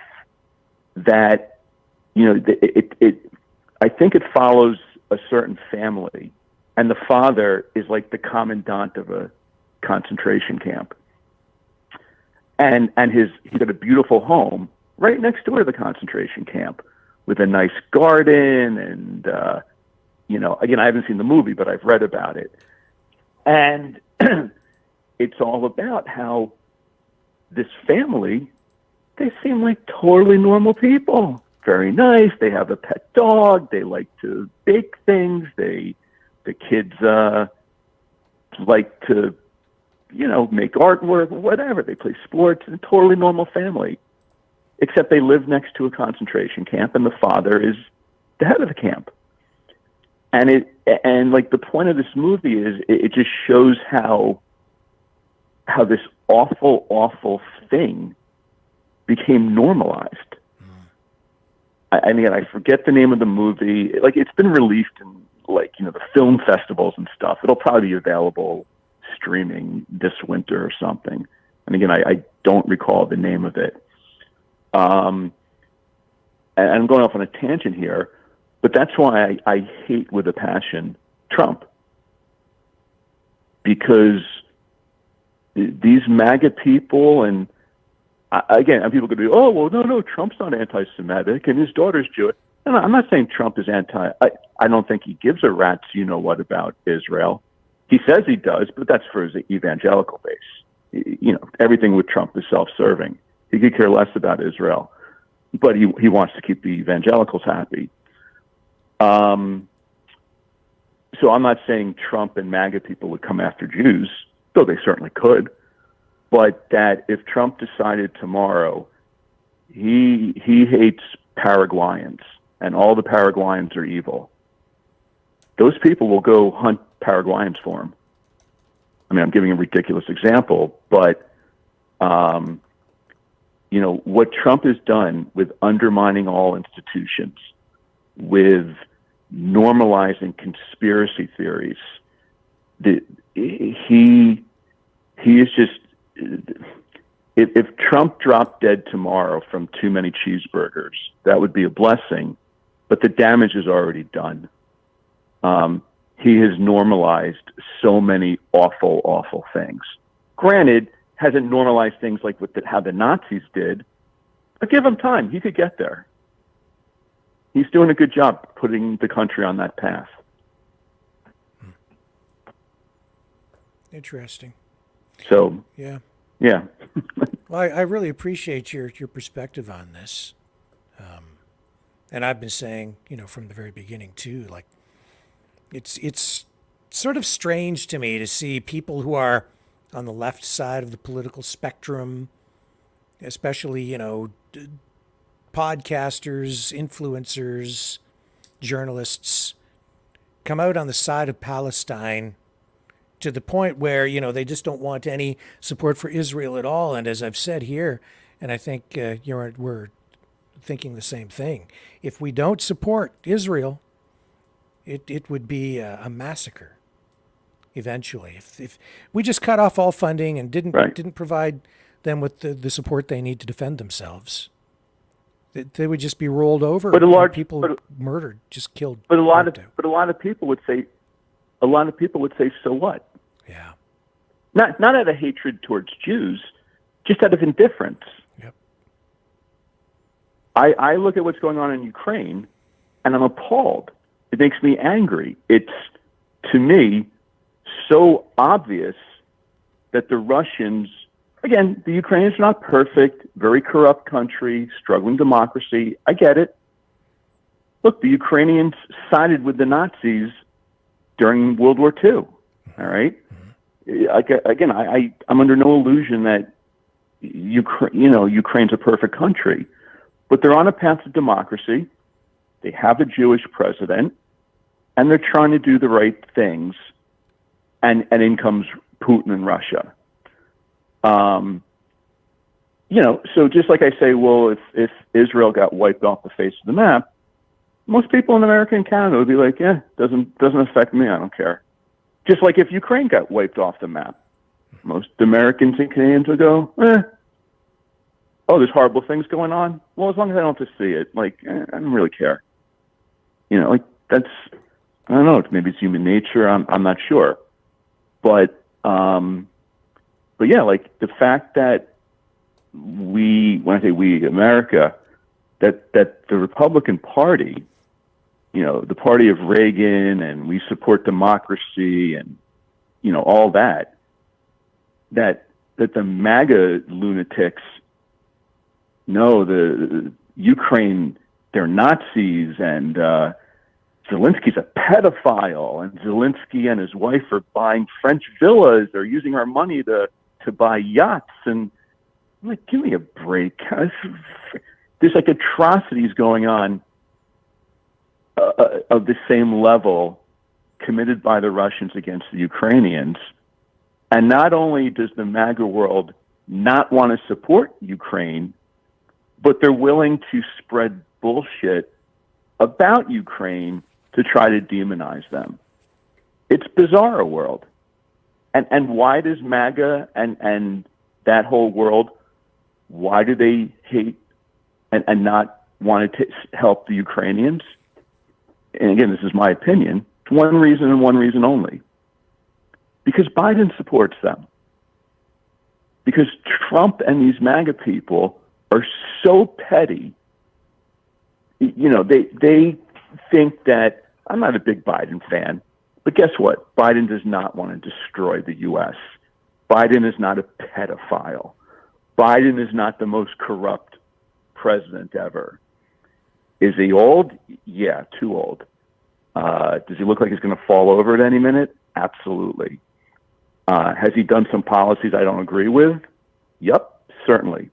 That, I think it follows a certain family. And the father is like the commandant of a concentration camp. And he's got a beautiful home right next door to the concentration camp with a nice garden. And, again, I haven't seen the movie, but I've read about it. And it's all about how this family, they seem like totally normal people. Very nice. They have a pet dog. They like to bake things. The kids like to, make artwork, whatever. They play sports. It's a totally normal family, except they live next to a concentration camp, and the father is the head of the camp. And the point of this movie is it just shows how this awful, awful thing became normalized. I forget the name of the movie. Like, it's been released in the film festivals and stuff. It'll probably be available streaming this winter or something. And again, I don't recall the name of it. And I'm going off on a tangent here, but that's why I hate with a passion Trump. Because these MAGA people, and again, people could be, oh, well, no, Trump's not anti-Semitic and his daughter's Jewish. And I'm not saying Trump is I don't think he gives a rat's you-know-what about Israel. He says he does, but that's for his evangelical base. Everything with Trump is self-serving. He could care less about Israel, but he wants to keep the evangelicals happy. So I'm not saying Trump and MAGA people would come after Jews, though they certainly could. But that if Trump decided tomorrow he hates Paraguayans and all the Paraguayans are evil, those people will go hunt Paraguayans for him. I mean, I'm giving a ridiculous example, but what Trump has done with undermining all institutions, with normalizing conspiracy theories, he is just, if Trump dropped dead tomorrow from too many cheeseburgers, that would be a blessing, but the damage is already done. He has normalized so many awful, awful things. Granted, hasn't normalized things like how the Nazis did, but give him time. He could get there. He's doing a good job putting the country on that path. Interesting. So, yeah. Well, I really appreciate your perspective on this. And I've been saying, from the very beginning too, like, it's sort of strange to me to see people who are on the left side of the political spectrum, especially, podcasters, influencers, journalists, come out on the side of Palestine to the point where, they just don't want any support for Israel at all. And as I've said here, and I think we're thinking the same thing, if we don't support Israel, it would be a massacre. eventually. If we just cut off all funding and didn't provide them with the support they need to defend themselves, they would just be rolled over. But and people murdered, just killed. But a lot of people would say, so what? Yeah. Not out of hatred towards Jews, just out of indifference. Yep. I look at what's going on in Ukraine, and I'm appalled. It makes me angry. It's, to me, so obvious that the Russians, again, the Ukrainians are not perfect, very corrupt country, struggling democracy. I get it. Look, the Ukrainians sided with the Nazis during World War II. All right. Again, I'm under no illusion that Ukraine's a perfect country, but they're on a path to democracy. They have a Jewish president, and they're trying to do the right things. And in comes Putin and Russia. So just like I say, well, if Israel got wiped off the face of the map, most people in America and Canada would be like, yeah, doesn't affect me. I don't care. Just like if Ukraine got wiped off the map, most Americans and Canadians would go, oh, there's horrible things going on. Well, as long as I don't have to see it, I don't really care. That's, I don't know, maybe it's human nature. I'm not sure. But yeah, the fact that when I say we, America, that the Republican Party, the party of Reagan, and we support democracy and, all that the MAGA lunatics know the Ukraine, they're Nazis, and Zelensky's a pedophile, and Zelensky and his wife are buying French villas. They're using our money to buy yachts. And I'm like, give me a break. There's atrocities going on of the same level committed by the Russians against the Ukrainians. And not only does the MAGA world not want to support Ukraine, but they're willing to spread bullshit about Ukraine to try to demonize them. It's bizarre, a world. And why does MAGA and that whole world, why do they hate and not want to help the Ukrainians? And again, this is my opinion. It's one reason and one reason only. Because Biden supports them. Because Trump and these MAGA people are so petty. They think that, I'm not a big Biden fan, but guess what? Biden does not want to destroy the U.S. Biden is not a pedophile. Biden is not the most corrupt president ever. Is he old? Yeah, too old. Does he look like he's going to fall over at any minute? Absolutely. Has he done some policies I don't agree with? Yep, certainly.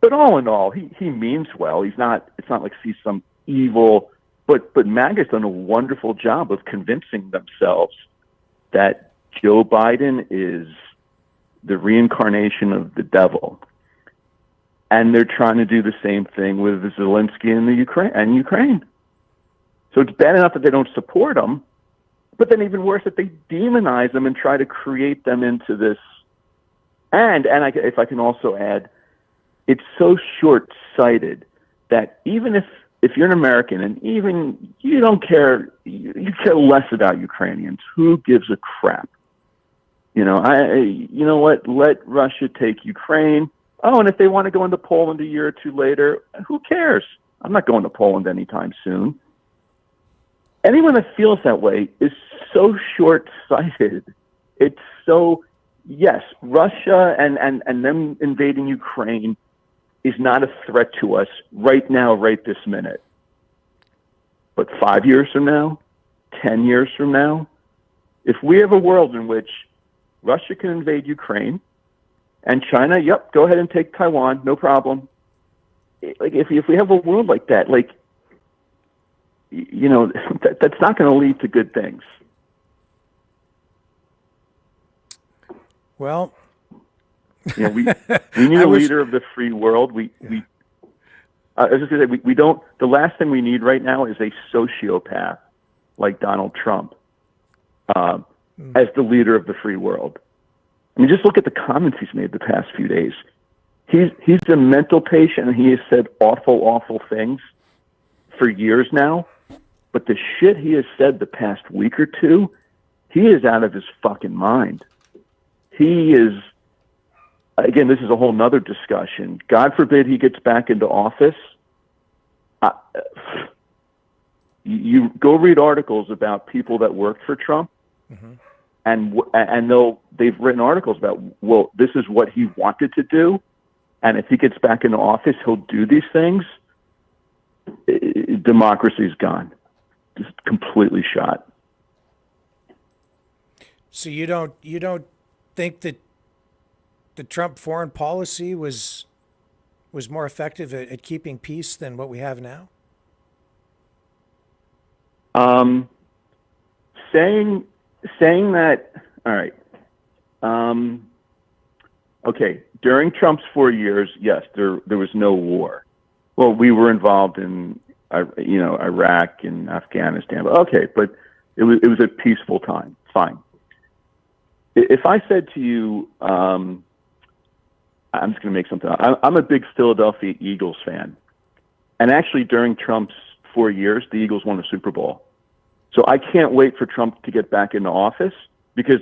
But all in all, he means well. It's not like he's some evil, but MAGA's done a wonderful job of convincing themselves that Joe Biden is the reincarnation of the devil. And they're trying to do the same thing with Zelensky and Ukraine. So it's bad enough that they don't support him, but then even worse that they demonize them and try to create them into this. If I can also add, it's so short-sighted that even if you're an American and even you don't care, you care less about Ukrainians, who gives a crap? You know what? Let Russia take Ukraine. Oh, and if they want to go into Poland a year or two later, who cares? I'm not going to Poland anytime soon. Anyone that feels that way is so short-sighted. It's so, yes, Russia and them invading Ukraine is not a threat to us right now, right this minute. But 5 years from now, 10 years from now, if we have a world in which Russia can invade Ukraine and China, yep, go ahead and take Taiwan, no problem. If we have a world like that, that's not going to lead to good things. Well, we need a leader of the free world. I was just going to say, we don't. The last thing we need right now is a sociopath like Donald Trump. as the leader of the free world. I mean, just look at the comments he's made the past few days. He's a mental patient, and he has said awful, awful things for years now. But the shit he has said the past week or two, he is out of his fucking mind. He is, again, this is a whole nother discussion. God forbid he gets back into office. You go read articles about people that worked for Trump, and they've written articles about, well, this is what he wanted to do, and if he gets back into office, he'll do these things. Democracy's gone, just completely shot. So you don't think that the Trump foreign policy was more effective at keeping peace than what we have now? Saying that, all right. Okay, during Trump's 4 years, yes, there was no war. Well, we were involved in, Iraq and Afghanistan. Okay, but it was a peaceful time. Fine. If I said to you, I'm just going to make something up. I'm a big Philadelphia Eagles fan. And actually, during Trump's 4 years, the Eagles won a Super Bowl. So I can't wait for Trump to get back into office, because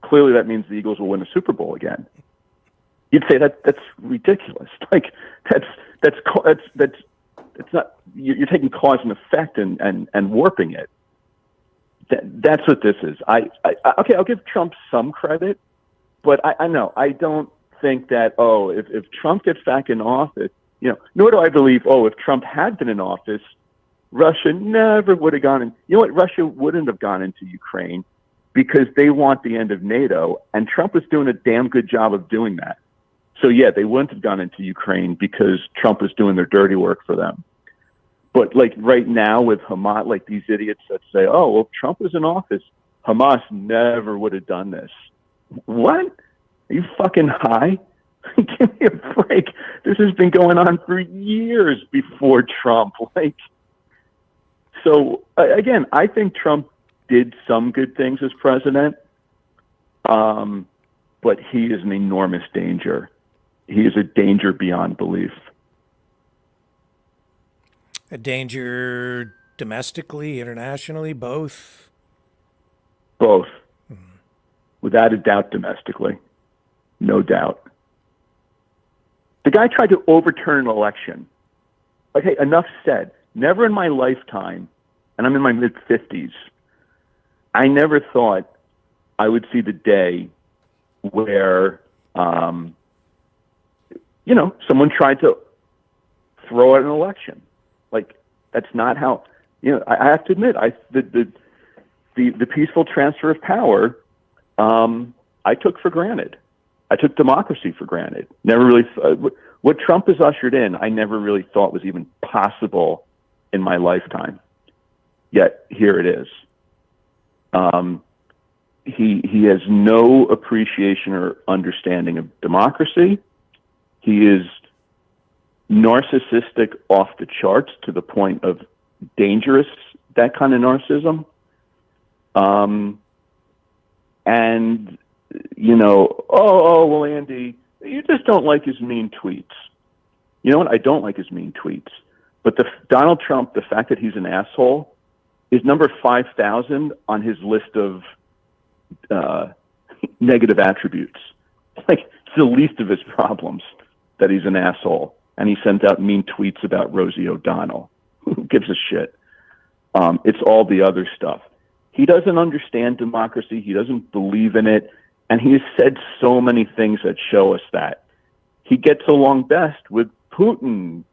clearly that means the Eagles will win a Super Bowl again. You'd say that's ridiculous. Like that's not, you're taking cause and effect and warping it. That's what this is. Okay, I'll give Trump some credit, but I know I don't think that, if Trump gets back in office, nor do I believe, if Trump had been in office, Russia never would have gone in. You know what? Russia wouldn't have gone into Ukraine because they want the end of NATO, and Trump was doing a damn good job of doing that. So yeah, they wouldn't have gone into Ukraine because Trump was doing their dirty work for them. But like right now with Hamas, like these idiots that say, if Trump was in office, Hamas never would have done this. What? Are you fucking high? Give me a break. This has been going on for years before Trump. So again, I think Trump did some good things as president, but he is an enormous danger. He is a danger beyond belief. A danger domestically, internationally, both? Both. Without a doubt, domestically. No doubt. The guy tried to overturn an election. Okay, enough said. Never in my lifetime, and I'm in my mid-50s, I never thought I would see the day where, someone tried to throw out an election. That's not how, I have to admit, the peaceful transfer of power, I took for granted. I took democracy for granted. Never really, what Trump has ushered in, I never really thought was even possible in my lifetime. Yet here it is. He has no appreciation or understanding of democracy. He is narcissistic off the charts to the point of dangerous, that kind of narcissism. Well, Andy, you just don't like his mean tweets. You know what? I don't like his mean tweets. But Donald Trump, the fact that he's an asshole, is number 5,000 on his list of negative attributes. It's the least of his problems that he's an asshole. And he sent out mean tweets about Rosie O'Donnell. Who gives a shit? It's all the other stuff. He doesn't understand democracy. He doesn't believe in it. And he has said so many things that show us that. He gets along best with Putin,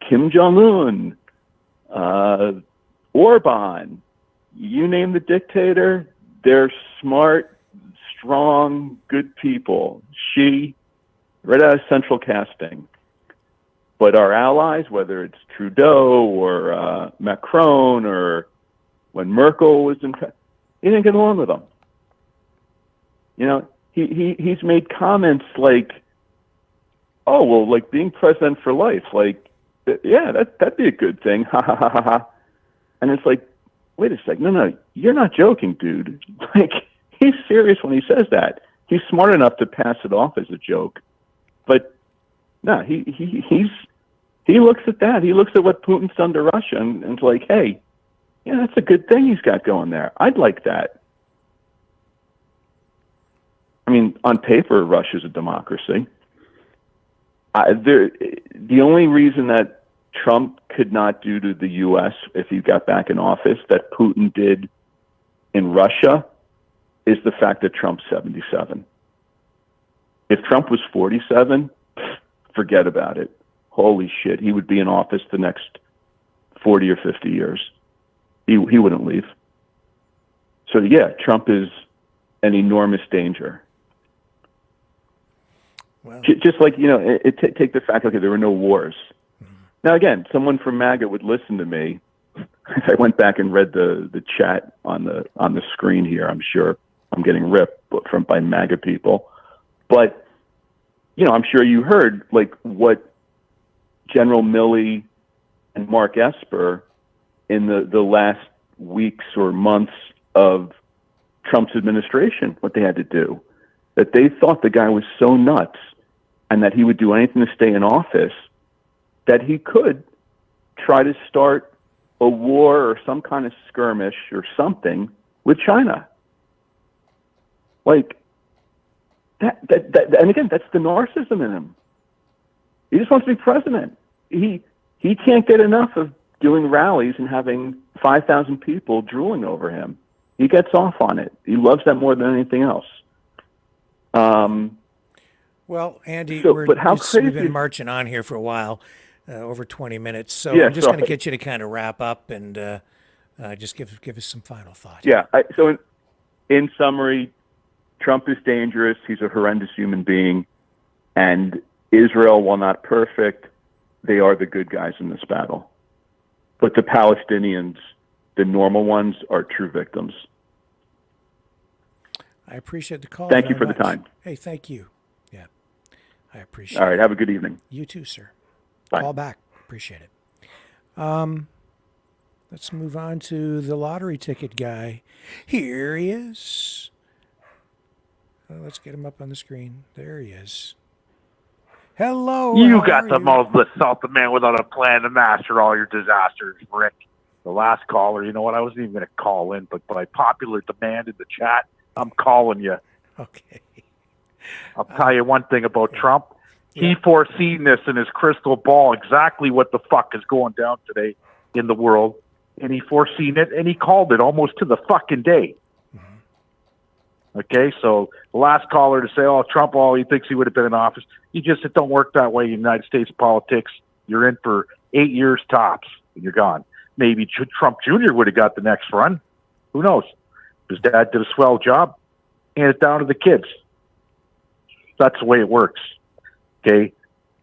Kim Jong-un, Orban. You name the dictator, they're smart, strong, good people. Right out of central casting. But our allies, whether it's Trudeau or Macron or when Merkel was in, he didn't get along with them. He's made comments like, being president for life, that'd be a good thing, ha ha ha ha ha. And it's like, wait a second, no, you're not joking, dude. He's serious when he says that. He's smart enough to pass it off as a joke, but no, he looks at that. He looks at what Putin's done to Russia, and it's like, hey, yeah, that's a good thing he's got going there. I'd like that. I mean, on paper, Russia's a democracy. The only reason that Trump could not do to the U.S. if he got back in office that Putin did in Russia is the fact that Trump's 77. If Trump was 47, forget about it. Holy shit, he would be in office the next 40 or 50 years. He wouldn't leave. So yeah, Trump is an enormous danger. Well, just like, take the fact, okay, there were no wars. Now again, someone from MAGA would listen to me. I went back and read the chat on the screen here. I'm sure I'm getting ripped by MAGA people, but I'm sure you heard like what General Milley and Mark Esper in the last weeks or months of Trump's administration, what they had to do, that they thought the guy was so nuts and that he would do anything to stay in office that he could try to start a war or some kind of skirmish or something with China. Like that, and again, that's the narcissism in him. He just wants to be president. He can't get enough of doing rallies and having 5,000 people drooling over him. He gets off on it. He loves that more than anything else. Well, Andy, we've been marching on here for a while, over 20 minutes. So yeah, I'm just going to get you to kind of wrap up and just give us some final thoughts. Yeah. So in summary, Trump is dangerous. He's a horrendous human being. And Israel, while not perfect, they are the good guys in this battle. But the Palestinians, the normal ones, are true victims. I appreciate the call. Thank you for the time. Hey, thank you. Yeah, I appreciate it. All right, have a good evening. You too, sir. Bye. Call back. Appreciate it. Let's move on to the lottery ticket guy. Here he is. Let's get him up on the screen. There he is. Hello. You got the most assaulted man without a plan to master all your disasters, Rick. The last caller, you know what? I wasn't even going to call in, but by popular demand in the chat, I'm calling you. Okay. I'll tell you one thing about Trump. He foreseen this in his crystal ball, exactly what the fuck is going down today in the world. And he foreseen it, and he called it almost to the fucking day. Okay, so the last caller to say, oh, Trump, he thinks he would have been in office. It don't work that way in United States politics. You're in for 8 years tops, and you're gone. Maybe Trump Jr. would have got the next run. Who knows? His dad did a swell job. Hand it down to the kids. That's the way it works. Okay,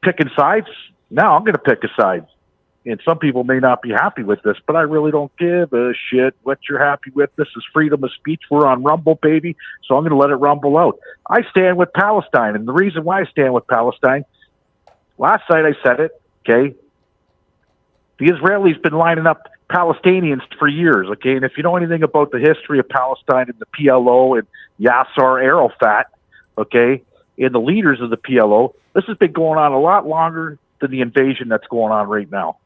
picking sides? Now I'm going to pick a side. And some people may not be happy with this, but I really don't give a shit what you're happy with. This is freedom of speech. We're on Rumble, baby, so I'm going to let it rumble out. I stand with Palestine, and the reason why I stand with Palestine, last night I said it, okay? The Israelis been lining up Palestinians for years, okay? And if you know anything about the history of Palestine and the PLO and Yasser Arafat, okay, and the leaders of the PLO, this has been going on a lot longer than the invasion that's going on right now.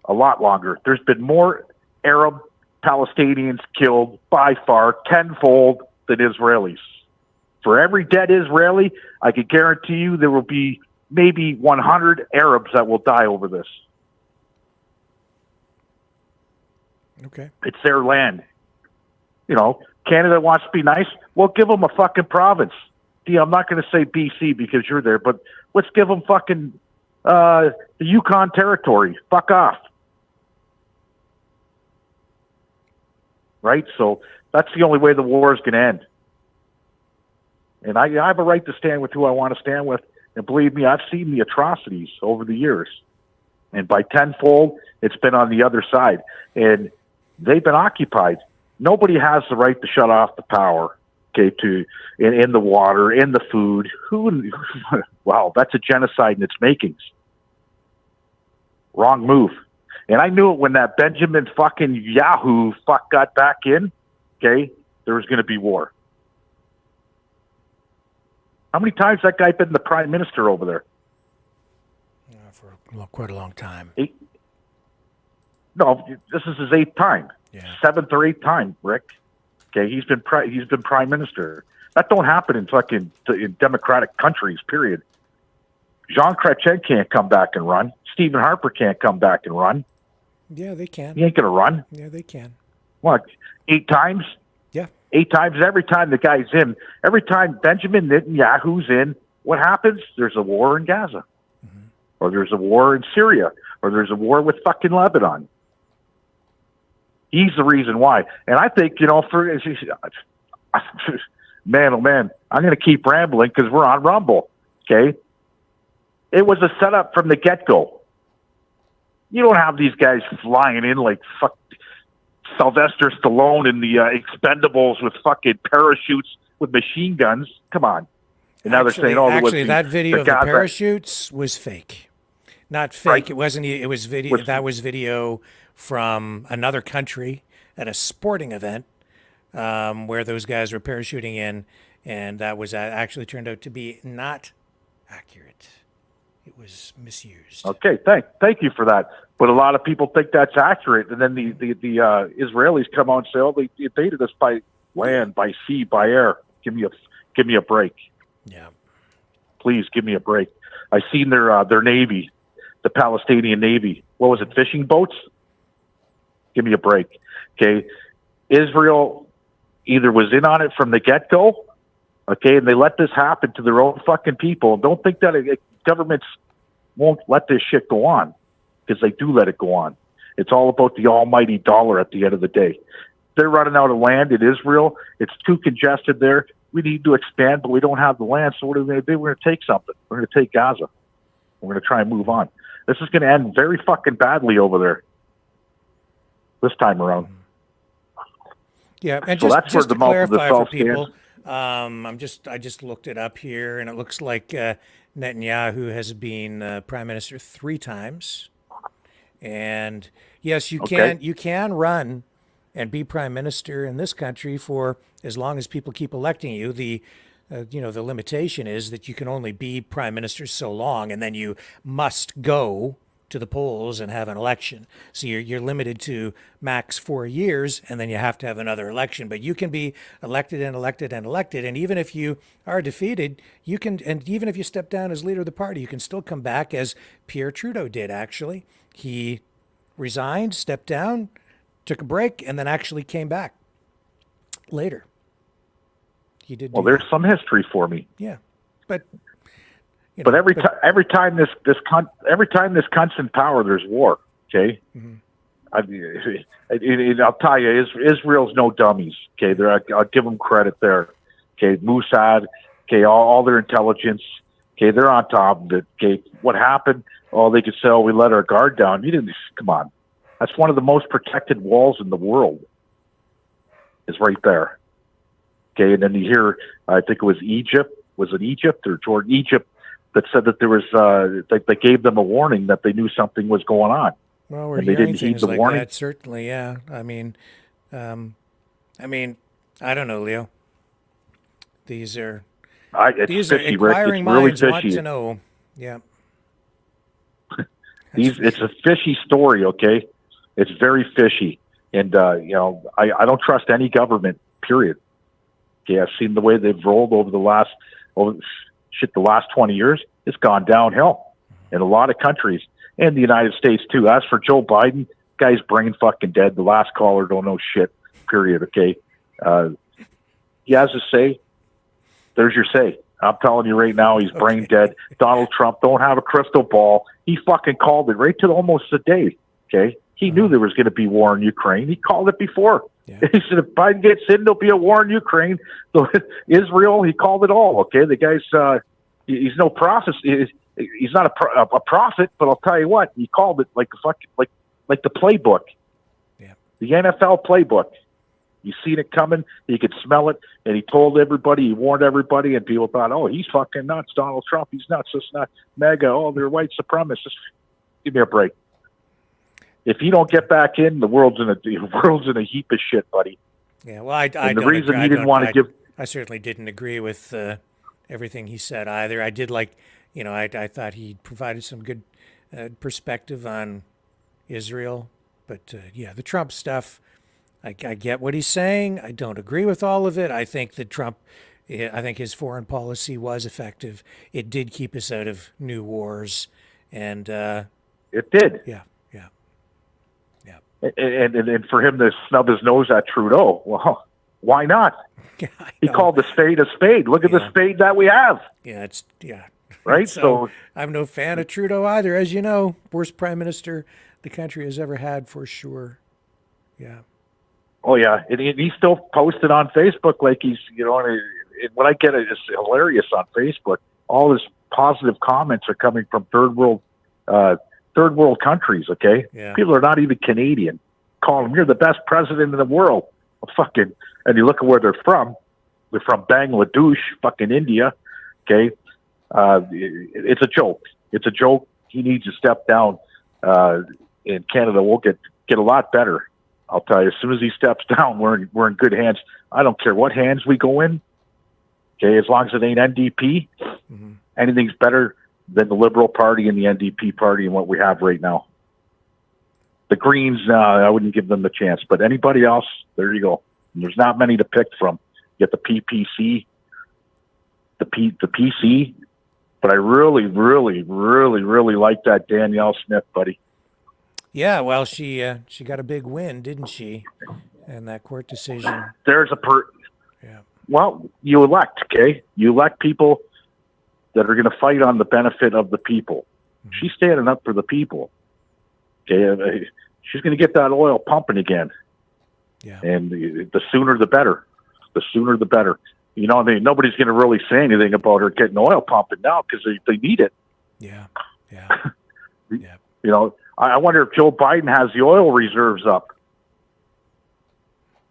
A lot longer. There's been more Arab Palestinians killed by far tenfold than Israelis. For every dead Israeli, I can guarantee you there will be maybe 100 Arabs that will die over this. Okay. It's their land. Canada wants to be nice. Well, give them a fucking province. I'm not going to say BC because you're there, but let's give them fucking the Yukon Territory. Fuck off. Right? So that's the only way the war is going to end. And I have a right to stand with who I want to stand with. And believe me, I've seen the atrocities over the years. And by tenfold, it's been on the other side. And they've been occupied. Nobody has the right to shut off the power, okay, in the water, in the food. Wow, that's a genocide in its makings. Wrong move. And I knew it when that Benjamin fucking Yahoo got back in, okay? there was going to be war. How many times that guy been the prime minister over there? For quite a long time. No, this is his 8th time. Yeah. 7th or 8th time, Rick. Okay, he's been prime minister. That don't happen in democratic countries, period. Jean Chrétien can't come back and run. Stephen Harper can't come back and run. Yeah, they can. He ain't going to run. Yeah, they can. What, 8 times? Yeah. 8 times every time the guy's in. Every time Benjamin Netanyahu's in, what happens? There's a war in Gaza. Or there's a war in Syria. Or there's a war with fucking Lebanon. He's the reason why. And I think, man, oh man, I'm going to keep rambling because we're on Rumble. Okay? It was a setup from the get-go. You don't have these guys flying in like fuck Sylvester Stallone in the Expendables with fucking parachutes with machine guns. Come on. And now they're saying, that video of the parachutes was fake. Not fake. Right. It wasn't. It was video. That was video from another country at a sporting event where those guys were parachuting in, and that was actually turned out to be not accurate. It was misused. Okay, thank you for that. But a lot of people think that's accurate, and then the Israelis come out and say, "Oh, they invaded us by land, by sea, by air." Give me a break. Yeah. Please give me a break. I seen their navy, the Palestinian Navy. What was it? Fishing boats? Give me a break. Okay, Israel either was in on it from the get-go, okay, and they let this happen to their own fucking people. Don't think that governments won't let this shit go on, because they do let it go on. It's all about the almighty dollar at the end of the day. They're running out of land in Israel. It's too congested there. We need to expand, but we don't have the land. So what are we going to do? We're going to take something. We're going to take Gaza. We're going to try and move on. This is going to end very fucking badly over there this time around. Yeah, and so just to clarify for stands. people, I just looked it up here, and it looks like Netanyahu has been prime minister 3 times. And yes, you can run and be prime minister in this country for as long as people keep electing you. The limitation is that you can only be prime minister so long, and then you must go to the polls and have an election. So you're limited to max 4 years, and then you have to have another election. But you can be elected and elected and elected, and even if you are defeated, you can, and even if you step down as leader of the party, you can still come back, as Pierre Trudeau did. Actually, he resigned, stepped down, took a break, and then actually came back later. He did. Well, there's some history for me. Yeah, but every time this cunt's in power, there's war. Okay, I'll tell you, Israel's no dummies. Okay, I'll give them credit there. Okay, Mossad. Okay, all their intelligence. Okay, they're on top of it. Okay, what happened? Oh, they could say, "Oh, we let our guard down." You didn't. Come on, that's one of the most protected walls in the world. Is right there. Okay, and then you hear, I think it was Egypt. Was it Egypt or Jordan? Egypt. That said that there was, they gave them a warning that they knew something was going on. Well, we're hearing things like that, certainly, yeah. I mean, I don't know, Leo. These are inquiring minds want to know. Yeah. It's a fishy story, okay? It's very fishy, and I don't trust any government. Period. Okay, I've seen the way they've rolled over the last 20 years. It's gone downhill in a lot of countries, and the United States too. As for Joe Biden, guy's brain fucking dead. The last caller don't know shit. Period. Okay, he has a say. There's your say. I'm telling you right now, he's brain dead. Donald Trump don't have a crystal ball. He fucking called it right to almost a day. Okay, he knew there was going to be war in Ukraine. He called it before. Yeah. He said if Biden gets in, there'll be a war in Ukraine. So Israel, he called it all. Okay, the guy's he's no prophet. He's not a prophet, but I'll tell you what, he called it like the playbook. Yeah. The NFL playbook. You seen it coming, you could smell it, and he told everybody, he warned everybody, and people thought, oh, he's fucking nuts, Donald Trump, he's nuts, it's not MAGA, oh, they're white supremacists. Give me a break. If you don't get back in, the world's in a heap of shit, buddy. Yeah, well, I And the don't reason agree. he didn't want to give. I certainly didn't agree with everything he said either. I did like, I thought he provided some good perspective on Israel. But yeah, the Trump stuff, I get what he's saying. I don't agree with all of it. I think that I think his foreign policy was effective. It did keep us out of new wars. And it did. Yeah. And for him to snub his nose at Trudeau, well, why not? He called the spade a spade. Look at the spade that we have. Yeah, right. So I'm no fan of Trudeau either, as you know. Worst prime minister the country has ever had, for sure. Yeah. Oh yeah, and he's still posted on Facebook like he's, and what I get is hilarious on Facebook. All his positive comments are coming from third world countries. Okay, people are not even Canadian. Call them, you're the best president in the world. Well, and you look at where they're from. They're from Bangladesh, fucking India. Okay, it's a joke. It's a joke. He needs to step down. In Canada, we'll get a lot better. I'll tell you, as soon as he steps down, we're in good hands. I don't care what hands we go in. Okay, as long as it ain't NDP, anything's better than the Liberal Party and the NDP Party and what we have right now. The Greens, I wouldn't give them the chance, but anybody else, there you go. And there's not many to pick from. You get the PPC, the PC, but I really, really, really, really like that Danielle Smith, buddy. Yeah, well, she got a big win, didn't she? And that court decision. There's Well, you elect, okay? You elect people that are going to fight on the benefit of the people. She's standing up for the people. Okay, she's going to get that oil pumping again. Yeah. And the sooner the better. The sooner the better. Nobody's going to really say anything about her getting oil pumping now because they need it. Yeah. I wonder if Joe Biden has the oil reserves up.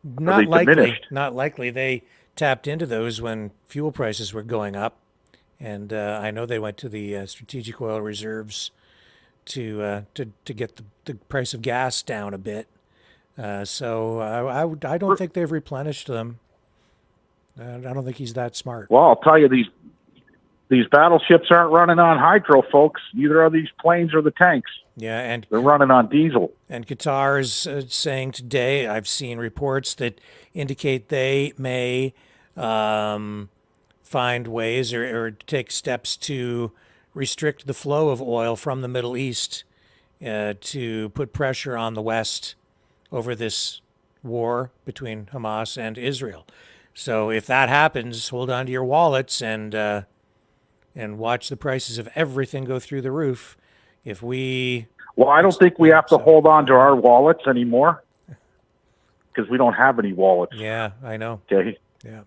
Not likely. Not likely. They tapped into those when fuel prices were going up, and I know they went to the strategic oil reserves to get the price of gas down a bit. So I don't think they've replenished them. I don't think he's that smart. Well, I'll tell you, these battleships aren't running on hydro, folks. Neither are these planes or the tanks. Yeah, and they're running on diesel. And Qatar is saying today, I've seen reports that indicate they may find ways or take steps to restrict the flow of oil from the Middle East to put pressure on the West over this war between Hamas and Israel. So if that happens, hold on to your wallets and watch the prices of everything go through the roof. Well, I don't think we have to hold on to our wallets anymore because we don't have any wallets. Yeah, I know. Okay. Yeah.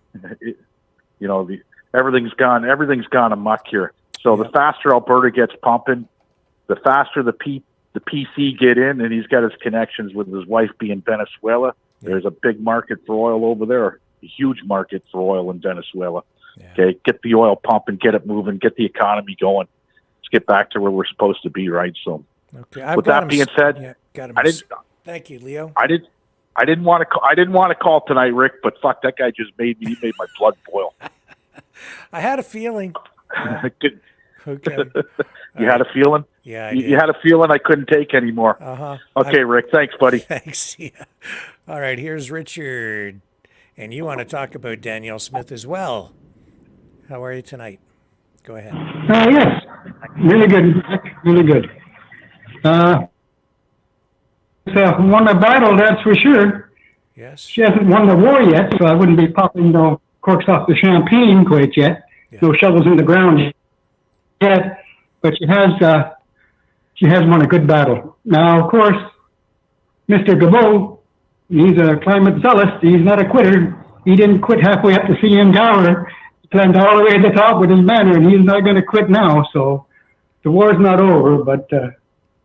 Everything's gone amok here. So the faster Alberta gets pumping, the faster the PC get in, and he's got his connections with his wife being Venezuela. Yeah. There's a big market for oil over there, a huge market for oil in Venezuela. Yeah. Okay, get the oil pumping, get it moving, get the economy going. Let's get back to where we're supposed to be, right? So, okay. With that being said, Thank you, Leo. I didn't want to call tonight, Rick, but fuck, that guy just made my blood boil. I had a feeling. Okay. You had a feeling? Yeah, I did. You had a feeling I couldn't take anymore. Okay, Rick. Thanks, buddy. Thanks. Yeah. All right. Here's Richard, and you want to talk about Danielle Smith as well. How are you tonight? Go ahead. Yes, really good, really good. Won a battle, that's for sure. Yes. She hasn't won the war yet, so I wouldn't be popping no corks off the champagne quite yet. Yeah. No shovels in the ground yet, but she has won a good battle. Now, of course, Mr. Gabot, he's a climate zealot. He's not a quitter. He didn't quit halfway up the CN Tower. He climbed all the way to the top with his banner, and he's not going to quit now. So the war's not over, but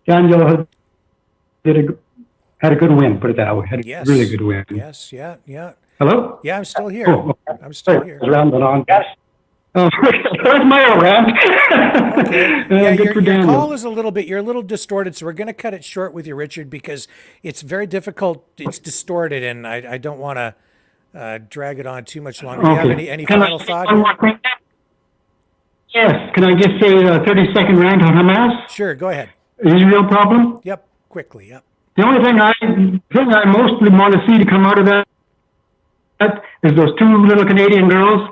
Daniel had a good win, put it that way. Had a really good win. Yes, yeah. Hello? Yeah, I'm still here. Oh, I'm still here. Rambling on. Oh, there's my rant. Okay. Yeah, good for Daniel. Your call is you're a little distorted, so we're going to cut it short with you, Richard, because it's very difficult. It's distorted, and I don't want to drag it on too much longer. Do you have any Can I final say thought one here? more thing? Yes. Can I just say a 30-second rant on Hamas? Sure, go ahead. Israel problem? Yep, quickly, yep. The only thing I mostly want to see to come out of that is those two little Canadian girls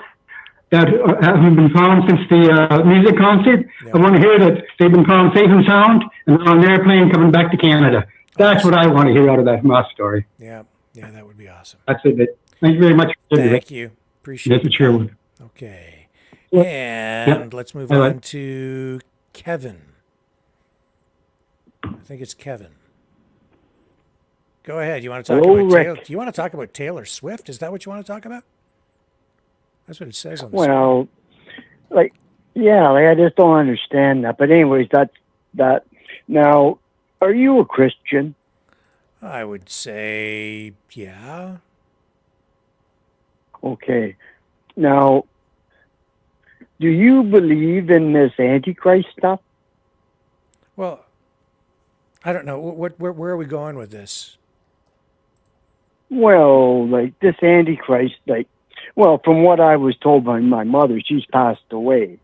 that haven't been found since the music concert. I want to hear that they've been found safe and sound and on an airplane coming back to Canada. That's what I want to hear out of that Hamas story. Yeah, that would be awesome. That's it. Thank you very much. Thank you. Appreciate it. Sure. Okay. Yeah. And let's move on to Kevin. I think it's Kevin. Go ahead. You want to talk about Taylor? Do you want to talk about Taylor Swift? Is that what you want to talk about? That's what it says on the screen. I just don't understand that. But anyways, that's that. Now, are you a Christian? I would say, yeah. Okay. Now, do you believe in this Antichrist stuff? Well, I don't know. Where are we going with this? Well, like this Antichrist, from what I was told by my mother, she's passed away.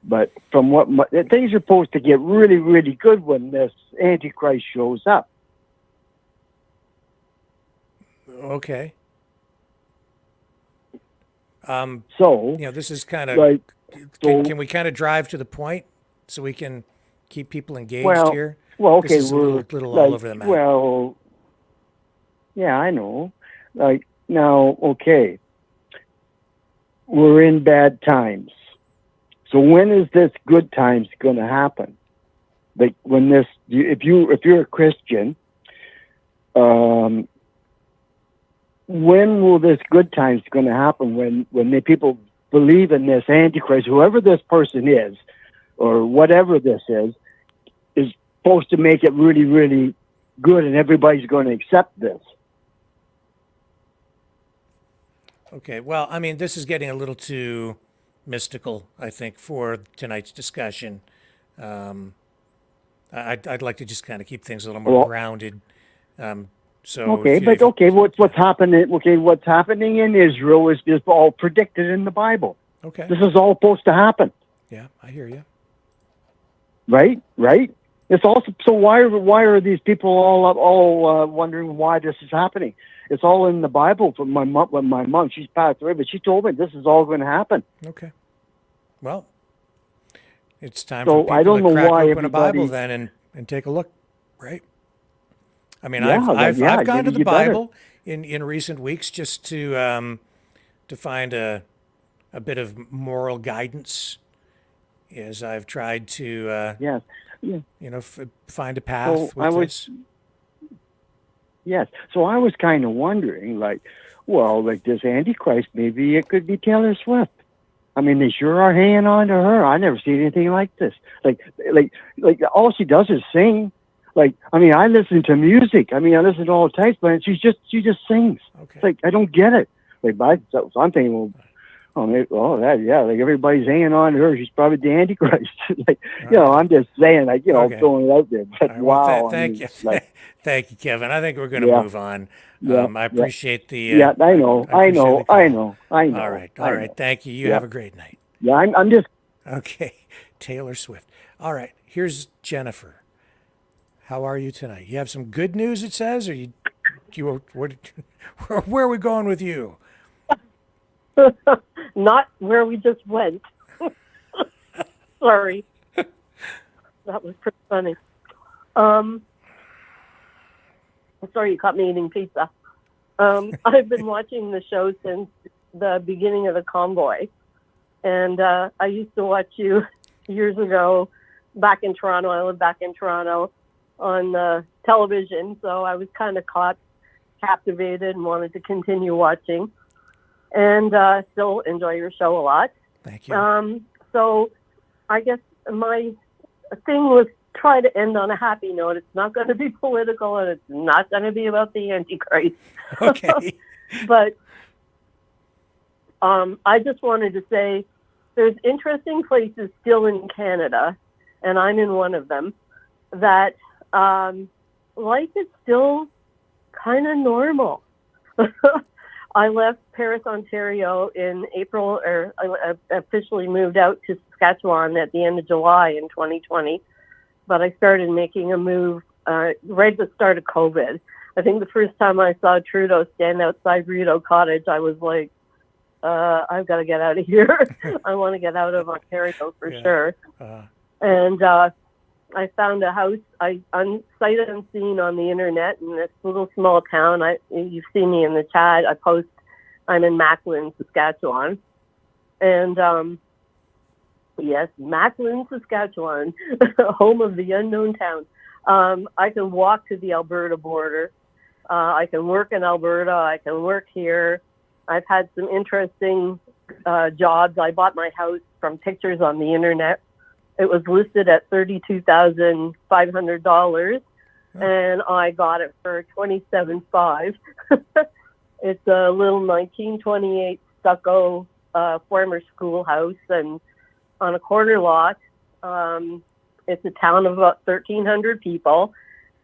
But from what things are supposed to get really, really good when this Antichrist shows up. Okay. So, this is kind of, can we kind of drive to the point so we can keep people engaged here? Well, okay, this is we're a little all over the map. Well, yeah, I know. Now, okay, we're in bad times. So when is this good times going to happen? Like when this, if you're a Christian, when will this good times going to happen? When the people believe in this Antichrist, whoever this person is, or whatever this is supposed to make it really, really good, and everybody's going to accept this. Okay, well, I mean, this is getting a little too mystical, I think, for tonight's discussion. I'd like to just kind of keep things a little more grounded. What's happening? Okay, what's happening in Israel is all predicted in the Bible. Okay, this is all supposed to happen. Yeah, I hear you. Right. It's also so. Why are these people all wondering why this is happening? It's all in the Bible. From my mom, when my mom, she's passed away, but she told me this is all going to happen. Okay. Well, it's time so for I people don't to know crack why open a Bible everybody- then and take a look, right? I mean, Yeah, I've gone to the you better. Bible in recent weeks just to find a bit of moral guidance as I've tried to find a path with this. Yes. So I was kind of wondering, this Antichrist, maybe it could be Taylor Swift. I mean, they sure are hanging on to her. I never seen anything like this. Like all she does is sing. I listen to music. I listen to all types, but she just sings. Okay. I don't get it. So I'm thinking, everybody's hanging on to her. She's probably the Antichrist. I'm just saying, throwing it out there. But Right, well, wow. thank you. Thank you, Kevin. I think we're going to move on. I appreciate the. I know. All right. Thank you. You have a great night. Yeah, I'm just. Okay. Taylor Swift. All right. Here's Jennifer. How are you tonight? You have some good news, it says, or where are we going with you? Not where we just went. Sorry. That was pretty funny. Sorry you caught me eating pizza. I've been watching the show since the beginning of the convoy. And I used to watch you years ago back in Toronto. I live back in Toronto on television. So I was kind of captivated and wanted to continue watching. And still enjoy your show a lot. Thank you. So I guess my thing was try to end on a happy note. It's not going to be political, and it's not going to be about the Antichrist. Okay. But I just wanted to say there's interesting places still in Canada, and I'm in one of them, that life is still kind of normal. I left Paris, Ontario in April, or I officially moved out to Saskatchewan at the end of July in 2020. But I started making a move right at the start of COVID. I think the first time I saw Trudeau stand outside Rideau Cottage, I was like, I've got to get out of here. I want to get out of Ontario for sure. And I found a house, sight unseen on the internet in this little small town. You've seen me in the chat. I'm in Macklin, Saskatchewan. And yes, Macklin, Saskatchewan, home of the unknown town. I can walk to the Alberta border. I can work in Alberta. I can work here. I've had some interesting jobs. I bought my house from pictures on the internet. It was listed at $32,500, and I got it for $27,500. It's a little 1928 stucco former schoolhouse, and on a corner lot. It's a town of about 1,300 people,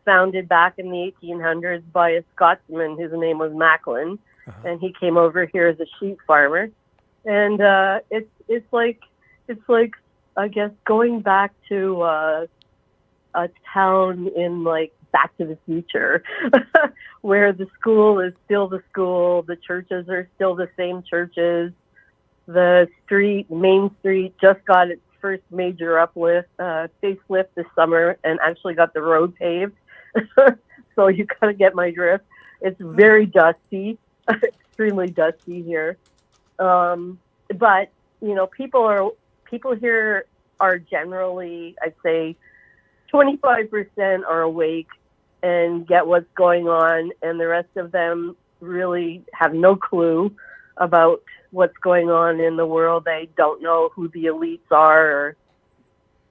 founded back in the 1800s by a Scotsman whose name was Macklin, and he came over here as a sheep farmer. And it's like I guess going back to a town in like Back to the Future, where the school is still the school, the churches are still the same churches, the Main Street just got its first major facelift this summer and actually got the road paved. So you kind of get my drift. It's very dusty, extremely dusty here. But you know, people here are generally, I'd say, 25% are awake and get what's going on, and the rest of them really have no clue about what's going on in the world. They don't know who the elites are or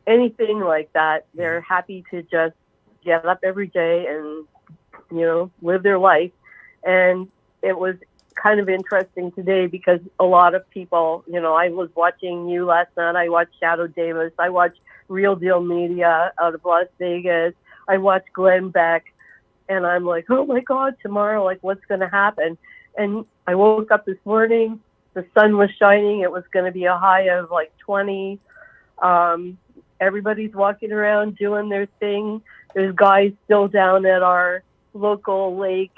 anything like that. They're happy to just get up every day and, you know, live their life. And it was kind of interesting today because a lot of people, you know, I was watching you last night. I watched Shadow Davis. I watched Real Deal Media out of Las Vegas. I watched Glenn Beck. And I'm like, oh my God, tomorrow, like, what's going to happen? And I woke up this morning. The sun was shining. It was going to be a high of like 20. Everybody's walking around doing their thing. There's guys still down at our local lake.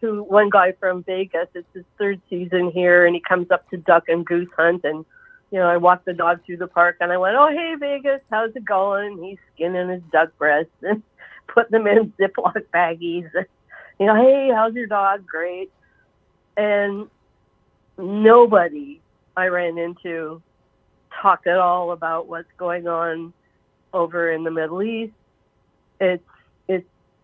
One guy from Vegas, it's his third season here, and he comes up to duck and goose hunt. And, you know, I walked the dog through the park, and I went, oh, hey, Vegas, how's it going? He's skinning his duck breasts and putting them in Ziploc baggies. You know, hey, how's your dog? Great. And nobody I ran into talked at all about what's going on over in the Middle East. It's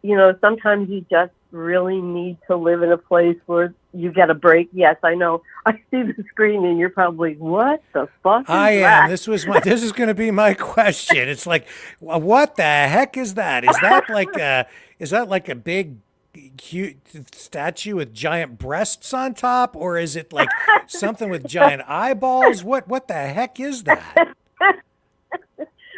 you know, sometimes you just really need to live in a place where you get a break. Yes, I know. I see the screen and you're probably, what the fuck is that? This is going to be my question. It's like, what the heck is that? Is that like a big cute statue with giant breasts on top, or is it like something with giant eyeballs? What the heck is that?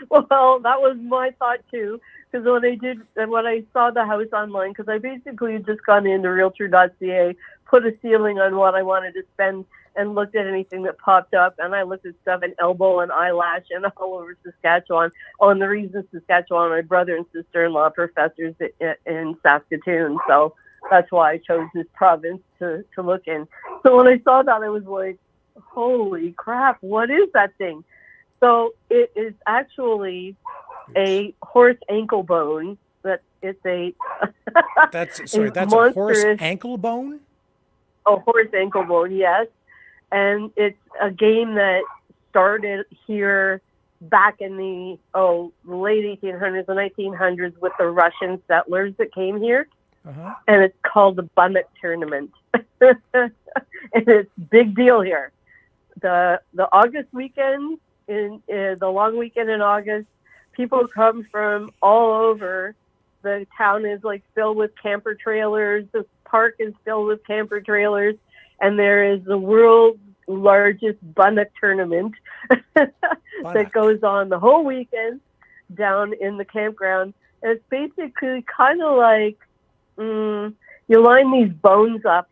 Well, that was my thought too. Because when I saw the house online, because I basically had just gone into Realtor.ca, put a ceiling on what I wanted to spend, and looked at anything that popped up, and I looked at stuff in Elbow and Eyelash and all over Saskatchewan. Oh, and the reason Saskatchewan, my brother and sister-in-law professors in Saskatoon, so that's why I chose this province to look in. So when I saw that, I was like, holy crap, what is that thing? So it is actually a horse ankle bone. That's a horse ankle bone? A horse ankle bone, yes. And it's a game that started here back in the late 1800s and 1900s with the Russian settlers that came here. And it's called the Bunnock Tournament. And it's a big deal here. The August weekend, in the long weekend in August, people come from all over. The town is like filled with camper trailers. The park is filled with camper trailers. And there is the world's largest Bunnock tournament that goes on the whole weekend down in the campground. And it's basically kind of like you line these bones up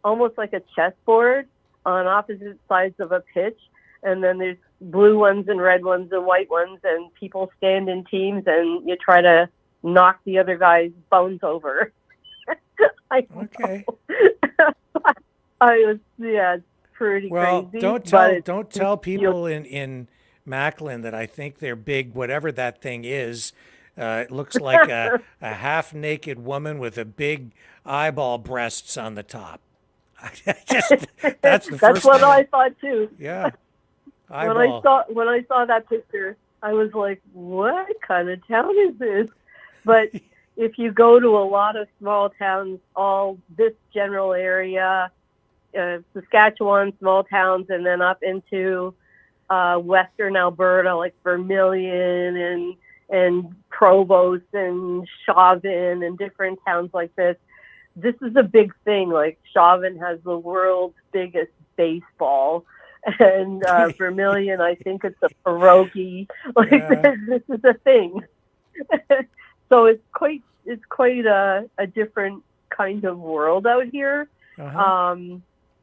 almost like a chessboard on opposite sides of a pitch, and then there's blue ones and red ones and white ones, and people stand in teams, and you try to knock the other guy's bones over. Okay. It's pretty Well, crazy. don't tell people in Macklin that I think they're big, whatever that thing is. It looks like a half-naked woman with a big eyeball breasts on the top. That's the That's first what thing. I thought too. Yeah. When Eyeball. I saw that picture, I was like, "What kind of town is this?" But if you go to a lot of small towns, all this general area, Saskatchewan, small towns, and then up into western Alberta, like Vermilion and Provost and Chauvin and different towns like this. This is a big thing. Like Chauvin has the world's biggest baseball, and Vermilion, I think it's a pierogi. Like this is a thing. So it's quite a different kind of world out here.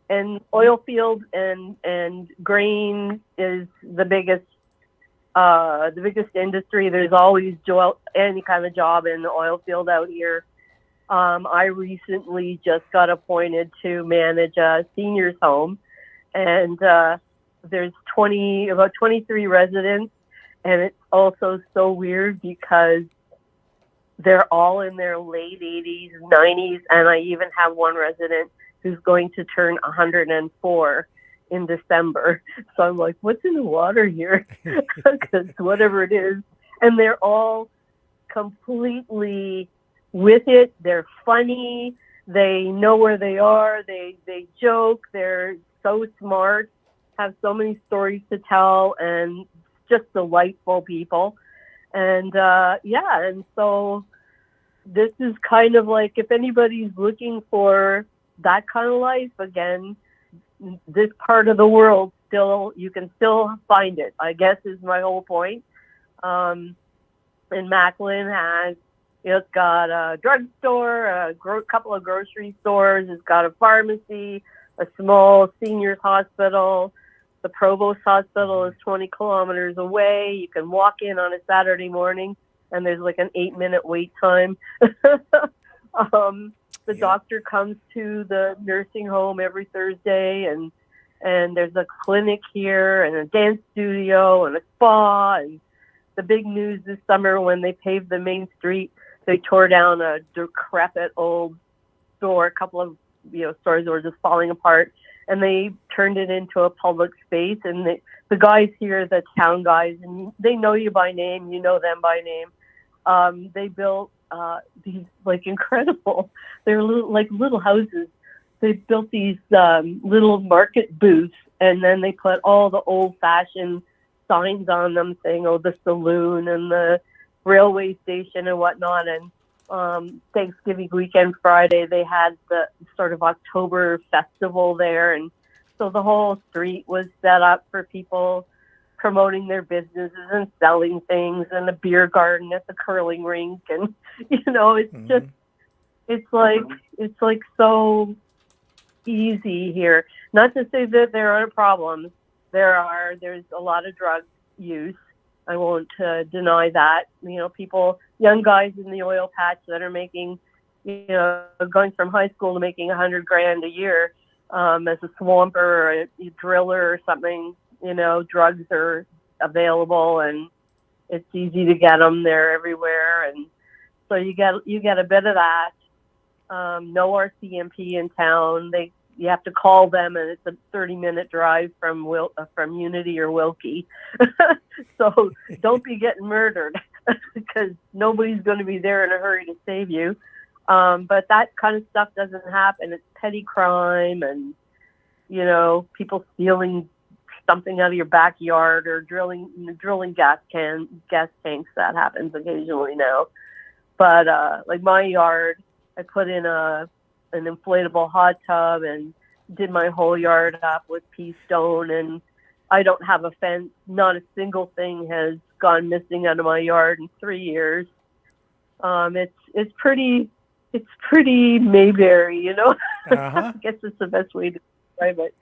And oil field and grain is the biggest industry. There's always any kind of job in the oil field out here. I recently just got appointed to manage a seniors home, and there's about 23 residents, and it's also so weird because they're all in their late 80s, 90s, and I even have one resident who's going to turn 104 in December. So I'm like, what's in the water here? Because whatever it is. And they're all completely with it. They're funny. They know where they are. They joke. They're so smart, have so many stories to tell, and just delightful people. And and so this is kind of like, if anybody's looking for that kind of life, again, this part of the world you can still find it, I guess, is my whole point. And Macklin it's got a drugstore, a couple of grocery stores, it's got a pharmacy, a small seniors hospital. The Provost Hospital is 20 kilometers away. You can walk in on a Saturday morning, and there's like an 8-minute wait time. The doctor comes to the nursing home every Thursday, and there's a clinic here and a dance studio and a spa. And the big news this summer, when they paved the main street, they tore down a decrepit old store. A couple of stores that were just falling apart, and they turned it into a public space. And the guys here, the town guys, and they know you by name, you know them by name. They built these incredible, they're little houses. They built these little market booths, and then they put all the old-fashioned signs on them saying, the saloon and the railway station and whatnot. And Thanksgiving weekend, Friday, they had the sort of October festival there. And so the whole street was set up for people promoting their businesses and selling things, and a beer garden at the curling rink. And, it's just, it's like so easy here. Not to say that there aren't problems. There's a lot of drug use. I won't deny that. People, young guys in the oil patch that are making, going from high school to making $100,000 a year as a swamper or a driller or something. Drugs are available, and it's easy to get them. They're everywhere, and so you get a bit of that. No RCMP in town. You have to call them, and it's a 30-minute drive from Unity or Wilkie. So don't be getting murdered, because nobody's going to be there in a hurry to save you. But that kind of stuff doesn't happen. It's petty crime, and people stealing something out of your backyard, or drilling gas tanks. That happens occasionally now. But like my yard, I put in an inflatable hot tub and did my whole yard up with pea stone, and I don't have a fence. Not a single thing has gone missing out of my yard in 3 years. It's pretty Mayberry, Uh-huh. I guess it's the best way to describe it.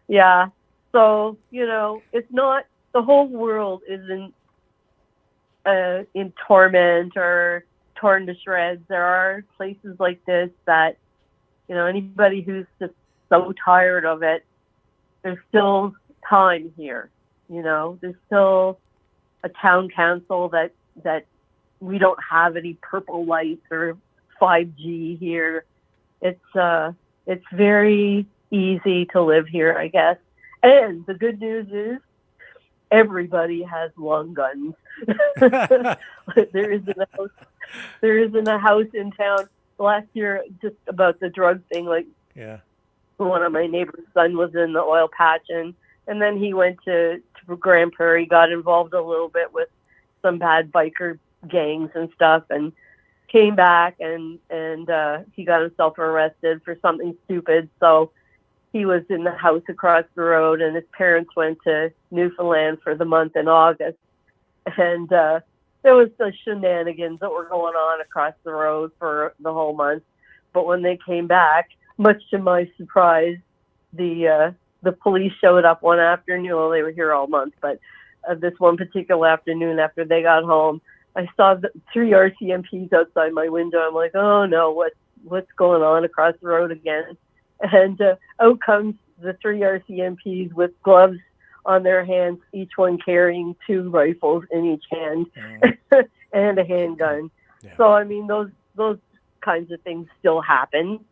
Yeah. So, it's not, the whole world isn't in torment or torn to shreds. There are places like this that, anybody who's just so tired of it, there's still time here. There's still a town council that we don't have any purple lights or 5G here. It's very easy to live here, I guess. And the good news is everybody has long guns. There isn't a house in town. Last year, just about the drug thing, Yeah. one of my neighbor's son was in the oil patch, and then he went to Grand Prairie, got involved a little bit with some bad biker gangs and stuff, and came back and he got himself arrested for something stupid. So he was in the house across the road, and his parents went to Newfoundland for the month in August, and there was the shenanigans that were going on across the road for the whole month. But when they came back, much to my surprise, the police showed up one afternoon. Well, they were here all month, but this one particular afternoon after they got home, I saw the 3 RCMPs outside my window. I'm like, oh no, what's going on across the road again? And out comes the 3 RCMPs with gloves on their hands, each one carrying 2 rifles in each hand and a handgun. Yeah. So I mean, those kinds of things still happen.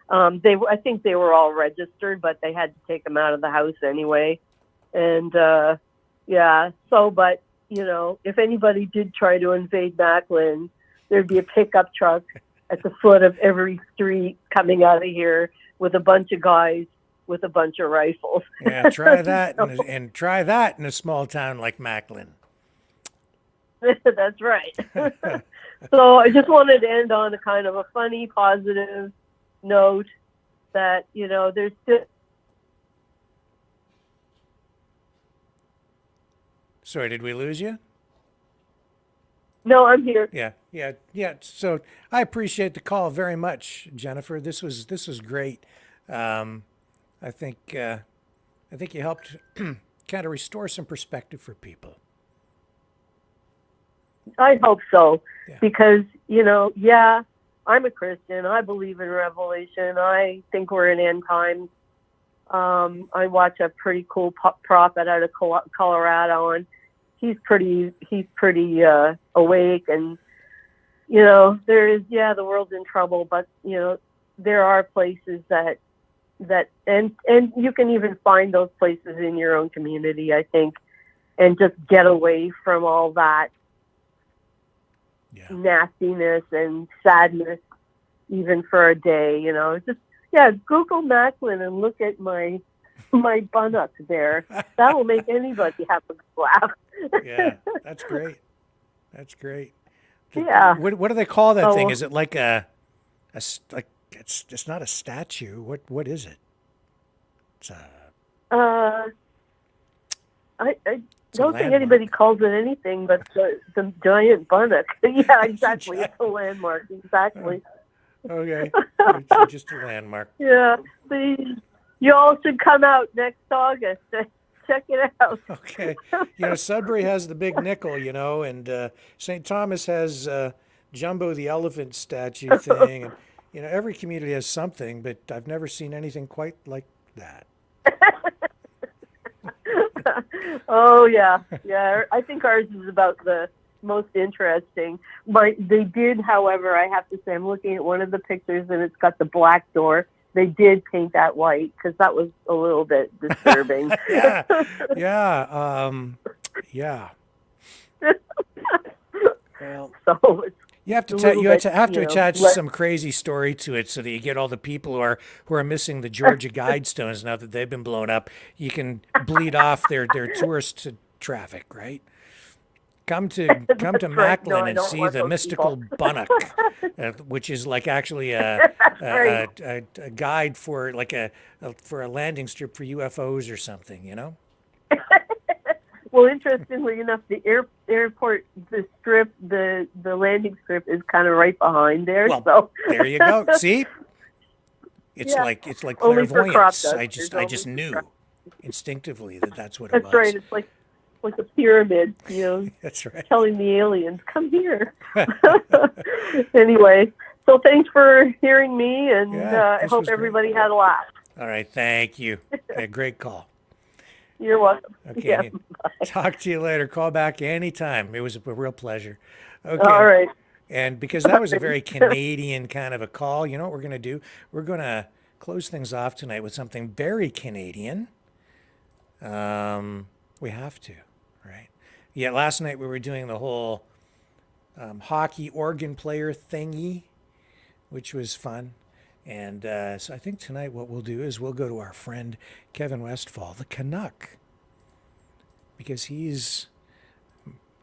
I think they were all registered, but they had to take them out of the house anyway. And yeah, so but if anybody did try to invade Macklin, there'd be a pickup truck at the foot of every street coming out of here with a bunch of guys with a bunch of rifles. Yeah, try that and try that in a small town like Macklin. That's right. So I just wanted to end on a kind of a funny, positive note that, there's still... Sorry, did we lose you? No, I'm here. Yeah. So I appreciate the call very much, Jennifer. This was great. I think you helped kind of restore some perspective for people. I hope so, because, I'm a Christian. I believe in Revelation. I think we're in end times. I watch a pretty cool prophet out of Colorado, and he's pretty awake. And there is the world's in trouble, but there are places that and you can even find those places in your own community, I think, and just get away from all that nastiness and sadness, even for a day. Google Macklin and look at my bunnock there. That will make anybody have a laugh. Yeah, that's great. Yeah. What do they call that thing? Is it like it's not a statue? What is it? It's I don't think anybody calls it anything but the giant bunnock. Yeah, exactly. It's a landmark. Exactly. Okay. It's just a landmark. Yeah. You all should come out next August. Check it out. Okay. Sudbury has the big nickel, and St. Thomas has Jumbo the elephant statue thing. And, every community has something, but I've never seen anything quite like that. Oh, yeah. Yeah. I think ours is about the most interesting. They did, however, I have to say, I'm looking at one of the pictures and it's got the black door. They did paint that white because that was a little bit disturbing. Yeah. Well, so you have to attach some crazy story to it so that you get all the people who are missing the Georgia Guidestones now that they've been blown up. You can bleed off their tourist traffic, right? Come to Macklin and see the mystical bunnock, which is like actually a guide for for a landing strip for UFOs or something, Well, interestingly enough, the airport, the landing strip is kind of right behind there. Well, so there you go. See? It's Yeah. like Only for crop clairvoyance. dusters, I just only for knew crop- instinctively that that's what it That's was. right. It's like the pyramid, That's right. telling the aliens, come here. Anyway, so thanks for hearing me, and I this hope was great. everybody had a laugh. All right, thank you. Yeah, great call. You're welcome. Okay, Yeah, talk to you later. Call back anytime. It was a real pleasure. Okay. All right. And because that was a very Canadian kind of a call, you know what we're going to do? We're going to close things off tonight with something very Canadian. We have to, right? Yeah, last night we were doing the whole hockey organ player thingy, which was fun. And so I think tonight what we'll do is we'll go to our friend Kevin Westfall, the Canuck, because he's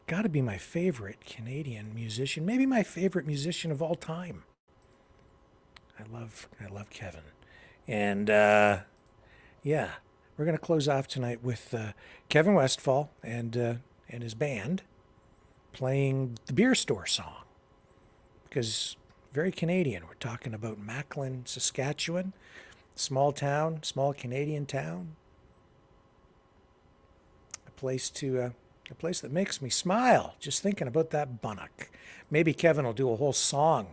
got to be my favorite Canadian musician, maybe my favorite musician of all time. I love Kevin. And yeah, we're going to close off tonight with Kevin Westfall and his band playing the Beer Store song, because very Canadian. We're talking about Macklin, Saskatchewan, small town, small Canadian town. A place that makes me smile just thinking about that bunnock. Maybe Kevin will do a whole song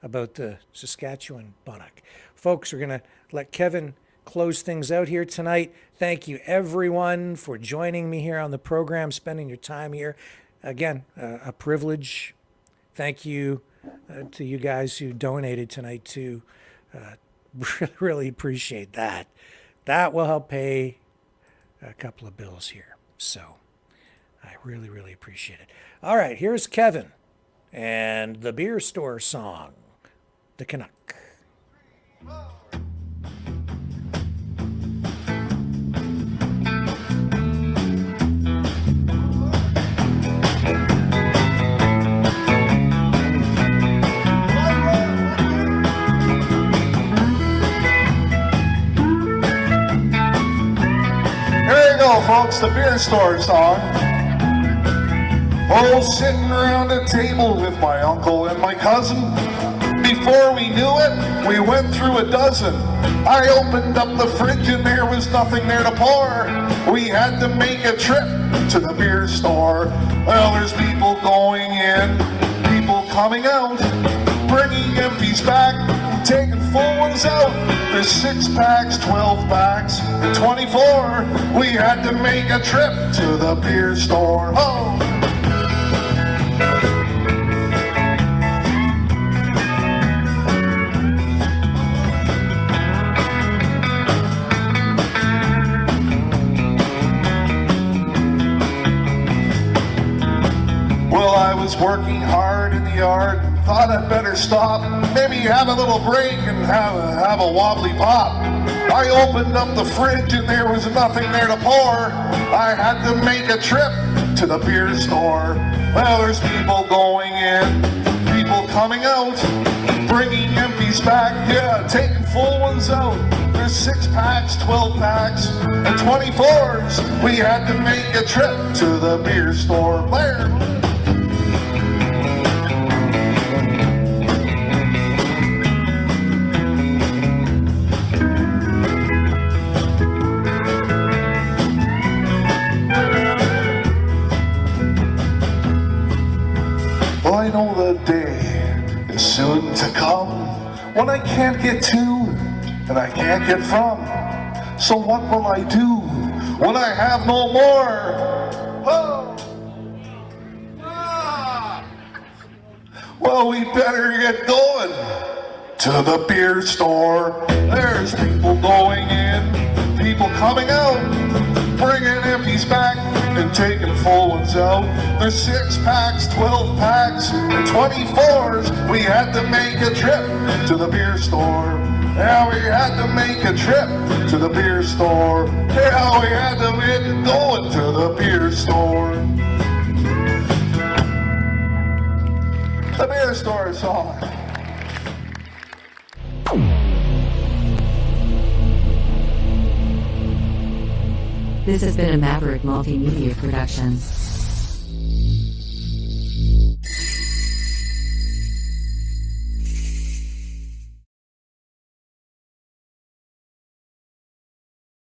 about the Saskatchewan bunnock. Folks, we're going to let Kevin close things out here tonight. Thank you, everyone, for joining me here on the program, spending your time here. Again, a privilege. Thank you to you guys who donated tonight too. Really appreciate that. That will help pay a couple of bills here. So I really, really appreciate it. All right, here's Kevin and the Beer Store song, The Canuck. Folks, the Beer Store song. Oh, sitting around a table with my uncle and my cousin. Before we knew it, we went through a dozen. I opened up the fridge and there was nothing there to pour. We had to make a trip to the beer store. Well, there's people going in, people coming out, bringing empties back, taking full ones out. There's 6-packs, 12-packs, and 24. We had to make a trip to the beer store. Oh! Well, I was working hard in the yard. Thought I'd better stop, maybe have a little break and have a wobbly pop. I opened up the fridge and there was nothing there to pour. I had to make a trip to the beer store. Well, there's people going in, people coming out, bringing empties back, yeah, taking full ones out. There's 6-packs, 12-packs, and 24s. We had to make a trip to the beer store. Blair. I know the day is soon to come when I can't get to and I can't get from. So what will I do when I have no more? Oh. Well, we better get going to the beer store. There's people going in, people coming out, bringing empties back and taking full ones out. There's 6-packs, 12-packs, and 24s. We had to make a trip to the beer store. Yeah, we had to make a trip to the beer store. Yeah, we had to get going to the beer store. The Beer Store song. This has been a Maverick Multimedia production.